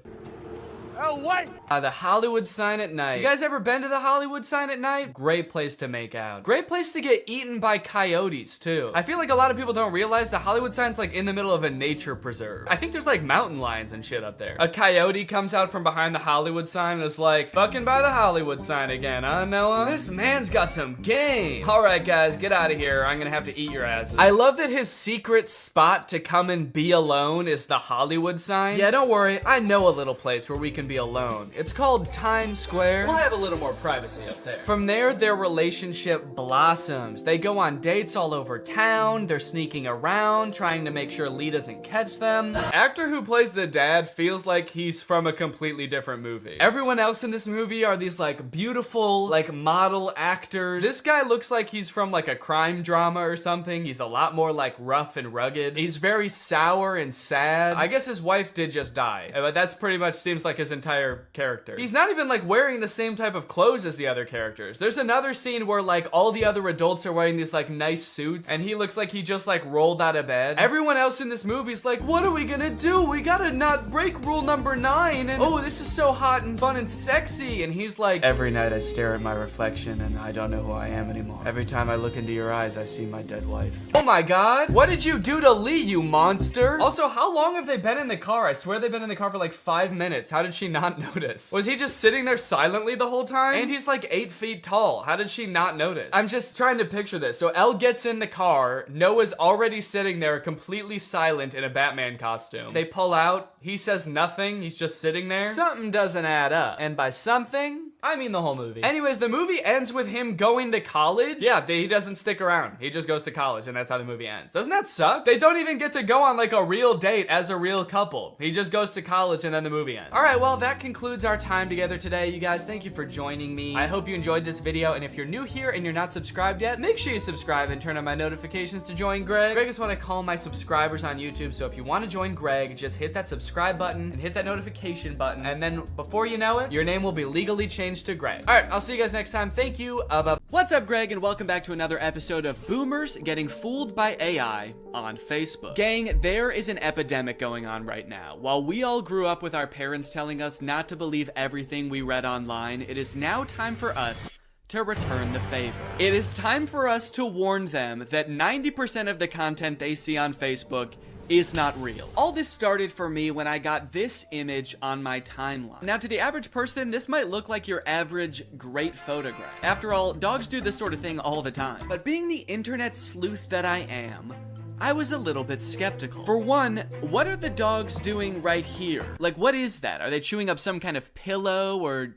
hell, wait! The Hollywood sign at night. You guys ever been to the Hollywood sign at night? Great place to make out. Great place to get eaten by coyotes, too. I feel like a lot of people don't realize the Hollywood sign's like in the middle of a nature preserve. I think there's like mountain lions and shit up there. A coyote comes out from behind the Hollywood sign and is like, fucking by the Hollywood sign again, huh, Noah? This man's got some game. All right, guys, get out of here. I'm gonna have to eat your asses. I love that his secret spot to come and be alone is the Hollywood sign. Yeah, don't worry. I know a little place where we can be alone. It's called Times Square. We'll have a little more privacy up there. From there, their relationship blossoms. They go on dates all over town. They're sneaking around, trying to make sure Lee doesn't catch them. The actor who plays the dad feels like he's from a completely different movie. Everyone else in this movie are these like beautiful, like model actors. This guy looks like he's from like a crime drama or something. He's a lot more like rough and rugged. He's very sour and sad. I guess his wife did just die, but that's pretty much seems like his entire character. He's not even like wearing the same type of clothes as the other characters. There's another scene where like all the other adults are wearing these like nice suits and he looks like he just like rolled out of bed. Everyone else in this movie is like, what are we gonna do? We gotta not break rule number 9 and oh, this is so hot and fun and sexy. And he's like, every night I stare at my reflection and I don't know who I am anymore. Every time I look into your eyes, I see my dead wife. Oh my God, what did you do to Lee, you monster? Also, how long have they been in the car? I swear they've been in the car for like 5 minutes. How did she not notice? Was he just sitting there silently the whole time? And he's like 8 feet tall. How did she not notice? I'm just trying to picture this. So Elle gets in the car. Noah's already sitting there completely silent in a Batman costume. They pull out. He says nothing. He's just sitting there. Something doesn't add up. And by something, I mean the whole movie. Anyways, the movie ends with him going to college. Yeah, he doesn't stick around. He just goes to college and that's how the movie ends. Doesn't that suck? They don't even get to go on like a real date as a real couple. He just goes to college and then the movie ends. All right, well, that concludes our time together today. You guys, thank you for joining me. I hope you enjoyed this video. And if you're new here and you're not subscribed yet, make sure you subscribe and turn on my notifications to join Greg. Greg is what I call my subscribers on YouTube. So if you want to join Greg, just hit that subscribe button and hit that notification button. And then before you know it, your name will be legally changed to Greg. All right, I'll see you guys next time. Thank you. What's up, Greg, and welcome back to another episode of Boomers Getting Fooled by AI on Facebook. Gang, there is an epidemic going on right now. While we all grew up with our parents telling us not to believe everything we read online, it is now time for us to return the favor. It is time for us to warn them that 90% of the content they see on Facebook is not real. All this started for me when I got this image on my timeline. Now, to the average person, this might look like your average great photograph. After all, dogs do this sort of thing all the time. But being the internet sleuth that I am, I was a little bit skeptical. For one, what are the dogs doing right here? Like, what is that? Are they chewing up some kind of pillow or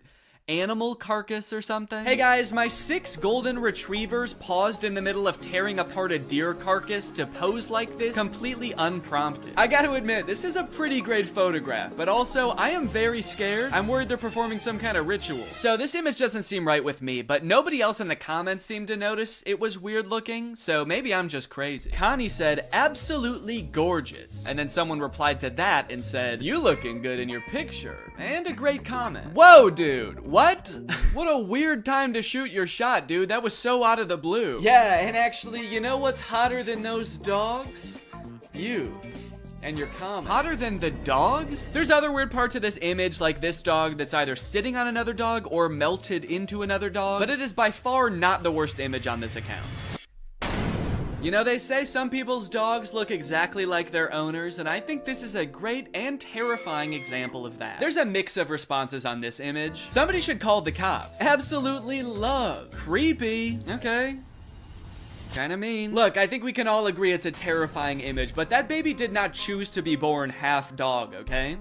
animal carcass or something? Hey guys, my 6 golden retrievers paused in the middle of tearing apart a deer carcass to pose like this, completely unprompted. I gotta admit, this is a pretty great photograph, but also I am very scared. I'm worried they're performing some kind of ritual. So this image doesn't seem right with me, but nobody else in the comments seemed to notice it was weird looking, so maybe I'm just crazy. Connie said, absolutely gorgeous. And then someone replied to that and said, you looking good in your picture. And a great comment. Whoa, dude. What? What a weird time to shoot your shot, dude. That was so out of the blue. Yeah, and actually, you know what's hotter than those dogs? You. And your comment. Hotter than the dogs? There's other weird parts of this image, like this dog that's either sitting on another dog or melted into another dog, but it is by far not the worst image on this account. You know, they say some people's dogs look exactly like their owners, and I think this is a great and terrifying example of that. There's a mix of responses on this image. Somebody should call the cops. Absolutely love. Creepy. Okay. Kinda mean. Look, I think we can all agree it's a terrifying image, but that baby did not choose to be born half dog, okay?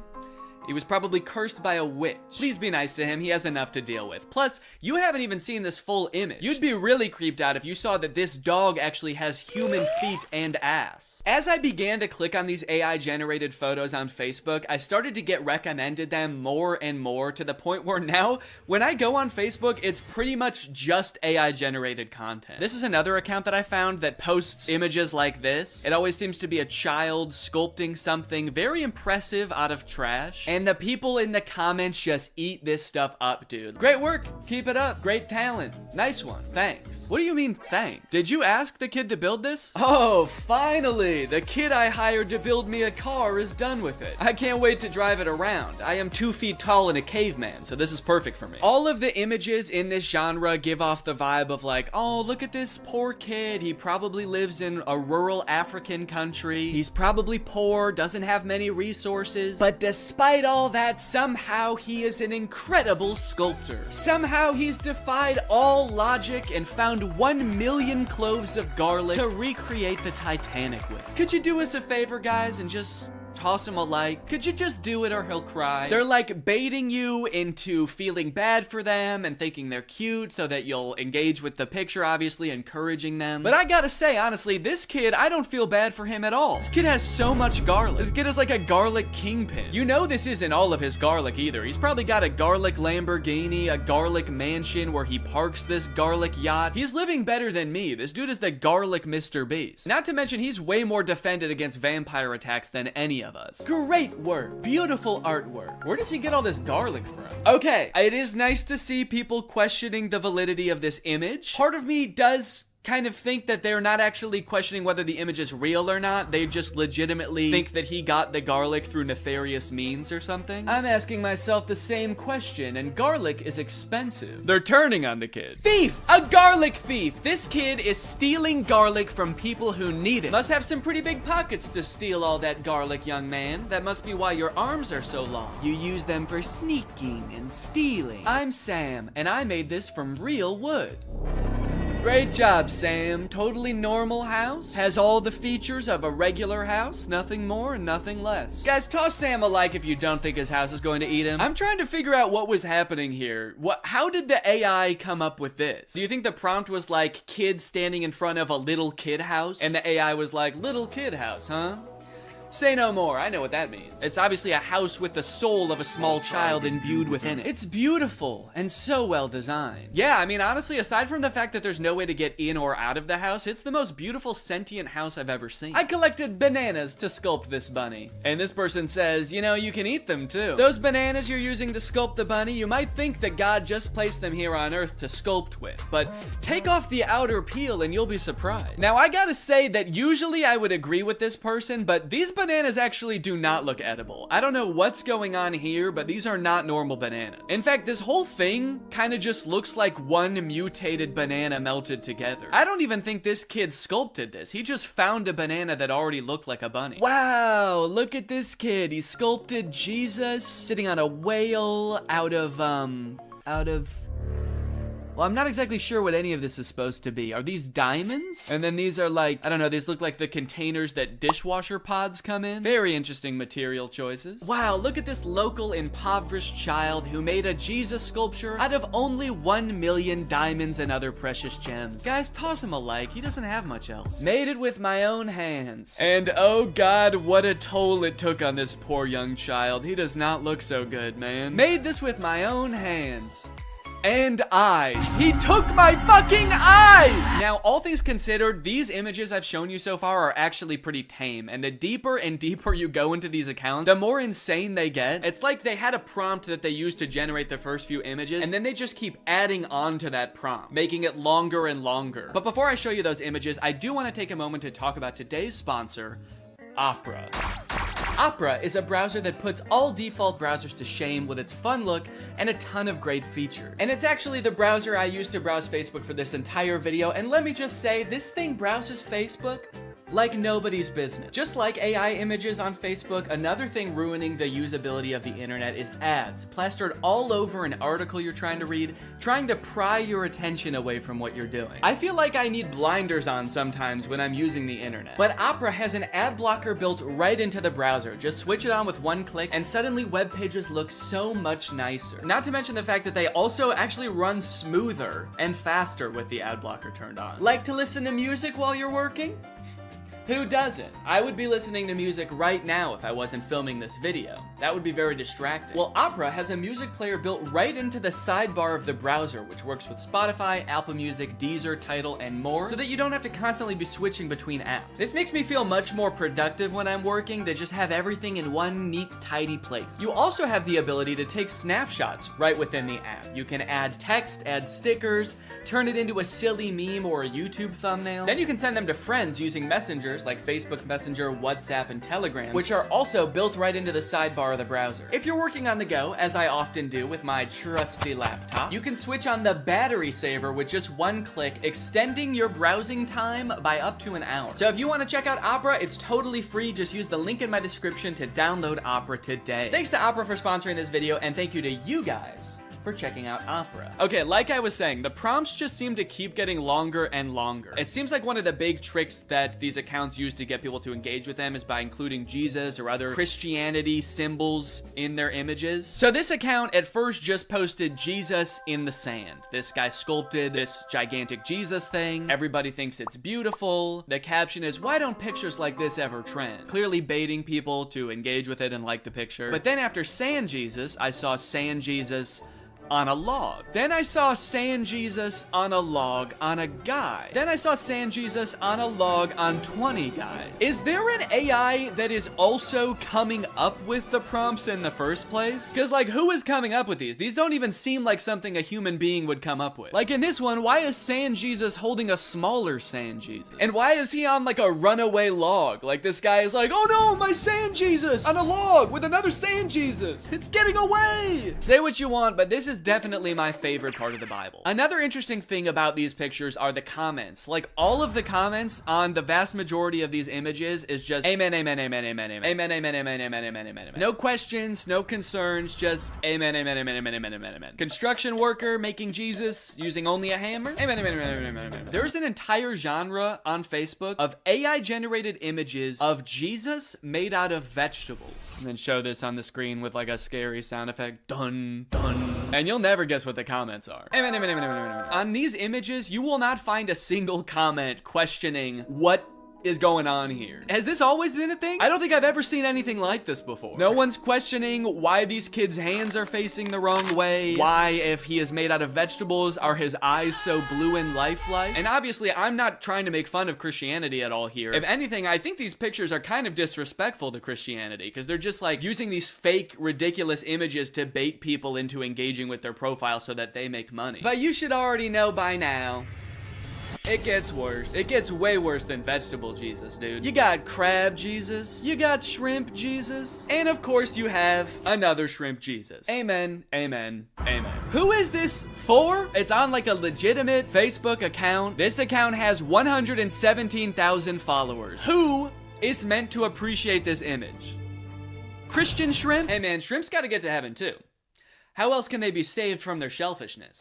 He was probably cursed by a witch. Please be nice to him, he has enough to deal with. Plus, you haven't even seen this full image. You'd be really creeped out if you saw that this dog actually has human feet and ass. As I began to click on these AI-generated photos on Facebook, I started to get recommended them more and more to the point where now, when I go on Facebook, it's pretty much just AI-generated content. This is another account that I found that posts images like this. It always seems to be a child sculpting something very impressive out of trash. And the people in the comments just eat this stuff up, dude. Great work. Keep it up. Great talent. Nice one. Thanks. What do you mean, thanks? Did you ask the kid to build this? Oh, finally. The kid I hired to build me a car is done with it. I can't wait to drive it around. I am 2 feet tall and a caveman, so this is perfect for me. All of the images in this genre give off the vibe of like, oh, look at this poor kid. He probably lives in a rural African country. He's probably poor, doesn't have many resources. But despite all that, somehow he is an incredible sculptor. Somehow he's defied all logic and found 1 million cloves of garlic to recreate the Titanic with. Could you do us a favor, guys, and just toss him a like? Could you just do it or he'll cry? They're like baiting you into feeling bad for them and thinking they're cute so that you'll engage with the picture, obviously encouraging them. But I gotta say, honestly, this kid, I don't feel bad for him at all. This kid has so much garlic. This kid is like a garlic kingpin. You know this isn't all of his garlic either. He's probably got a garlic Lamborghini, a garlic mansion where he parks this garlic yacht. He's living better than me. This dude is the garlic Mr. Beast. Not to mention he's way more defended against vampire attacks than any of us. Great work. Beautiful artwork. Where does he get all this garlic from? Okay, it is nice to see people questioning the validity of this image. Part of me does kind of think that they're not actually questioning whether the image is real or not. They just legitimately think that he got the garlic through nefarious means or something. I'm asking myself the same question, and garlic is expensive. They're turning on the kid. Thief! A garlic thief! This kid is stealing garlic from people who need it. Must have some pretty big pockets to steal all that garlic, young man. That must be why your arms are so long. You use them for sneaking and stealing. I'm Sam, and I made this from real wood. Great job, Sam. Totally normal house. Has all the features of a regular house. Nothing more and nothing less. Guys, toss Sam a like if you don't think his house is going to eat him. I'm trying to figure out what was happening here. How did the AI come up with this? Do you think the prompt was like kid standing in front of a little kid house? And the AI was like, little kid house, huh? Say no more, I know what that means. It's obviously a house with the soul of a small child imbued within it. It's beautiful and so well designed. Yeah, I mean, honestly, aside from the fact that there's no way to get in or out of the house, it's the most beautiful sentient house I've ever seen. I collected bananas to sculpt this bunny. And this person says, you know, you can eat them too. Those bananas you're using to sculpt the bunny, you might think that God just placed them here on Earth to sculpt with, but take off the outer peel and you'll be surprised. Now, I gotta say that usually I would agree with this person, but these bananas actually do not look edible. I don't know what's going on here, but these are not normal bananas. In fact, this whole thing kind of just looks like one mutated banana melted together. I don't even think this kid sculpted this. He just found a banana that already looked like a bunny. Wow, look at this kid. He sculpted Jesus sitting on a whale out of well, I'm not exactly sure what any of this is supposed to be. Are these diamonds? And then these are like, I don't know, these look like the containers that dishwasher pods come in. Very interesting material choices. Wow, look at this local impoverished child who made a Jesus sculpture out of only 1 million diamonds and other precious gems. Guys, toss him a like. He doesn't have much else. Made it with my own hands. And oh God, what a toll it took on this poor young child. He does not look so good, man. Made this with my own hands. And eyes. He took my fucking eyes! Now, all things considered, these images I've shown you so far are actually pretty tame, and the deeper and deeper you go into these accounts, the more insane they get. It's like they had a prompt that they used to generate the first few images, and then they just keep adding on to that prompt, making it longer and longer. But before I show you those images, I do want to take a moment to talk about today's sponsor, Opera. Opera is a browser that puts all default browsers to shame with its fun look and a ton of great features. And it's actually the browser I used to browse Facebook for this entire video, and let me just say, this thing browses Facebook like nobody's business. Just like AI images on Facebook, another thing ruining the usability of the internet is ads, plastered all over an article you're trying to read, trying to pry your attention away from what you're doing. I feel like I need blinders on sometimes when I'm using the internet. But Opera has an ad blocker built right into the browser. Just switch it on with one click, and suddenly web pages look so much nicer. Not to mention the fact that they also actually run smoother and faster with the ad blocker turned on. Like to listen to music while you're working? Who doesn't? I would be listening to music right now if I wasn't filming this video. That would be very distracting. Well, Opera has a music player built right into the sidebar of the browser, which works with Spotify, Apple Music, Deezer, Tidal, and more, so that you don't have to constantly be switching between apps. This makes me feel much more productive when I'm working to just have everything in one neat, tidy place. You also have the ability to take snapshots right within the app. You can add text, add stickers, turn it into a silly meme or a YouTube thumbnail. Then you can send them to friends using Messenger like Facebook Messenger, WhatsApp, and Telegram, which are also built right into the sidebar of the browser. If you're working on the go, as I often do with my trusty laptop, you can switch on the battery saver with just one click, extending your browsing time by up to an hour. So if you want to check out Opera, it's totally free. Just use the link in my description to download Opera today. Thanks to Opera for sponsoring this video, and thank you to you guys for checking out Opera. Okay, like I was saying, the prompts just seem to keep getting longer and longer. It seems like one of the big tricks that these accounts use to get people to engage with them is by including Jesus or other Christianity symbols in their images. So this account at first just posted Jesus in the sand. This guy sculpted this gigantic Jesus thing. Everybody thinks it's beautiful. The caption is, "Why don't pictures like this ever trend?" Clearly baiting people to engage with it and like the picture. But then after Sand Jesus, I saw Sand Jesus on a log. Then I saw Sand Jesus on a log on a guy. Then I saw Sand Jesus on a log on 20 guys. Is there an AI that is also coming up with the prompts in the first place? Because like, who is coming up with these? These don't even seem like something a human being would come up with. Like in this one, why is Sand Jesus holding a smaller Sand Jesus? And why is he on like a runaway log? Like this guy is like, "Oh no, my Sand Jesus on a log with another Sand Jesus. It's getting away." Say what you want, but this is definitely my favorite part of the Bible. Another interesting thing about these pictures are the comments. Like all of the comments on the vast majority of these images is just amen, amen, amen, amen, amen, amen, amen, amen, amen, amen, amen, amen. No questions, no concerns, just amen, amen, amen, amen, amen, amen, amen. Construction worker making Jesus using only a hammer. Amen, amen, amen, amen, amen, amen. There's an entire genre on Facebook of AI generated images of Jesus made out of vegetables. And then show this on the screen with like a scary sound effect. Dun, dun. And you'll never guess what the comments are. Amen, amen, amen, amen, amen, amen. On these images, you will not find a single comment questioning what is going on here. Has this always been a thing? I don't think I've ever seen anything like this before. No one's questioning why these kids' hands are facing the wrong way. Why, if he is made out of vegetables, are his eyes so blue and lifelike? And obviously, I'm not trying to make fun of Christianity at all here. If anything, I think these pictures are kind of disrespectful to Christianity because they're just like using these fake, ridiculous images to bait people into engaging with their profile so that they make money. But you should already know by now, it gets worse. It gets way worse than vegetable Jesus, dude. You got crab Jesus. You got shrimp Jesus. And of course you have another shrimp Jesus. Amen, amen, amen. Who is this for? It's on like a legitimate Facebook account. This account has 117,000 followers. Who is meant to appreciate this image? Christian shrimp? Hey man, shrimps gotta get to heaven too. How else can they be saved from their shellfishness?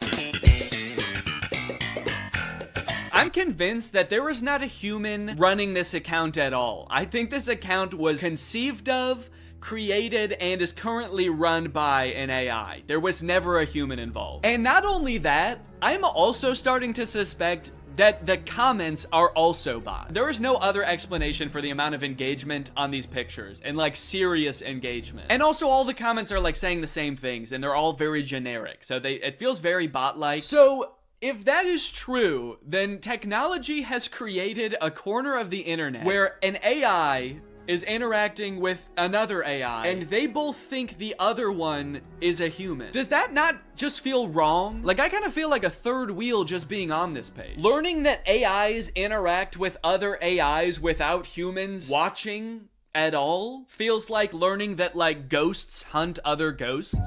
I'm convinced that there was not a human running this account at all. I think this account was conceived of, created, and is currently run by an AI. There was never a human involved. And not only that, I'm also starting to suspect that the comments are also bots. There is no other explanation for the amount of engagement on these pictures, and like serious engagement. And also all the comments are like saying the same things, and they're all very generic. So it feels very bot-like. So if that is true, then technology has created a corner of the internet where an AI is interacting with another AI, and they both think the other one is a human. Does that not just feel wrong? Like, I kind of feel like a third wheel just being on this page. Learning that AIs interact with other AIs without humans watching at all feels like learning that, like, ghosts hunt other ghosts.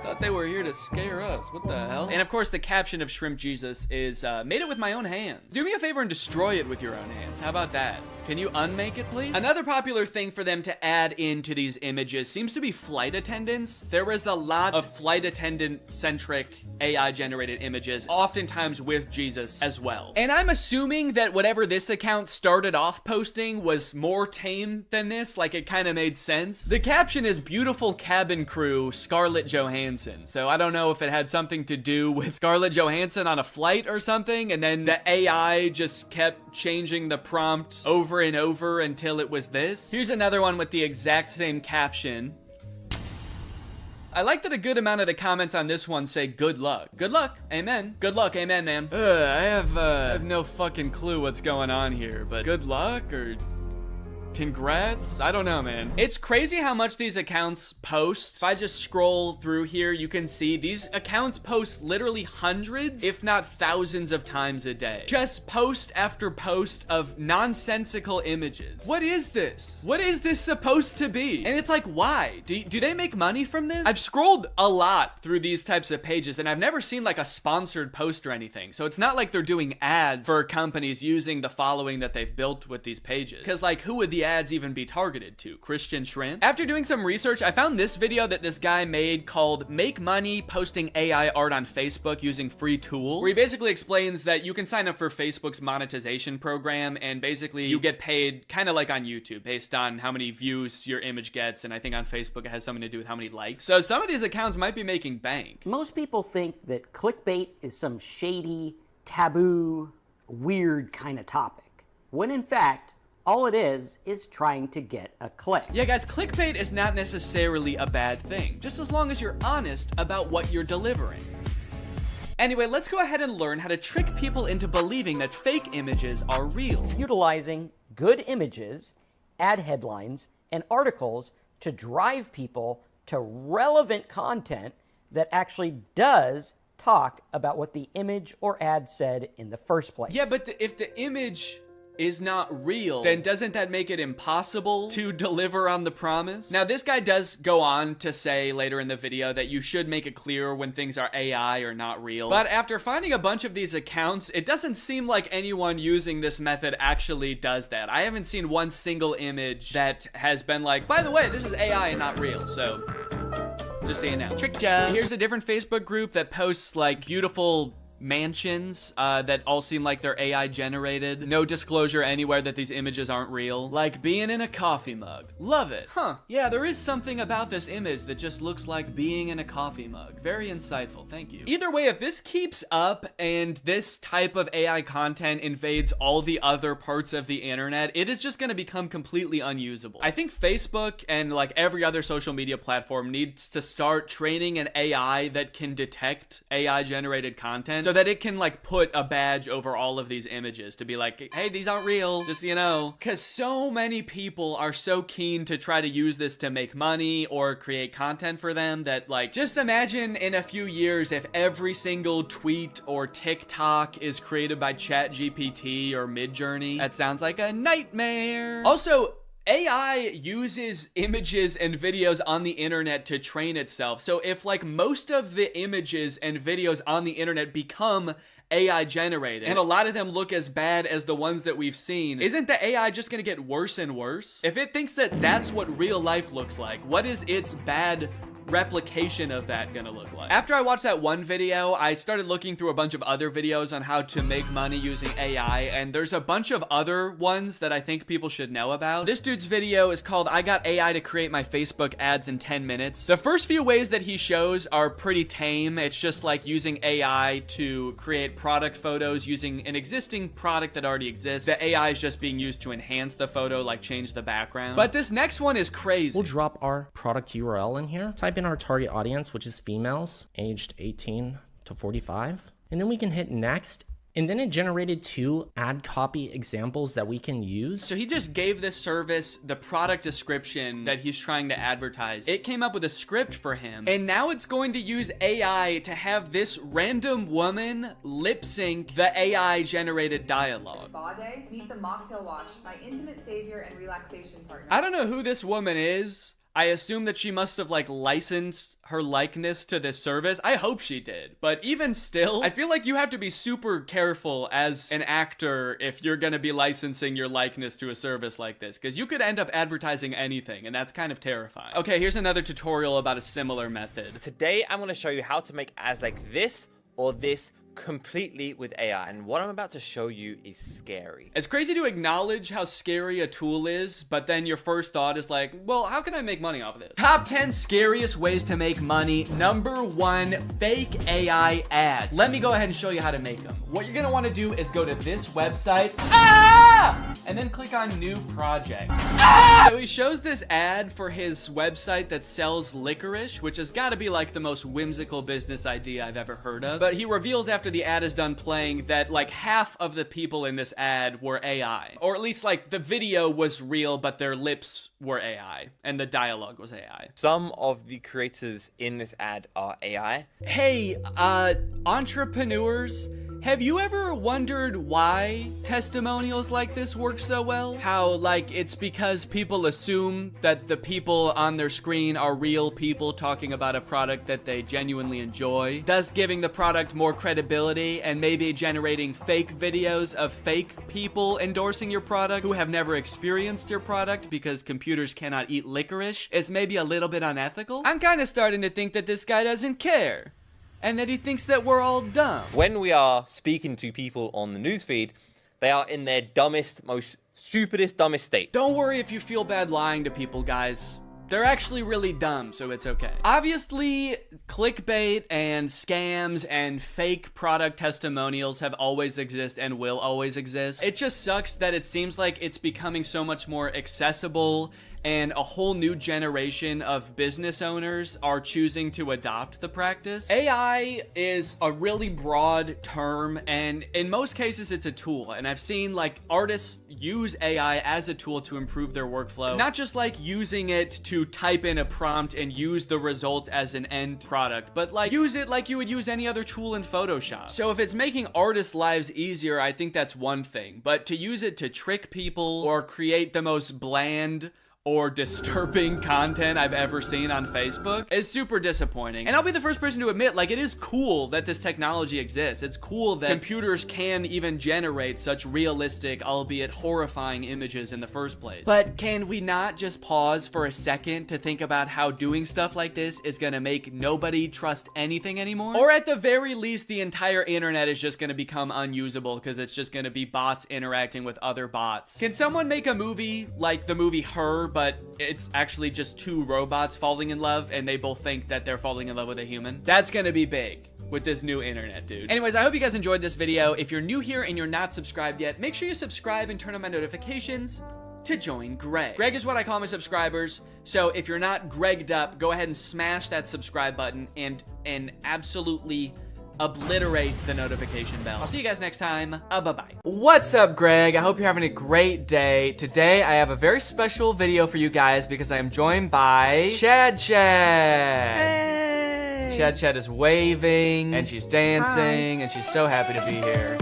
Thought they were here to scare us. What the hell? And of course, the caption of Shrimp Jesus is, made it with my own hands. Do me a favor and destroy it with your own hands. How about that? Can you unmake it, please? Another popular thing for them to add into these images seems to be flight attendants. There was a lot of flight attendant-centric AI-generated images, oftentimes with Jesus as well. And I'm assuming that whatever this account started off posting was more tame than this, like it kind of made sense. The caption is "Beautiful Cabin Crew, Scarlett Johansson." So I don't know if it had something to do with Scarlett Johansson on a flight or something, and then the AI just kept changing the prompt over and over until it was this. Here's another one with the exact same caption. I like that a good amount of the comments on this one say good luck. Good luck, amen. Good luck, amen, ma'am. I have no fucking clue what's going on here, but good luck or congrats? I don't know, man. It's crazy how much these accounts post. If I just scroll through here, you can see these accounts post literally hundreds, if not thousands of times a day. Just post after post of nonsensical images. What is this? What is this supposed to be? And it's like, why? Do they make money from this? I've scrolled a lot through these types of pages, and I've never seen like a sponsored post or anything. So it's not like they're doing ads for companies using the following that they've built with these pages. Because like, who would the ads even be targeted to? Christian Shrimp? After doing some research, I found this video that this guy made called "Make Money Posting AI Art on Facebook Using Free Tools," where he basically explains that you can sign up for Facebook's monetization program, and basically you get paid kind of like on YouTube based on how many views your image gets, and I think on Facebook it has something to do with how many likes. So some of these accounts might be making bank. Most people think that clickbait is some shady, taboo, weird kind of topic, when in fact, all it is trying to get a click. Yeah, guys, clickbait is not necessarily a bad thing, just as long as you're honest about what you're delivering. Anyway, let's go ahead and learn how to trick people into believing that fake images are real. Utilizing good images, ad headlines, and articles to drive people to relevant content that actually does talk about what the image or ad said in the first place. Yeah, but if the image is not real, then doesn't that make it impossible to deliver on the promise? Now, this guy does go on to say later in the video that you should make it clear when things are AI or not real. But after finding a bunch of these accounts, it doesn't seem like anyone using this method actually does that. I haven't seen one single image that has been like, by the way, this is AI and not real, so just saying now. Tricked ya. Here's a different Facebook group that posts like beautiful mansions that all seem like they're AI generated. No disclosure anywhere that these images aren't real. Like being in a coffee mug. Love it. Huh. Yeah, there is something about this image that just looks like being in a coffee mug. Very insightful. Thank you. Either way, if this keeps up and this type of AI content invades all the other parts of the internet, it is just going to become completely unusable. I think Facebook and like every other social media platform needs to start training an AI that can detect AI generated content, so that it can like put a badge over all of these images to be like, hey, these aren't real, just, you know. Because so many people are so keen to try to use this to make money or create content for them that like, just imagine in a few years if every single tweet or TikTok is created by ChatGPT or Midjourney. That sounds like a nightmare. Also, AI uses images and videos on the internet to train itself. So if like most of the images and videos on the internet become AI generated, and a lot of them look as bad as the ones that we've seen, isn't the AI just gonna get worse and worse? If it thinks that that's what real life looks like, what is its bad replication of that gonna look like? After I watched that one video, I started looking through a bunch of other videos on how to make money using AI, and there's a bunch of other ones that I think people should know about. This dude's video is called "I Got AI to Create My Facebook Ads in 10 Minutes." The first few ways that he shows are pretty tame. It's just like using AI to create product photos using an existing product that already exists. The AI is just being used to enhance the photo, like change the background. But this next one is crazy. We'll drop our product URL in here. Type in our target audience, which is females aged 18 to 45. And then we can hit next. And then it generated 2 ad copy examples that we can use. So he just gave this service the product description that he's trying to advertise. It came up with a script for him. And now it's going to use AI to have this random woman lip sync the AI generated dialogue. Spa day, meet the mocktail wash, my intimate savior and relaxation partner. I don't know who this woman is. I assume that she must have like licensed her likeness to this service. I hope she did. But even still, I feel like you have to be super careful as an actor if you're gonna be licensing your likeness to a service like this, because you could end up advertising anything, and that's kind of terrifying. Okay, here's another tutorial about a similar method. Today, I'm gonna show you how to make ads like this or this completely with AI, and what I'm about to show you is scary. It's crazy to acknowledge how scary a tool is, but then your first thought is like, well, how can I make money off of this? Top 10 scariest ways to make money. Number 1, fake AI ads. Let me go ahead and show you how to make them. What you're gonna wanna do is go to this website, and then click on new project. So he shows this ad for his website that sells licorice, which has gotta be like the most whimsical business idea I've ever heard of. But he reveals after the ad is done playing that like half of the people in this ad were AI. Or at least like the video was real, but their lips were AI and the dialogue was AI. Some of the creators in this ad are AI. Hey, entrepreneurs, have you ever wondered why testimonials like this work so well? How, like, it's because people assume that the people on their screen are real people talking about a product that they genuinely enjoy, thus giving the product more credibility and maybe generating fake videos of fake people endorsing your product who have never experienced your product because computers cannot eat licorice is maybe a little bit unethical? I'm kind of starting to think that this guy doesn't care. And that he thinks that we're all dumb. When we are speaking to people on the newsfeed, they are in their dumbest, most stupidest, dumbest state. Don't worry if you feel bad lying to people, guys. They're actually really dumb, so it's okay. Obviously, clickbait and scams and fake product testimonials have always existed and will always exist. It just sucks that it seems like it's becoming so much more accessible and a whole new generation of business owners are choosing to adopt the practice. AI is a really broad term, and in most cases it's a tool, and I've seen like artists use AI as a tool to improve their workflow, not just like using it to type in a prompt and use the result as an end product, but like use it like you would use any other tool in Photoshop. So if it's making artists' lives easier, I think that's one thing, but to use it to trick people or create the most bland or disturbing content I've ever seen on Facebook is super disappointing. And I'll be the first person to admit, like, it is cool that this technology exists. It's cool that computers can even generate such realistic, albeit horrifying images in the first place. But can we not just pause for a second to think about how doing stuff like this is gonna make nobody trust anything anymore? Or at the very least, the entire internet is just gonna become unusable because it's just gonna be bots interacting with other bots. Can someone make a movie like the movie Her, but it's actually just two robots falling in love and they both think that they're falling in love with a human? That's gonna be big with this new internet, dude. Anyways, I hope you guys enjoyed this video. If you're new here and you're not subscribed yet, make sure you subscribe and turn on my notifications to join Greg. Greg is what I call my subscribers. So if you're not Gregged up, go ahead and smash that subscribe button and absolutely obliterate the notification bell. I'll see you guys next time. Bye-bye. What's up, Greg? I hope you're having a great day. Today, I have a very special video for you guys because I am joined by Chad Chad. Hey. Chad Chad is waving, and she's dancing, and she's so happy to be here.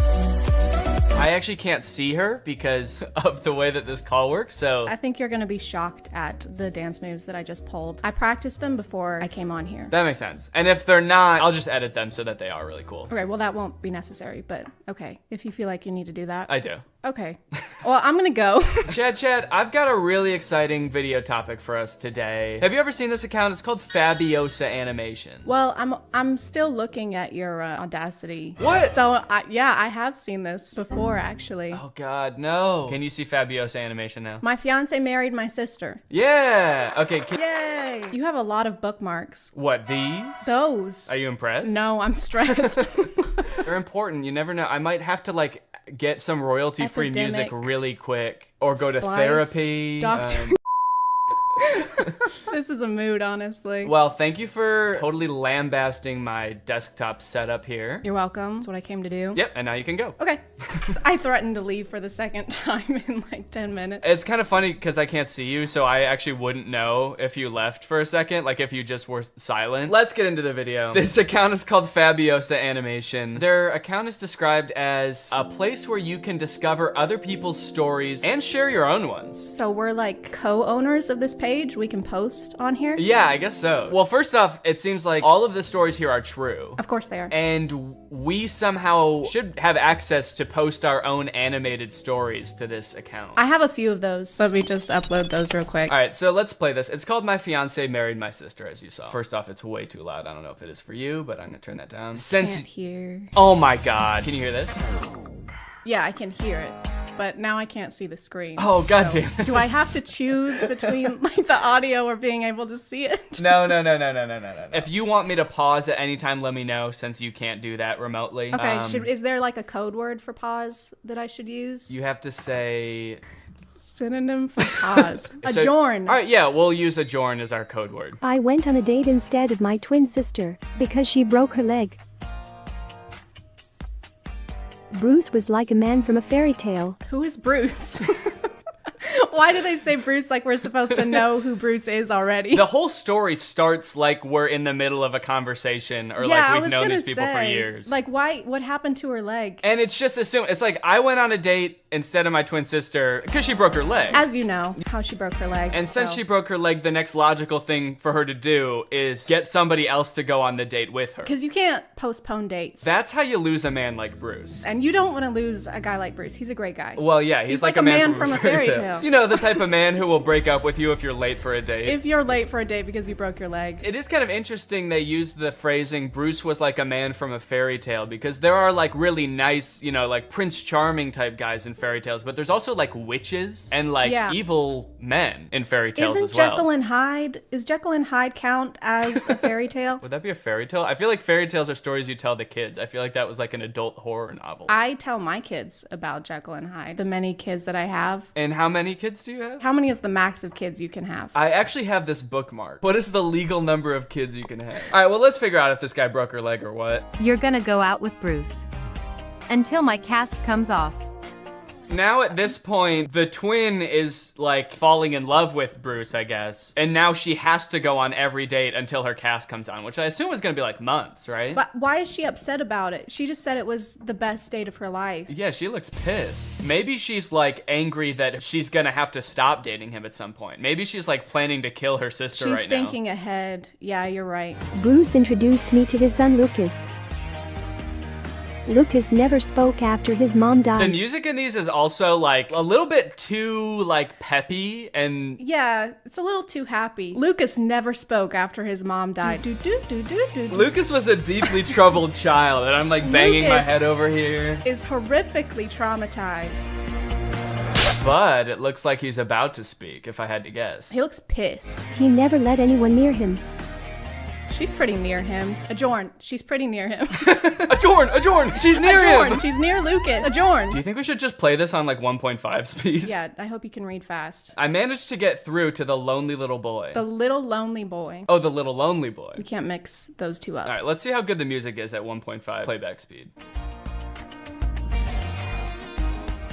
I actually can't see her because of the way that this call works, so... I think you're gonna be shocked at the dance moves that I just pulled. I practiced them before I came on here. That makes sense. And if they're not, I'll just edit them so that they are really cool. Okay, well that won't be necessary, but okay. If you feel like you need to do that. I do. Okay. Well, I'm gonna go. Chad, I've got a really exciting video topic for us today. Have you ever seen this account? It's called Fabiosa Animation. Well, I'm still looking at your Audacity. What? So, yeah, I have seen this before, actually. Oh, God, no. Can you see Fabiosa Animation now? My fiance married my sister. Yeah. Okay. Yay. You have a lot of bookmarks. What, these? Those. Are you impressed? No, I'm stressed. They're important. You never know. I might have to, like, get some royalty-free music really quick or go to therapy. Doctor. This is a mood, honestly. Well, thank you for totally lambasting my desktop setup here. You're welcome. That's what I came to do. Yep, and now you can go. Okay. I threatened to leave for the second time in like 10 minutes. It's kind of funny because I can't see you, so I actually wouldn't know if you left for a second, like if you just were silent. Let's get into the video. This account is called Fabiosa Animation. Their account is described as a place where you can discover other people's stories and share your own ones. So we're like co-owners of this page? page we can post on here? Yeah, I guess so. Well, first off, it seems like all of the stories here are true. Of course they are. And we somehow should have access to post our own animated stories to this account. I have a few of those. Let me just upload those real quick. All right, so let's play this. It's called My Fiancé Married My Sister, as you saw. First off, it's way too loud. I don't know if it is for you, but I'm gonna turn that down. Can't hear. Oh my God. Can you hear this? Yeah, I can hear it, but now I can't see the screen. Oh, God damn it. Do I have to choose between like the audio or being able to see it? No. If you want me to pause at any time, let me know, since you can't do that remotely. Okay, is there like a code word for pause that I should use? You have to say... Synonym for pause. Adjourn. All right, yeah, we'll use adjourn as our code word. I went on a date instead of my twin sister because she broke her leg. Bruce was like a man from a fairy tale. Who is Bruce? Why do they say Bruce like we're supposed to know who Bruce is already? The whole story starts like we're in the middle of a conversation, or like we've known these people for years. Like, why? What happened to her leg? And it's just assumed, it's like, I went on a date instead of my twin sister because she broke her leg. As you know, how she broke her leg. And since she broke her leg, the next logical thing for her to do is get somebody else to go on the date with her. Because you can't postpone dates. That's how you lose a man like Bruce. And you don't want to lose a guy like Bruce. He's a great guy. Well, yeah, he's like a man from a fairy tale. tale. You know, the type of man who will break up with you if you're late for a date. If you're late for a date because you broke your leg. It is kind of interesting they use the phrasing, Bruce was like a man from a fairy tale, because there are like really nice, you know, like Prince Charming type guys in fairy tales, but there's also like witches and like evil men in fairy tales as well. Jekyll and Hyde? Is Jekyll and Hyde count as a fairy tale? Would that be a fairy tale? I feel like fairy tales are stories you tell the kids. I feel like that was like an adult horror novel. I tell my kids about Jekyll and Hyde, the many kids that I have. And how many kids do you have? How many is the max of kids you can have? I actually have this bookmark. What is the legal number of kids you can have? All right, well, let's figure out if this guy broke her leg or what. You're gonna go out with Bruce until my cast comes off. Now at this point, the twin is like falling in love with Bruce, I guess. And now she has to go on every date until her cast comes on, which I assume is gonna be like months, right? But why is she upset about it? She just said it was the best date of her life. Yeah, she looks pissed. Maybe she's like angry that she's gonna have to stop dating him at some point. Maybe she's like planning to kill her sister right now. She's thinking ahead. Yeah, you're right. Bruce introduced me to his son Lucas. Lucas never spoke after his mom died. The music in these is also like a little bit too like peppy and... Yeah, it's a little too happy. Lucas never spoke after his mom died. Lucas was a deeply troubled child, and I'm like banging my head over here. Is horrifically traumatized. But it looks like he's about to speak, if I had to guess. He looks pissed. He never let anyone near him. She's pretty near him. Adjourn. She's pretty near him. Adjourn! She's near him! She's near Lucas. Adjourn! Do you think we should just play this on like 1.5 speed? Yeah, I hope you can read fast. I managed to get through to the lonely little boy. The little lonely boy. Oh, the little lonely boy. You can't mix those two up. All right, let's see how good the music is at 1.5 playback speed.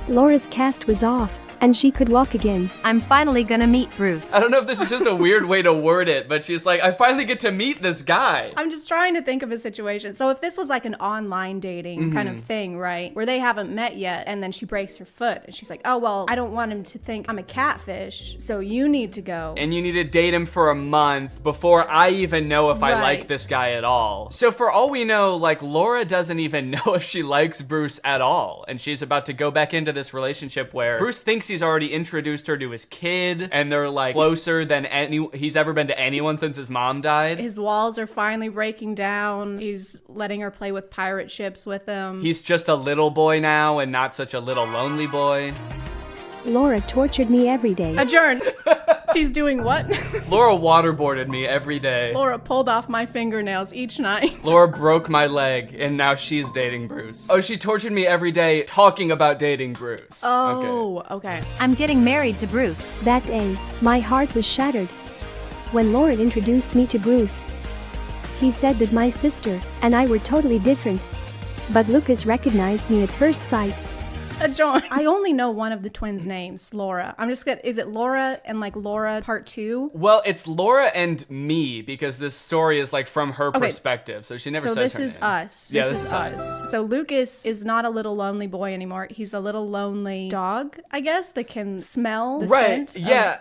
Laura's cast was off, and she could walk again. I'm finally gonna meet Bruce. I don't know if this is just a weird way to word it, but she's like, I finally get to meet this guy. I'm just trying to think of a situation. So if this was like an online dating kind of thing, right? Where they haven't met yet, and then she breaks her foot, and she's like, oh, well, I don't want him to think I'm a catfish, so you need to go. And you need to date him for a month before I even know if I like this guy at all. So for all we know, like, Laura doesn't even know if she likes Bruce at all. And she's about to go back into this relationship where Bruce thinks he's already introduced her to his kid, and they're like closer than he's ever been to anyone since his mom died. His walls are finally breaking down. He's letting her play with pirate ships with him. He's just a little boy now and not such a little lonely boy. Laura tortured me every day. Adjourn. She's doing what? Laura waterboarded me every day. Laura pulled off my fingernails each night. Laura broke my leg, and now she's dating Bruce. Oh, she tortured me every day talking about dating Bruce. Oh, okay. I'm getting married to Bruce. That day, my heart was shattered. When Laura introduced me to Bruce, he said that my sister and I were totally different. But Lucas recognized me at first sight. a joint. I only know one of the twins' names, Laura. I'm just gonna, is it Laura and like Laura part 2? Well, it's Laura and me because this story is like from her perspective. So she never says her name. So this is us. Yeah, this is us. So Lucas is not a little lonely boy anymore. He's a little lonely dog, I guess, that can smell the scent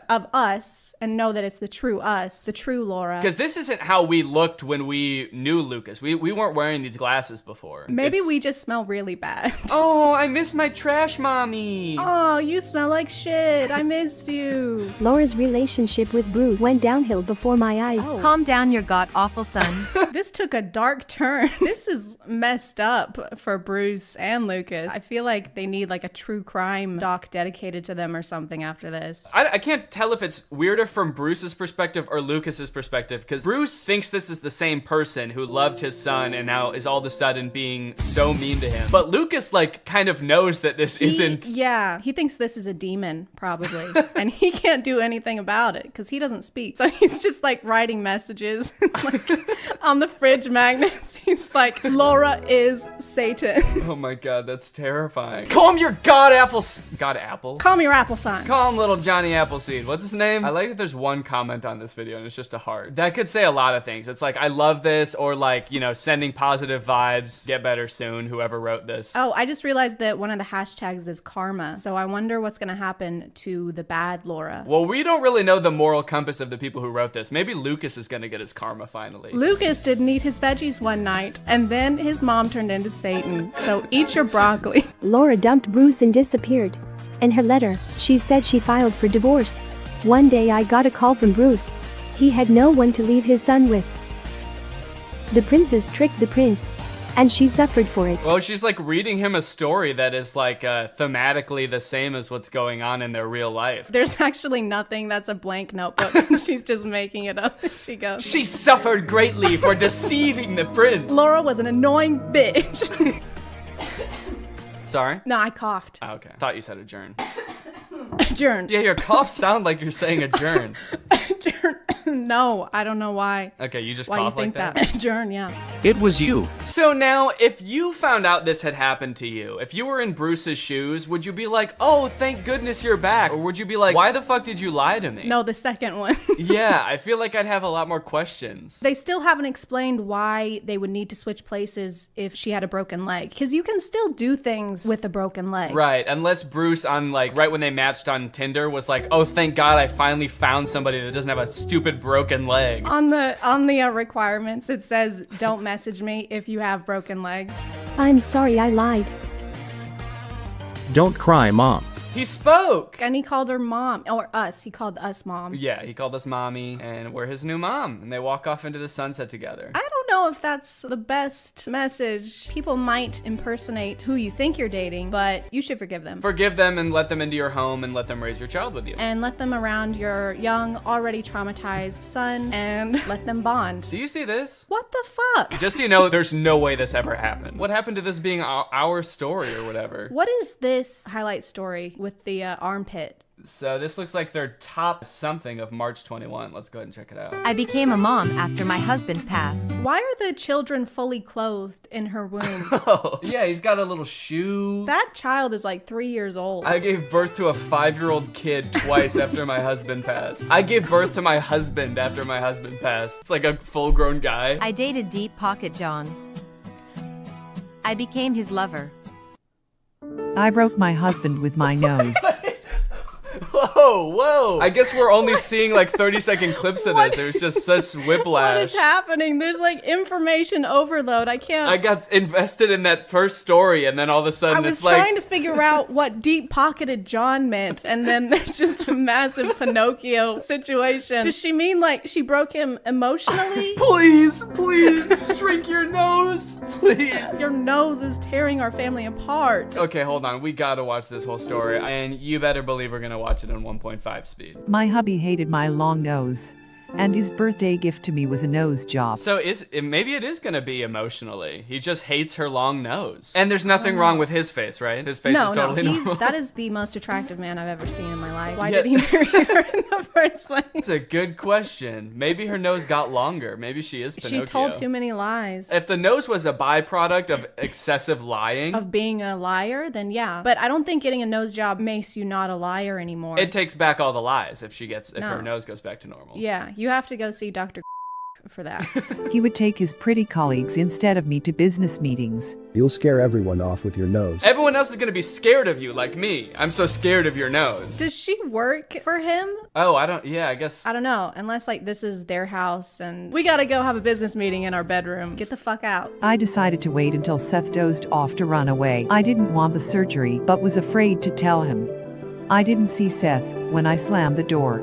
of us and know that it's the true us, the true Laura. Because this isn't how we looked when we knew Lucas. We weren't wearing these glasses before. Maybe we just smell really bad. Oh, I miss my trash mommy. Oh, you smell like shit. I missed you. Laura's relationship with Bruce went downhill before my eyes. Oh. Calm down, your god-awful son. This took a dark turn. This is messed up for Bruce and Lucas. I feel like they need like a true crime doc dedicated to them or something after this. I can't tell if it's weirder from Bruce's perspective or Lucas's perspective, because Bruce thinks this is the same person who loved his son and now is all of a sudden being so mean to him. But Lucas like kind of knows that this isn't. Yeah, he thinks this is a demon probably. And he can't do anything about it because he doesn't speak. So he's just like writing messages like, on the fridge magnets. He's like, Laura is Satan. Oh my god, that's terrifying. Call him your god apple. God apple? Call me your apple sign. Call him little Johnny Appleseed. What's his name? I like that there's one comment on this video and it's just a heart. That could say a lot of things. It's like, I love this, or like, you know, sending positive vibes, get better soon, whoever wrote this. Oh, I just realized that one of the hashtags is karma. So I wonder what's gonna happen to the bad Laura. Well, we don't really know the moral compass of the people who wrote this. Maybe Lucas is gonna get his karma finally. Lucas didn't eat his veggies one night, and then his mom turned into Satan. So eat your broccoli. Laura dumped Bruce and disappeared. In her letter, she said she filed for divorce. One day I got a call from Bruce. He had no one to leave his son with. The princess tricked the prince, and she suffered for it. Well, she's like reading him a story that is like thematically the same as what's going on in their real life. There's actually nothing. That's a blank notebook. She's just making it up as she goes. She suffered greatly for deceiving the prince. Laura was an annoying bitch. Sorry? No, I coughed. Oh, okay. Thought you said adjourn. Adjourn. Yeah, your coughs sound like you're saying adjourn. No, I don't know why. Okay, you just why cough you think like that? Adjourn, yeah. It was you. So now, if you found out this had happened to you, if you were in Bruce's shoes, would you be like, oh, thank goodness you're back? Or would you be like, why the fuck did you lie to me? No, the second one. Yeah, I feel like I'd have a lot more questions. They still haven't explained why they would need to switch places if she had a broken leg. Because you can still do things with a broken leg. Right, unless Bruce on like, right when they matched on Tinder was like, oh, thank God I finally found somebody that doesn't have a stupid broken leg. On the requirements, it says, don't message me if you have broken legs. I'm sorry I lied. Don't cry, Mom. He spoke! And he called her mom, or us. He called us mom. Yeah, he called us mommy, and we're his new mom. And they walk off into the sunset together. I don't know if that's the best message. People might impersonate who you think you're dating, but you should forgive them. Forgive them and let them into your home and let them raise your child with you. And let them around your young, already traumatized son, and let them bond. Do you see this? What the fuck? Just so you know, there's no way this ever happened. What happened to this being our story or whatever? What is this highlight story with the armpit? So this looks like their top something of March 21. Let's go ahead and check it out. I became a mom after my husband passed. Why are the children fully clothed in her womb? Oh, yeah, he's got a little shoe. That child is like 3 years old. I gave birth to a 5-year-old kid twice after my husband passed. I gave birth to my husband after my husband passed. It's like a full-grown guy. I dated Deep Pocket John. I became his lover. I broke my husband with my nose. Whoa. I guess we're only seeing like 30-second clips of this. There's just such whiplash. What is happening? There's like information overload. I can't. I got invested in that first story, and then all of a sudden it's like. I was trying to figure out what deep-pocketed John meant, and then there's just a massive Pinocchio situation. Does she mean like she broke him emotionally? Please, shrink your nose, please. Your nose is tearing our family apart. Okay, hold on. We gotta watch this whole story, and you better believe we're gonna watch it on 1.5 speed. My hubby hated my long nose. And his birthday gift to me was a nose job. So maybe it is gonna be emotionally. He just hates her long nose. And there's nothing wrong with his face, right? His face is totally normal. That is the most attractive man I've ever seen in my life. Why did he marry her in the first place? It's a good question. Maybe her nose got longer. Maybe she is Pinocchio. She told too many lies. If the nose was a byproduct of excessive lying. Of being a liar, then yeah. But I don't think getting a nose job makes you not a liar anymore. It takes back all the lies if her nose goes back to normal. Yeah, you have to go see Dr. for that. He would take his pretty colleagues instead of me to business meetings. You'll scare everyone off with your nose. Everyone else is gonna be scared of you like me. I'm so scared of your nose. Does she work for him? Oh, I guess. I don't know. Unless like this is their house and we gotta go have a business meeting in our bedroom. Get the fuck out. I decided to wait until Seth dozed off to run away. I didn't want the surgery, but was afraid to tell him. I didn't see Seth when I slammed the door.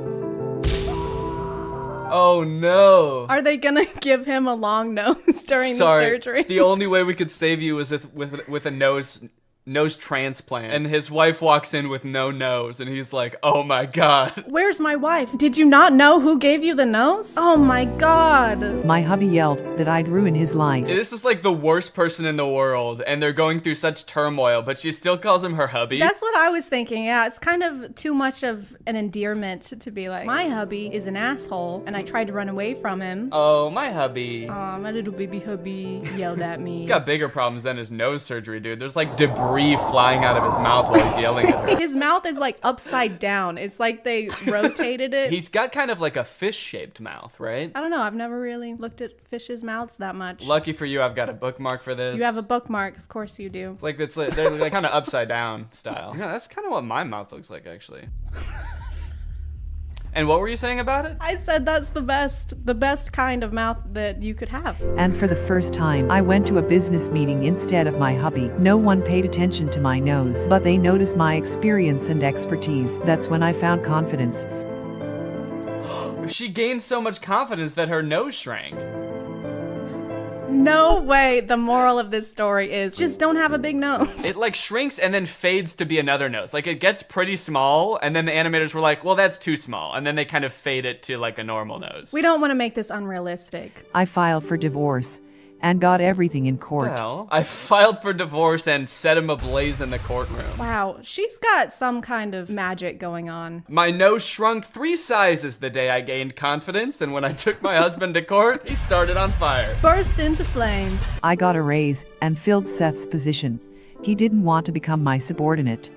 Oh no. Are they gonna give him a long nose during the surgery? The only way we could save you is with a nose transplant. And his wife walks in with no nose and he's like, oh my god. Where's my wife? Did you not know who gave you the nose? Oh my god. My hubby yelled that I'd ruin his life. This is like the worst person in the world and they're going through such turmoil, but she still calls him her hubby. That's what I was thinking. Yeah, it's kind of too much of an endearment to be like, my hubby is an asshole and I tried to run away from him. Oh, my hubby. Aw, my little baby hubby yelled at me. He's got bigger problems than his nose surgery, dude. There's like debris flying out of his mouth while he's yelling at her. His mouth is like upside down. It's like they rotated it. He's got kind of like a fish-shaped mouth, right? I don't know. I've never really looked at fish's mouths that much. Lucky for you, I've got a bookmark for this. You have a bookmark. Of course you do. It's like they're kind of upside down style. Yeah, that's kind of what my mouth looks like, actually. And what were you saying about it? I said that's the best kind of mouth that you could have. And for the first time, I went to a business meeting instead of my hubby. No one paid attention to my nose, but they noticed my experience and expertise. That's when I found confidence. She gained so much confidence that her nose shrank. No way. The moral of this story is just don't have a big nose. It like shrinks and then fades to be another nose. Like it gets pretty small and then the animators were like, well, that's too small. And then they kind of fade it to like a normal nose. We don't want to make this unrealistic. I filed for divorce and got everything in court. Well, I filed for divorce and set him ablaze in the courtroom. Wow, she's got some kind of magic going on. My nose shrunk 3 sizes the day I gained confidence, and when I took my husband to court, he started on fire. Burst into flames. I got a raise and filled Seth's position. He didn't want to become my subordinate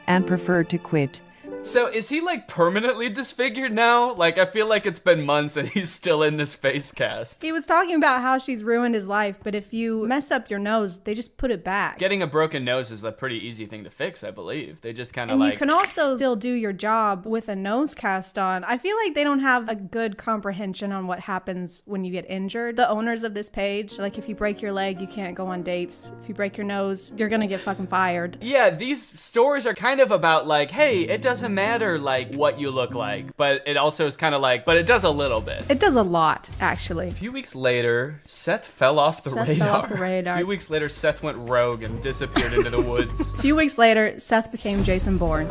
and preferred to quit. So is he like permanently disfigured now? Like I feel like it's been months and he's still in this face cast. He was talking about how she's ruined his life, but if you mess up your nose, they just put it back. Getting a broken nose is a pretty easy thing to fix, I believe. They just kind of and like... you can also still do your job with a nose cast on. I feel like they don't have a good comprehension on what happens when you get injured. The owners of this page, like if you break your leg, you can't go on dates. If you break your nose, you're gonna get fucking fired. Yeah, these stories are kind of about like, hey, it doesn't matter like what you look like, but it also is kind of like, but it does a little bit. It does a lot, actually. A few weeks later, Seth fell off the radar. Fell off the radar. A few weeks later, Seth went rogue and disappeared into the woods. A few weeks later, Seth became Jason Bourne.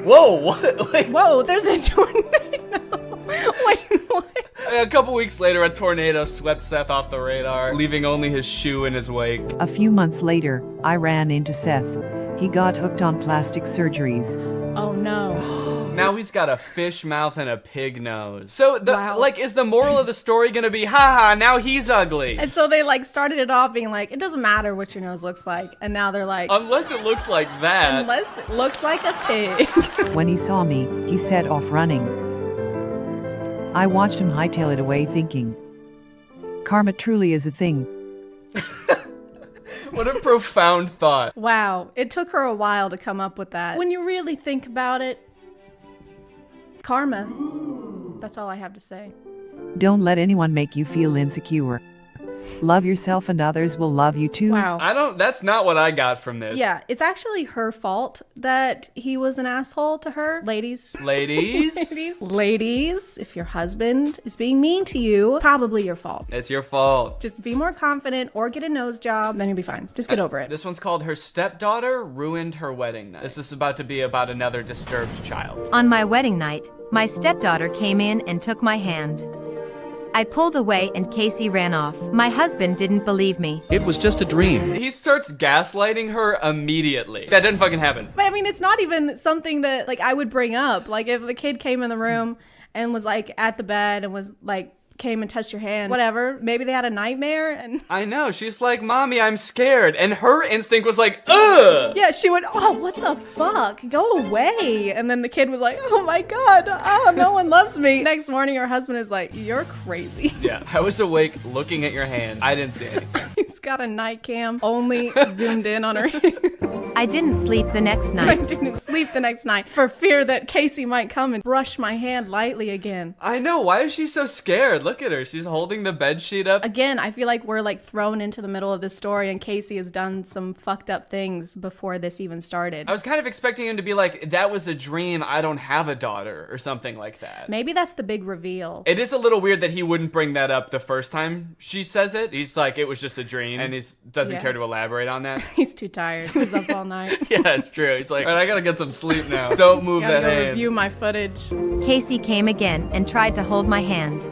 Whoa, what? Like, whoa, there's a tornado. Wait, what? A couple weeks later, a tornado swept Seth off the radar, leaving only his shoe in his wake. A few months later, I ran into Seth. He got hooked on plastic surgeries. Oh no. Now he's got a fish mouth and a pig nose. So like, is the moral of the story gonna be, haha, now he's ugly? And so they like started it off being like, it doesn't matter what your nose looks like. And now they're like, unless it looks like that. Unless it looks like a pig. When he saw me, he set off running. I watched him hightail it away thinking, karma truly is a thing. What a profound thought. Wow, it took her a while to come up with that. When you really think about it, karma. That's all I have to say. Don't let anyone make you feel insecure. Love yourself and others will love you too. Wow. That's not what I got from this. Yeah, it's actually her fault that he was an asshole to her. Ladies. Ladies, if your husband is being mean to you, probably your fault. It's your fault. Just be more confident or get a nose job, then you'll be fine. Just get over it. This one's called Her Stepdaughter Ruined Her Wedding Night. This is about to be about another disturbed child. On my wedding night, my stepdaughter came in and took my hand. I pulled away and Casey ran off. My husband didn't believe me. It was just a dream. He starts gaslighting her immediately. That didn't fucking happen. But I mean, it's not even something that like I would bring up. Like if the kid came in the room and was like at the bed and was like came and touched your hand, whatever. Maybe they had a nightmare and I know. She's like, Mommy, I'm scared. And her instinct was like, ugh. Yeah, she went, oh, what the fuck? Go away. And then the kid was like, oh my God, oh, no one loves me. Next morning, her husband is like, you're crazy. Yeah, I was awake looking at your hand. I didn't see anything. He's got a night cam only zoomed in on her. I didn't sleep the next night. I didn't sleep the next night for fear that Casey might come and brush my hand lightly again. I know. Why is she so scared? Look at her. She's holding the bed sheet up. Again, I feel like we're like thrown into the middle of this story and Casey has done some fucked up things before this even started. I was kind of expecting him to be like, that was a dream. I don't have a daughter or something like that. Maybe that's the big reveal. It is a little weird that he wouldn't bring that up the first time she says it. He's like, it was just a dream. And he doesn't care to elaborate on that. He's too tired. He was up all night. Yeah, it's true. He's like, all right, I gotta get some sleep now. Don't move that hand. Review my footage. Casey came again and tried to hold my hand.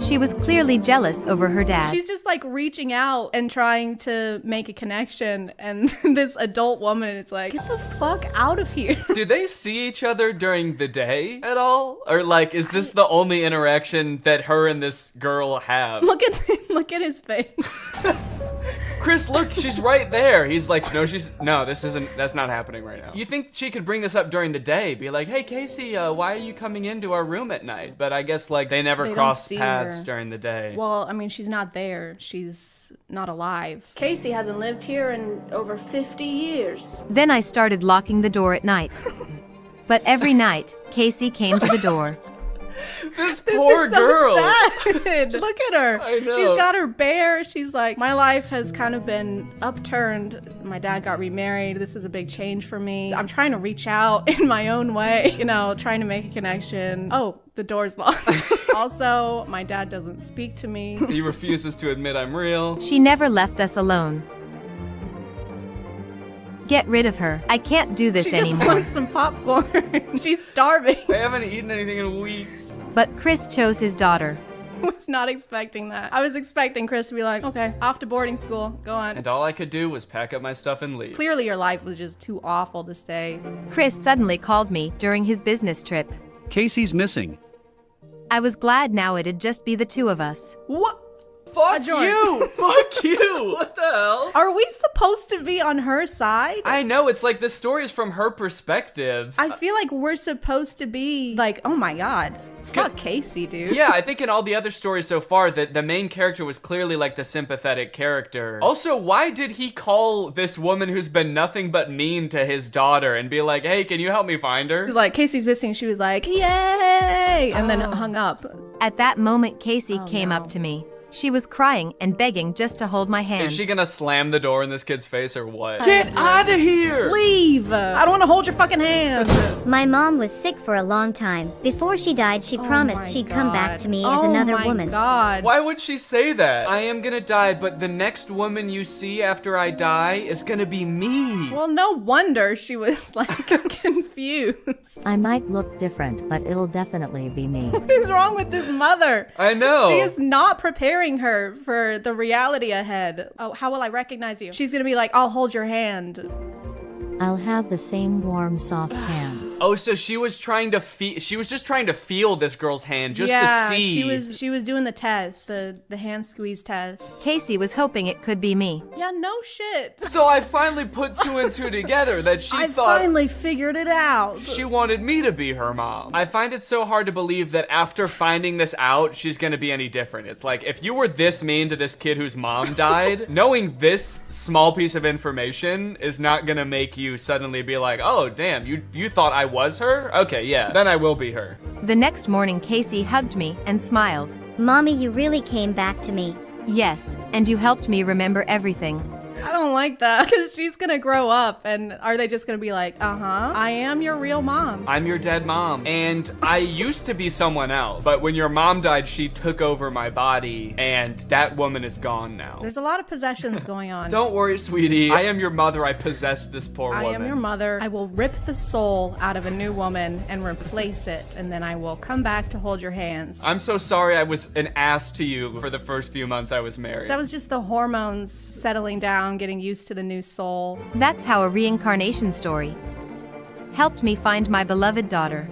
She was clearly jealous over her dad. She's just like reaching out and trying to make a connection, and this adult woman is like, get the fuck out of here. Do they see each other during the day at all? Or like, is this the only interaction that her and this girl have? Look at his face. Chris, look, she's right there. He's like, that's not happening right now. You think she could bring this up during the day? Be like, hey, Casey, why are you coming into our room at night? But I guess like they never cross paths during the day. Well, I mean, she's not there. She's not alive. Casey hasn't lived here in over 50 years. Then I started locking the door at night. But every night, Casey came to the door. This poor girl. Sad. Look at her. I know. She's got her bear. She's like, my life has kind of been upturned. My dad got remarried. This is a big change for me. I'm trying to reach out in my own way, trying to make a connection. Oh, the door's locked. Also, my dad doesn't speak to me. He refuses to admit I'm real. She never left us alone. Get rid of her. I can't do this anymore. She just wants some popcorn. She's starving. I haven't eaten anything in weeks. But Chris chose his daughter. I was not expecting that. I was expecting Chris to be like, okay, off to boarding school. Go on. And all I could do was pack up my stuff and leave. Clearly your life was just too awful to stay. Chris suddenly called me during his business trip. Casey's missing. I was glad now it'd just be the two of us. What? Fuck you! Fuck you! What the hell? Are we supposed to be on her side? I know, it's like this story is from her perspective. I feel like we're supposed to be like, oh my God. Fuck Casey, dude. Yeah, I think in all the other stories so far, that the main character was clearly like the sympathetic character. Also, why did he call this woman who's been nothing but mean to his daughter and be like, hey, can you help me find her? He's like, Casey's missing. She was like, yay! And then hung up. At that moment, Casey came up to me. She was crying and begging just to hold my hand. Is she gonna slam the door in this kid's face or what? Get out of here! Leave! I don't want to hold your fucking hand. My mom was sick for a long time. Before she died, she promised she'd come back to me as another woman. God. Why would she say that? I am gonna die, but the next woman you see after I die is gonna be me. Well, no wonder she was like confused. I might look different, but it'll definitely be me. What is wrong with this mother? I know. She is not preparing her for the reality ahead. Oh, how will I recognize you? She's gonna be like, I'll hold your hand. I'll have the same warm, soft hands. Oh, so she was trying to feel. She was just trying to feel this girl's hand just to see. She was doing the test, the hand squeeze test. Casey was hoping it could be me. Yeah, no shit. So I finally put two and two together that she I thought. finally figured it out. She wanted me to be her mom. I find it so hard to believe that after finding this out, she's gonna be any different. It's like, if you were this mean to this kid whose mom died, knowing this small piece of information is not gonna make you suddenly be like, oh damn, you thought I was her? Okay, yeah, then I will be her. The next morning, Casey hugged me and smiled. Mommy, you really came back to me. Yes, and you helped me remember everything. I don't like that because she's gonna grow up and are they just gonna be like, I am your real mom. I'm your dead mom. And I used to be someone else, but when your mom died, she took over my body and that woman is gone now. There's a lot of possessions going on. Don't worry, sweetie. I am your mother. I possessed this poor woman. I am your mother. I will rip the soul out of a new woman and replace it, and then I will come back to hold your hands. I'm so sorry I was an ass to you for the first few months I was married. That was just the hormones settling down, getting used to the new soul. That's how a reincarnation story helped me find my beloved daughter.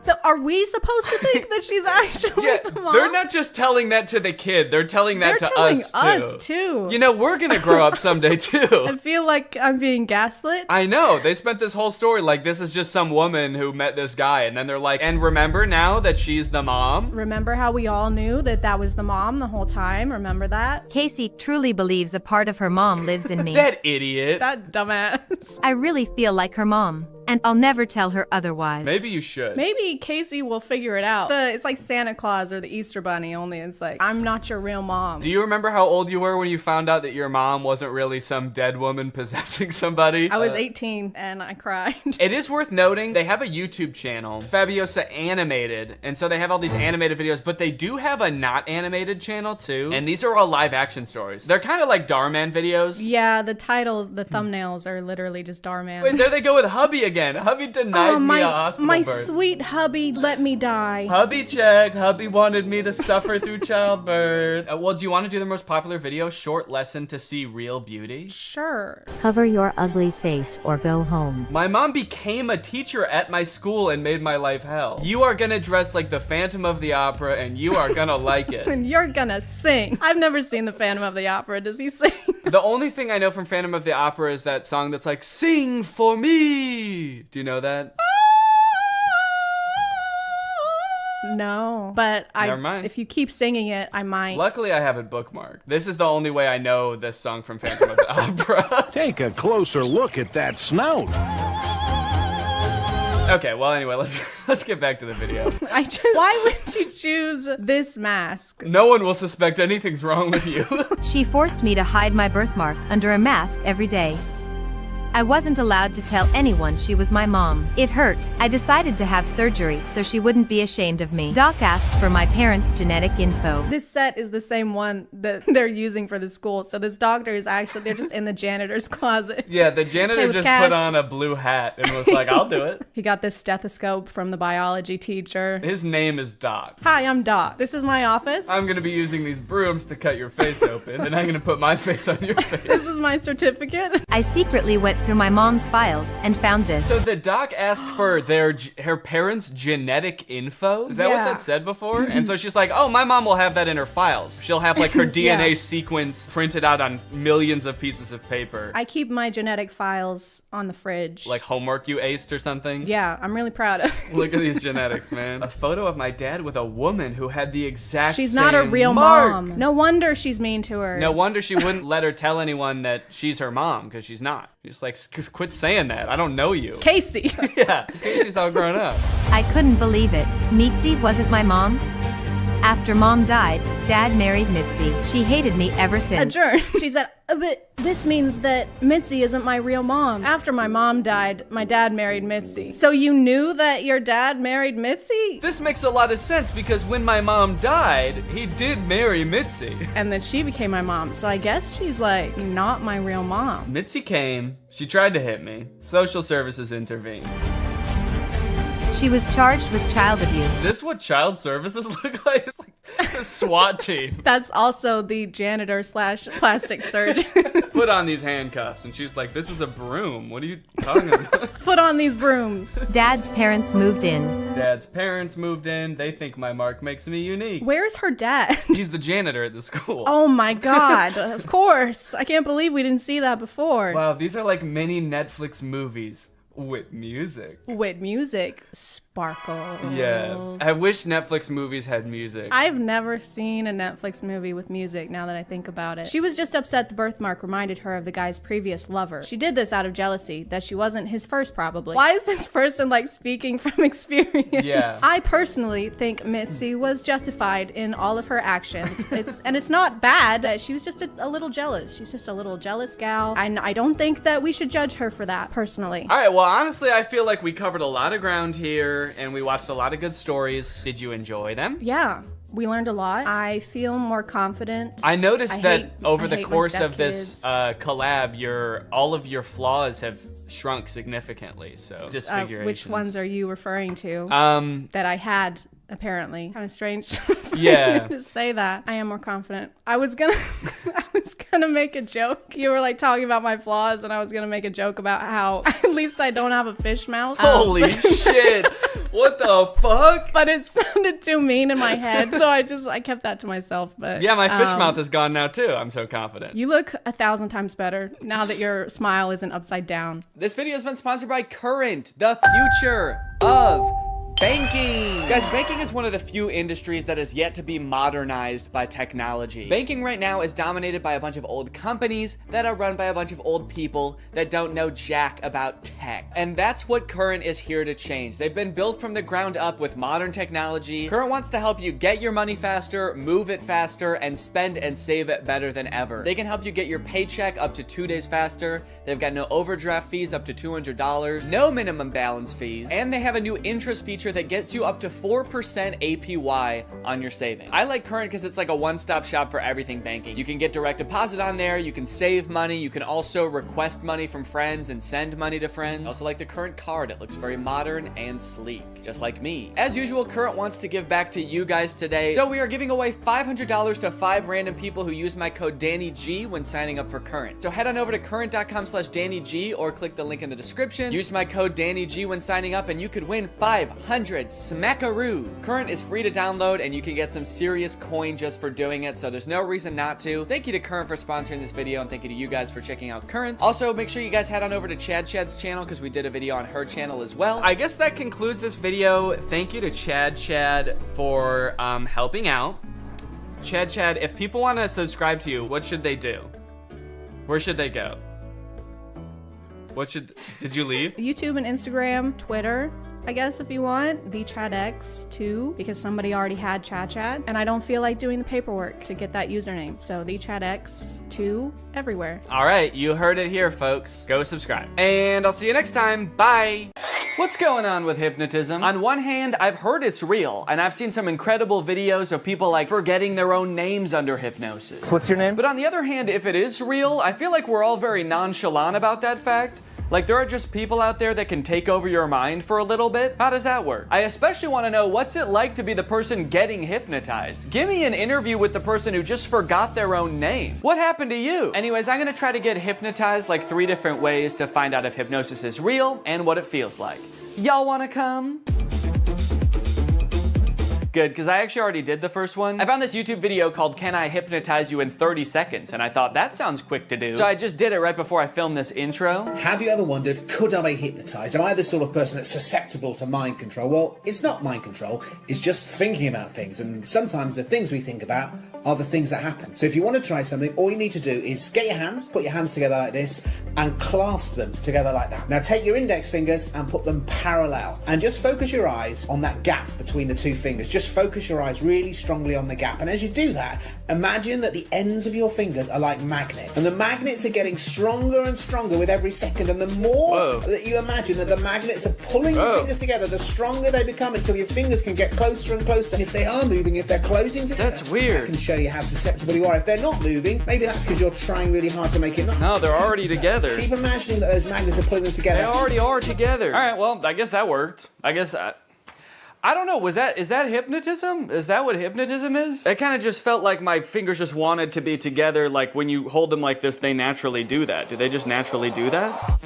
So are we supposed to think that she's actually the mom? They're not just telling that to the kid. They're telling that to us too. You know, we're gonna grow up someday too. I feel like I'm being gaslit. I know. They spent this whole story like this is just some woman who met this guy. And then they're like, and remember now that she's the mom? Remember how we all knew that that was the mom the whole time? Remember that? Casey truly believes a part of her mom lives in me. That idiot. That dumbass. I really feel like her mom, and I'll never tell her otherwise. Maybe you should. Maybe Casey will figure it out. It's like Santa Claus or the Easter Bunny, only it's like, I'm not your real mom. Do you remember how old you were when you found out that your mom wasn't really some dead woman possessing somebody? I was 18 and I cried. It is worth noting, they have a YouTube channel, Fabiosa Animated, and so they have all these animated videos, but they do have a not animated channel too, and these are all live action stories. They're kind of like Darman videos. Yeah, the titles, the thumbnails are literally just Darman. Wait, there they go with hubby again. Hubby denied me a hospital my birth. Sweet hubby let me die. Hubby check. Hubby wanted me to suffer through childbirth. Well, do you want to do the most popular video? Short lesson to see real beauty? Sure. Cover your ugly face or go home. My mom became a teacher at my school and made my life hell. You are gonna dress like the Phantom of the Opera and you are gonna like it. And you're gonna sing. I've never seen the Phantom of the Opera. Does he sing? The only thing I know from Phantom of the Opera is that song that's like, sing for me. Do you know that? No, but Never mind. if you keep singing it, I might. Luckily, I have it bookmarked. This is the only way I know this song from Phantom of the Opera. Take a closer look at that snout. Okay, well, anyway, let's get back to the video. Why would you choose this mask? No one will suspect anything's wrong with you. She forced me to hide my birthmark under a mask every day. I wasn't allowed to tell anyone she was my mom. It hurt. I decided to have surgery so she wouldn't be ashamed of me. Doc asked for my parents' genetic info. This set is the same one that they're using for the school. So this doctor is actually, they're just in the janitor's closet. Yeah, the janitor just put on a blue hat and was like, I'll do it. He got this stethoscope from the biology teacher. His name is Doc. Hi, I'm Doc. This is my office. I'm gonna be using these brooms to cut your face open, and I'm gonna put my face on your face. This is my certificate. I secretly went through my mom's files and found this. So the doc asked for her parents' genetic info? Is that what that said before? And so she's like, oh, my mom will have that in her files. She'll have like her DNA sequence printed out on millions of pieces of paper. I keep my genetic files on the fridge. Like homework you aced or something? Yeah, I'm really proud of it. Look at these genetics, man. A photo of my dad with a woman who had the exact She's same not a real mark. mom. No wonder she's mean to her. No wonder she wouldn't let her tell anyone that she's her mom, because she's not. Just like, quit saying that. I don't know you. Casey. Yeah, Casey's all grown up. I couldn't believe it. Mitzi wasn't my mom. After mom died, dad married Mitzi. She hated me ever since. Adjourn. She said, but this means that Mitzi isn't my real mom. After my mom died, my dad married Mitzi. So you knew that your dad married Mitzi? This makes a lot of sense because when my mom died, he did marry Mitzi. And then she became my mom. So I guess she's like not my real mom. Mitzi came, she tried to hit me. Social services intervened. She was charged with child abuse. Is this what child services look like? It's like a SWAT team. That's also the janitor / plastic surgeon. Put on these handcuffs. And she's like, this is a broom. What are you talking about? Put on these brooms. Dad's parents moved in. Dad's parents moved in. They think my mark makes me unique. Where's her dad? He's the janitor at the school. Oh my God. Of course. I can't believe we didn't see that before. Wow, these are like mini Netflix movies. With music. With music. Sparkle. Yeah. I wish Netflix movies had music. I've never seen a Netflix movie with music now that I think about it. She was just upset the birthmark reminded her of the guy's previous lover. She did this out of jealousy, that she wasn't his first probably. Why is this person like speaking from experience? Yeah. I personally think Mitzi was justified in all of her actions. It's not bad. She was just a little jealous. She's just a little jealous gal. And I don't think that we should judge her for that personally. All right, well, honestly, I feel like we covered a lot of ground here and we watched a lot of good stories. Did you enjoy them? Yeah. We learned a lot. I feel more confident. I noticed that over the course of this collab, all of your flaws have shrunk significantly, so disfigurations. Which ones are you referring to? That I had, apparently. Kind of strange to say that. I am more confident. I was gonna make a joke. You were like talking about my flaws and I was gonna make a joke about how at least I don't have a fish mouth. Holy shit. What the fuck? But it sounded too mean in my head, so I kept that to myself. But yeah, my fish mouth is gone now too. I'm so confident. You look 1,000 times better now that your smile isn't upside down. This video has been sponsored by Current, the future of banking. Guys, banking is one of the few industries that is yet to be modernized by technology. Banking right now is dominated by a bunch of old companies that are run by a bunch of old people that don't know jack about tech. And that's what Current is here to change. They've been built from the ground up with modern technology. Current wants to help you get your money faster, move it faster, and spend and save it better than ever. They can help you get your paycheck up to 2 days faster. They've got no overdraft fees up to $200, no minimum balance fees, and they have a new interest feature that gets you up to 4% APY on your savings. I like Current because it's like a one-stop shop for everything banking. You can get direct deposit on there, you can save money, you can also request money from friends and send money to friends. I also like the Current card. It looks very modern and sleek, just like me. As usual, Current wants to give back to you guys today, so we are giving away $500 to 5 random people who use my code DannyG when signing up for Current. So head on over to current.com/DannyG or click the link in the description. Use my code DannyG when signing up and you could win 500 smackaroos. Current is free to download and you can get some serious coin just for doing it, so there's no reason not to. Thank you to Current for sponsoring this video and thank you to you guys for checking out Current. Also, make sure you guys head on over to Chad's channel because we did a video on her channel as well. I guess that concludes this video. Thank you to Chad for helping out. Chad, if people want to subscribe to you, what should they do? Where should they go? Did you leave? YouTube and Instagram, Twitter, I guess if you want, the ChadX too, because somebody already had Chad, and I don't feel like doing the paperwork to get that username. So the ChadX too, everywhere. All right, you heard it here, folks. Go subscribe. And I'll see you next time. Bye. What's going on with hypnotism? On one hand, I've heard it's real, and I've seen some incredible videos of people like forgetting their own names under hypnosis. So what's your name? But on the other hand, if it is real, I feel like we're all very nonchalant about that fact. Like, there are just people out there that can take over your mind for a little bit. How does that work? I especially want to know, what's it like to be the person getting hypnotized? Give me an interview with the person who just forgot their own name. What happened to you? Anyways, I'm gonna try to get hypnotized like 3 different ways to find out if hypnosis is real and what it feels like. Y'all wanna come? Good, because I actually already did the first one. I found this YouTube video called Can I Hypnotize You in 30 Seconds? And I thought that sounds quick to do. So I just did it right before I filmed this intro. Have you ever wondered, could I be hypnotized? Am I the sort of person that's susceptible to mind control? Well, it's not mind control, it's just thinking about things. And sometimes the things we think about are the things that happen. So if you want to try something, all you need to do is get your hands, put your hands together like this, and clasp them together like that. Now take your index fingers and put them parallel. And just focus your eyes on that gap between the 2 fingers. Just focus your eyes really strongly on the gap. And as you do that, imagine that the ends of your fingers are like magnets. And the magnets are getting stronger and stronger with every second. And the more that you imagine that the magnets are pulling your fingers together, the stronger they become until your fingers can get closer and closer. And if they are moving, if they're closing together, that's weird. I can show you how susceptible you are. If they're not moving, maybe that's because you're trying really hard to make it not. No, they're already together. Keep imagining that those magnets are pulling them together. They already are together. All right, well, I guess that worked. I guess I don't know, is that hypnotism? Is that what hypnotism is? It kind of just felt like my fingers just wanted to be together, like when you hold them like this, they naturally do that. Do they just naturally do that?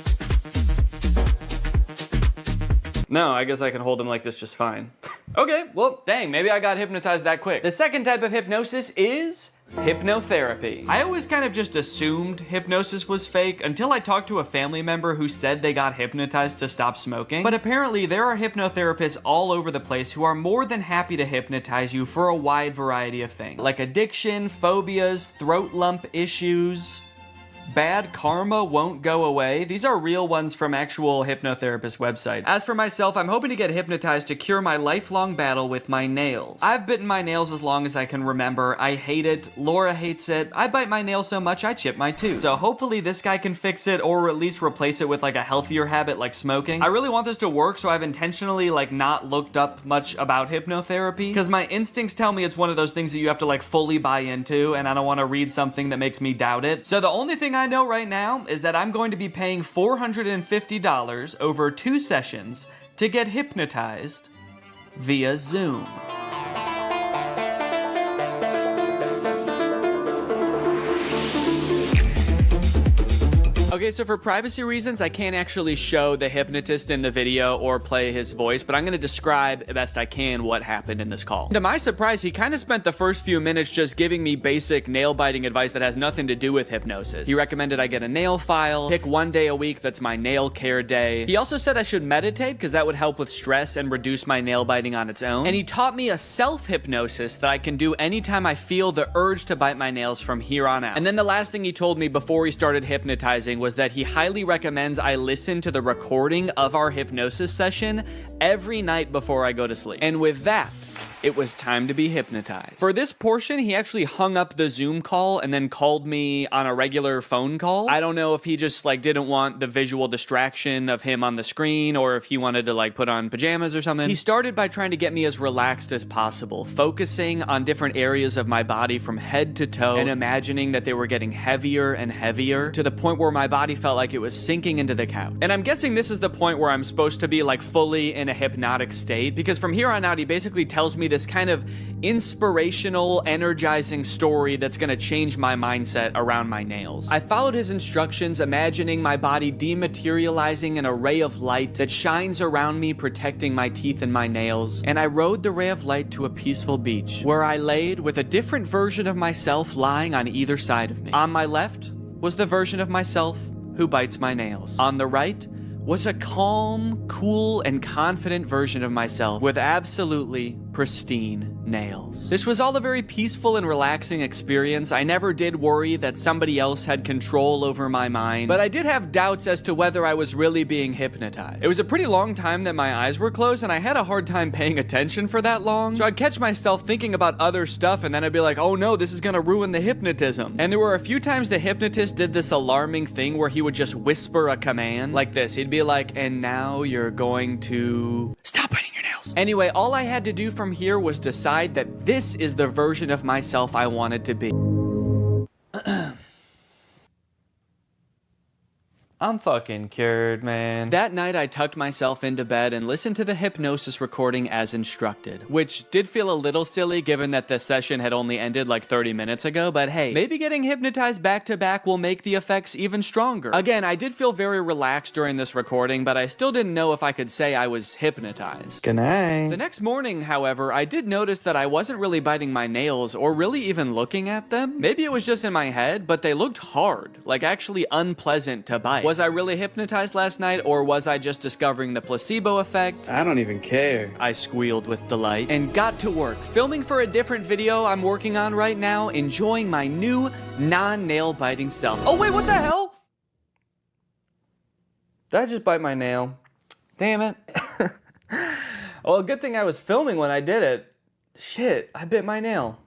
No, I guess I can hold them like this just fine. Okay, well, dang, maybe I got hypnotized that quick. The second type of hypnosis is Hypnotherapy. I always kind of just assumed hypnosis was fake until I talked to a family member who said they got hypnotized to stop smoking. But apparently there are hypnotherapists all over the place who are more than happy to hypnotize you for a wide variety of things, like addiction, phobias, throat lump issues. Bad karma won't go away. These are real ones from actual hypnotherapist websites. As for myself, I'm hoping to get hypnotized to cure my lifelong battle with my nails. I've bitten my nails as long as I can remember. I hate it. Laura hates it. I bite my nails so much I chip my tooth. So hopefully this guy can fix it or at least replace it with like a healthier habit like smoking. I really want this to work, so I've intentionally like not looked up much about hypnotherapy because my instincts tell me it's one of those things that you have to like fully buy into, and I don't want to read something that makes me doubt it. So the only thing I know right now is that I'm going to be paying $450 over 2 sessions to get hypnotized via Zoom. Okay, so for privacy reasons, I can't actually show the hypnotist in the video or play his voice, but I'm going to describe best I can what happened in this call. To my surprise, he kind of spent the first few minutes just giving me basic nail-biting advice that has nothing to do with hypnosis. He recommended I get a nail file, pick one day a week that's my nail care day. He also said I should meditate because that would help with stress and reduce my nail biting on its own. And he taught me a self-hypnosis that I can do anytime I feel the urge to bite my nails from here on out. And then the last thing he told me before he started hypnotizing was that he highly recommends I listen to the recording of our hypnosis session every night before I go to sleep. And with that, it was time to be hypnotized. For this portion, he actually hung up the Zoom call and then called me on a regular phone call. I don't know if he just like didn't want the visual distraction of him on the screen or if he wanted to like put on pajamas or something. He started by trying to get me as relaxed as possible, focusing on different areas of my body from head to toe and imagining that they were getting heavier and heavier to the point where my body felt like it was sinking into the couch. And I'm guessing this is the point where I'm supposed to be like fully in a hypnotic state, because from here on out, he basically tells me this kind of inspirational, energizing story that's gonna change my mindset around my nails. I followed his instructions, imagining my body dematerializing an array of light that shines around me, protecting my teeth and my nails. And I rode the ray of light to a peaceful beach, where I laid with a different version of myself lying on either side of me. On my left was the version of myself who bites my nails. On the right was a calm, cool, and confident version of myself with absolutely pristine nails. This was all a very peaceful and relaxing experience. I never did worry that somebody else had control over my mind, but I did have doubts as to whether I was really being hypnotized. It was a pretty long time that my eyes were closed, and I had a hard time paying attention for that long, so I'd catch myself thinking about other stuff, and then I'd be like, oh no, this is gonna ruin the hypnotism. And there were a few times the hypnotist did this alarming thing where he would just whisper a command like this. He'd be like, and now you're going to stop biting your nails. Anyway, all I had to do from here was decide that this is the version of myself I wanted to be. I'm fucking cured, man. That night, I tucked myself into bed and listened to the hypnosis recording as instructed, which did feel a little silly given that the session had only ended like 30 minutes ago, but hey, maybe getting hypnotized back to back will make the effects even stronger. Again, I did feel very relaxed during this recording, but I still didn't know if I could say I was hypnotized. Good night. The next morning, however, I did notice that I wasn't really biting my nails or really even looking at them. Maybe it was just in my head, but they looked hard, like actually unpleasant to bite. Was I really hypnotized last night, or was I just discovering the placebo effect? I don't even care. I squealed with delight and got to work, filming for a different video I'm working on right now, enjoying my new non-nail biting self. Oh wait, what the hell? Did I just bite my nail? Damn it. Well, good thing I was filming when I did it. Shit, I bit my nail.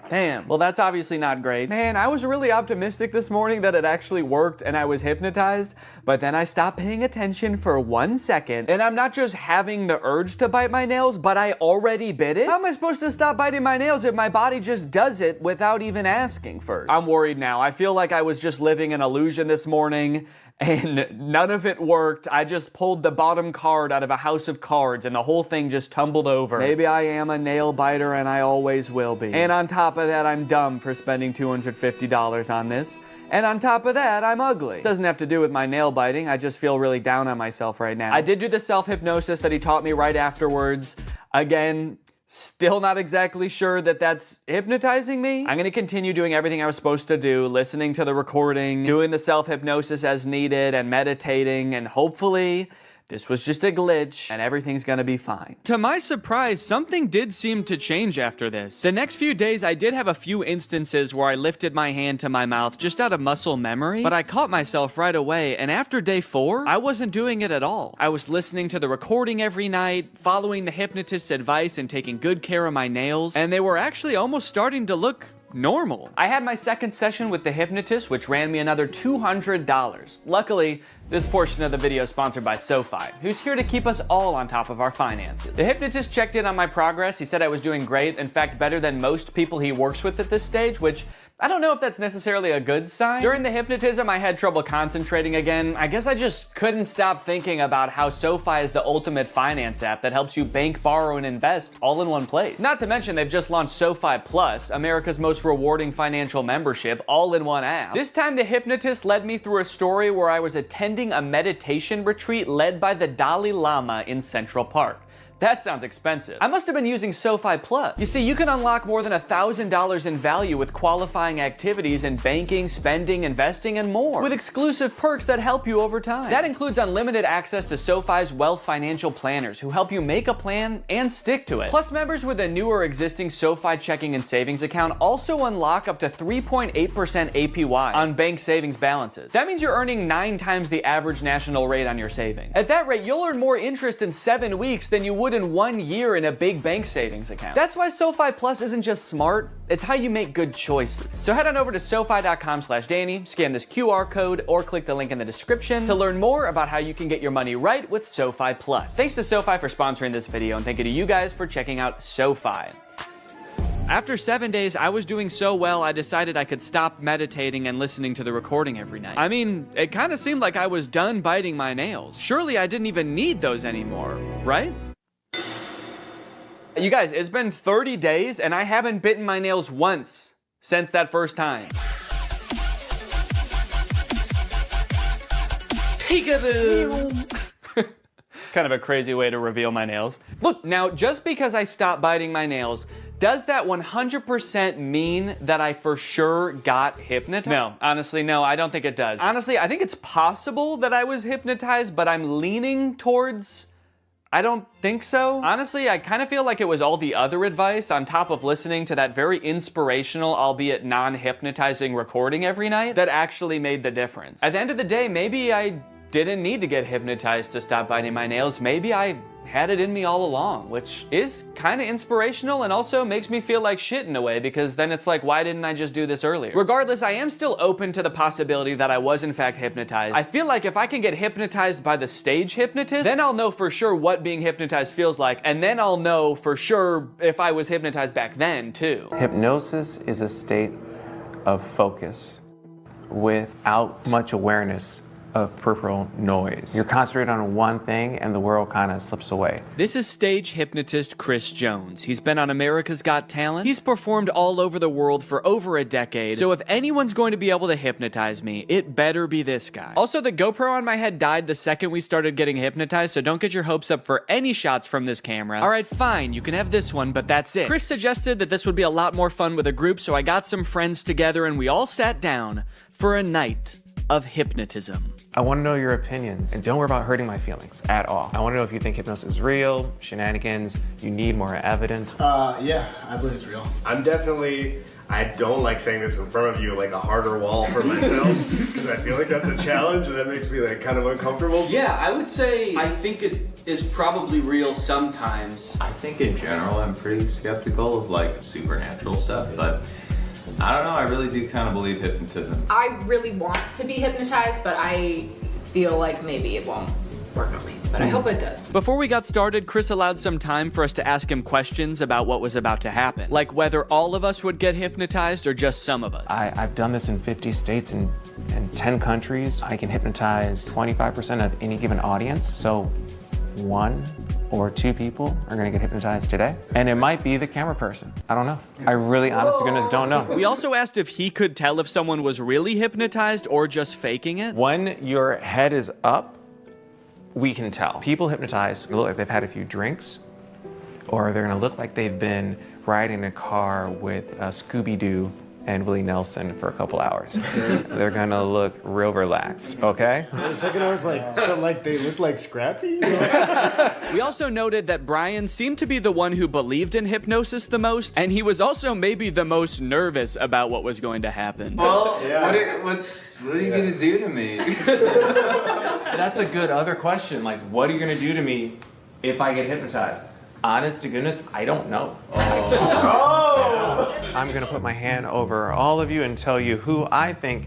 Damn. Well, that's obviously not great. Man, I was really optimistic this morning that it actually worked and I was hypnotized, but then I stopped paying attention for 1 second, and I'm not just having the urge to bite my nails, but I already bit it? How am I supposed to stop biting my nails if my body just does it without even asking first? I'm worried now. I feel like I was just living an illusion this morning, and none of it worked. I just pulled the bottom card out of a house of cards and the whole thing just tumbled over. Maybe I am a nail biter and I always will be. And on top of that, I'm dumb for spending $250 on this. And on top of that, I'm ugly. Doesn't have to do with my nail biting. I just feel really down on myself right now. I did do the self-hypnosis that he taught me right afterwards. Again, Still not exactly sure that that's hypnotizing me. I'm gonna continue doing everything I was supposed to do, listening to the recording, doing the self-hypnosis as needed, and meditating, and hopefully this was just a glitch, and everything's gonna be fine. To my surprise, something did seem to change after this. The next few days, I did have a few instances where I lifted my hand to my mouth just out of muscle memory, but I caught myself right away, and after day 4, I wasn't doing it at all. I was listening to the recording every night, following the hypnotist's advice, and taking good care of my nails, and they were actually almost starting to look normal. I had my second session with the hypnotist, which ran me another $200. Luckily, this portion of the video is sponsored by SoFi, who's here to keep us all on top of our finances. The hypnotist checked in on my progress. He said I was doing great, in fact, better than most people he works with at this stage, which I don't know if that's necessarily a good sign. During the hypnotism, I had trouble concentrating again. I guess I just couldn't stop thinking about how SoFi is the ultimate finance app that helps you bank, borrow, and invest all in one place. Not to mention, they've just launched SoFi Plus, America's most rewarding financial membership, all in one app. This time, the hypnotist led me through a story where I was attending a meditation retreat led by the Dalai Lama in Central Park. That sounds expensive. I must have been using SoFi Plus. You see, you can unlock more than $1,000 in value with qualifying activities in banking, spending, investing, and more, with exclusive perks that help you over time. That includes unlimited access to SoFi's wealth financial planners who help you make a plan and stick to it. Plus, members with a new or existing SoFi checking and savings account also unlock up to 3.8% APY on bank savings balances. That means you're earning 9 times the average national rate on your savings. At that rate, you'll earn more interest in 7 weeks than you would in 1 year in a big bank savings account. That's why SoFi Plus isn't just smart, it's how you make good choices. So head on over to SoFi.com/Danny, scan this QR code, or click the link in the description to learn more about how you can get your money right with SoFi Plus. Thanks to SoFi for sponsoring this video, and thank you to you guys for checking out SoFi. After 7 days, I was doing so well, I decided I could stop meditating and listening to the recording every night. I mean, it kind of seemed like I was done biting my nails. Surely I didn't even need those anymore, right? You guys, it's been 30 days and I haven't bitten my nails once since that first time. Peekaboo! Kind of a crazy way to reveal my nails. Look, now just because I stopped biting my nails, does that 100% mean that I for sure got hypnotized? No, honestly, no, I don't think it does. Honestly, I think it's possible that I was hypnotized, but I'm leaning towards I don't think so. Honestly, I kind of feel like it was all the other advice on top of listening to that very inspirational, albeit non-hypnotizing recording every night that actually made the difference. At the end of the day, maybe I didn't need to get hypnotized to stop biting my nails. Maybe I had it in me all along, which is kind of inspirational and also makes me feel like shit in a way, because then it's like, why didn't I just do this earlier? Regardless, I am still open to the possibility that I was in fact hypnotized. I feel like if I can get hypnotized by the stage hypnotist, then I'll know for sure what being hypnotized feels like, and then I'll know for sure if I was hypnotized back then too. Hypnosis is a state of focus without much awareness of peripheral noise. You're concentrated on one thing and the world kind of slips away. This is stage hypnotist Chris Jones. He's been on America's Got Talent. He's performed all over the world for over a decade. So if anyone's going to be able to hypnotize me, it better be this guy. Also, the GoPro on my head died the second we started getting hypnotized, so don't get your hopes up for any shots from this camera. All right, fine, you can have this one, but that's it. Chris suggested that this would be a lot more fun with a group, so I got some friends together and we all sat down for a night of hypnotism. I want to know your opinions, and don't worry about hurting my feelings at all. I want to know if you think hypnosis is real, shenanigans, you need more evidence. Yeah, I believe it's real. I don't like saying this in front of you, like a harder wall for myself, because I feel like that's a challenge and that makes me like kind of uncomfortable. Yeah, I would say I think it is probably real sometimes. I think in general I'm pretty skeptical of like supernatural stuff, but I don't know, I really do kind of believe hypnotism. I really want to be hypnotized, but I feel like maybe it won't work on me. But I hope it does. Before we got started, Chris allowed some time for us to ask him questions about what was about to happen. Like whether all of us would get hypnotized or just some of us. I've done this in 50 states and 10 countries. I can hypnotize 25% of any given audience. So 1 or 2 people are gonna get hypnotized today. And it might be the camera person. I don't know. I really, honest to goodness, don't know. We also asked if he could tell if someone was really hypnotized or just faking it. When your head is up, we can tell. People hypnotized look like they've had a few drinks, or they're gonna look like they've been riding a car with Scooby-Doo and Willie Nelson for a couple hours. They're gonna look real relaxed, okay? For a second I was like, so like they look like Scrappy? We also noted that Brian seemed to be the one who believed in hypnosis the most, and he was also maybe the most nervous about what was going to happen. Well, what are you gonna do to me? That's a good other question. Like, what are you gonna do to me if I get hypnotized? Honest to goodness, I don't know. I'm gonna put my hand over all of you and tell you who I think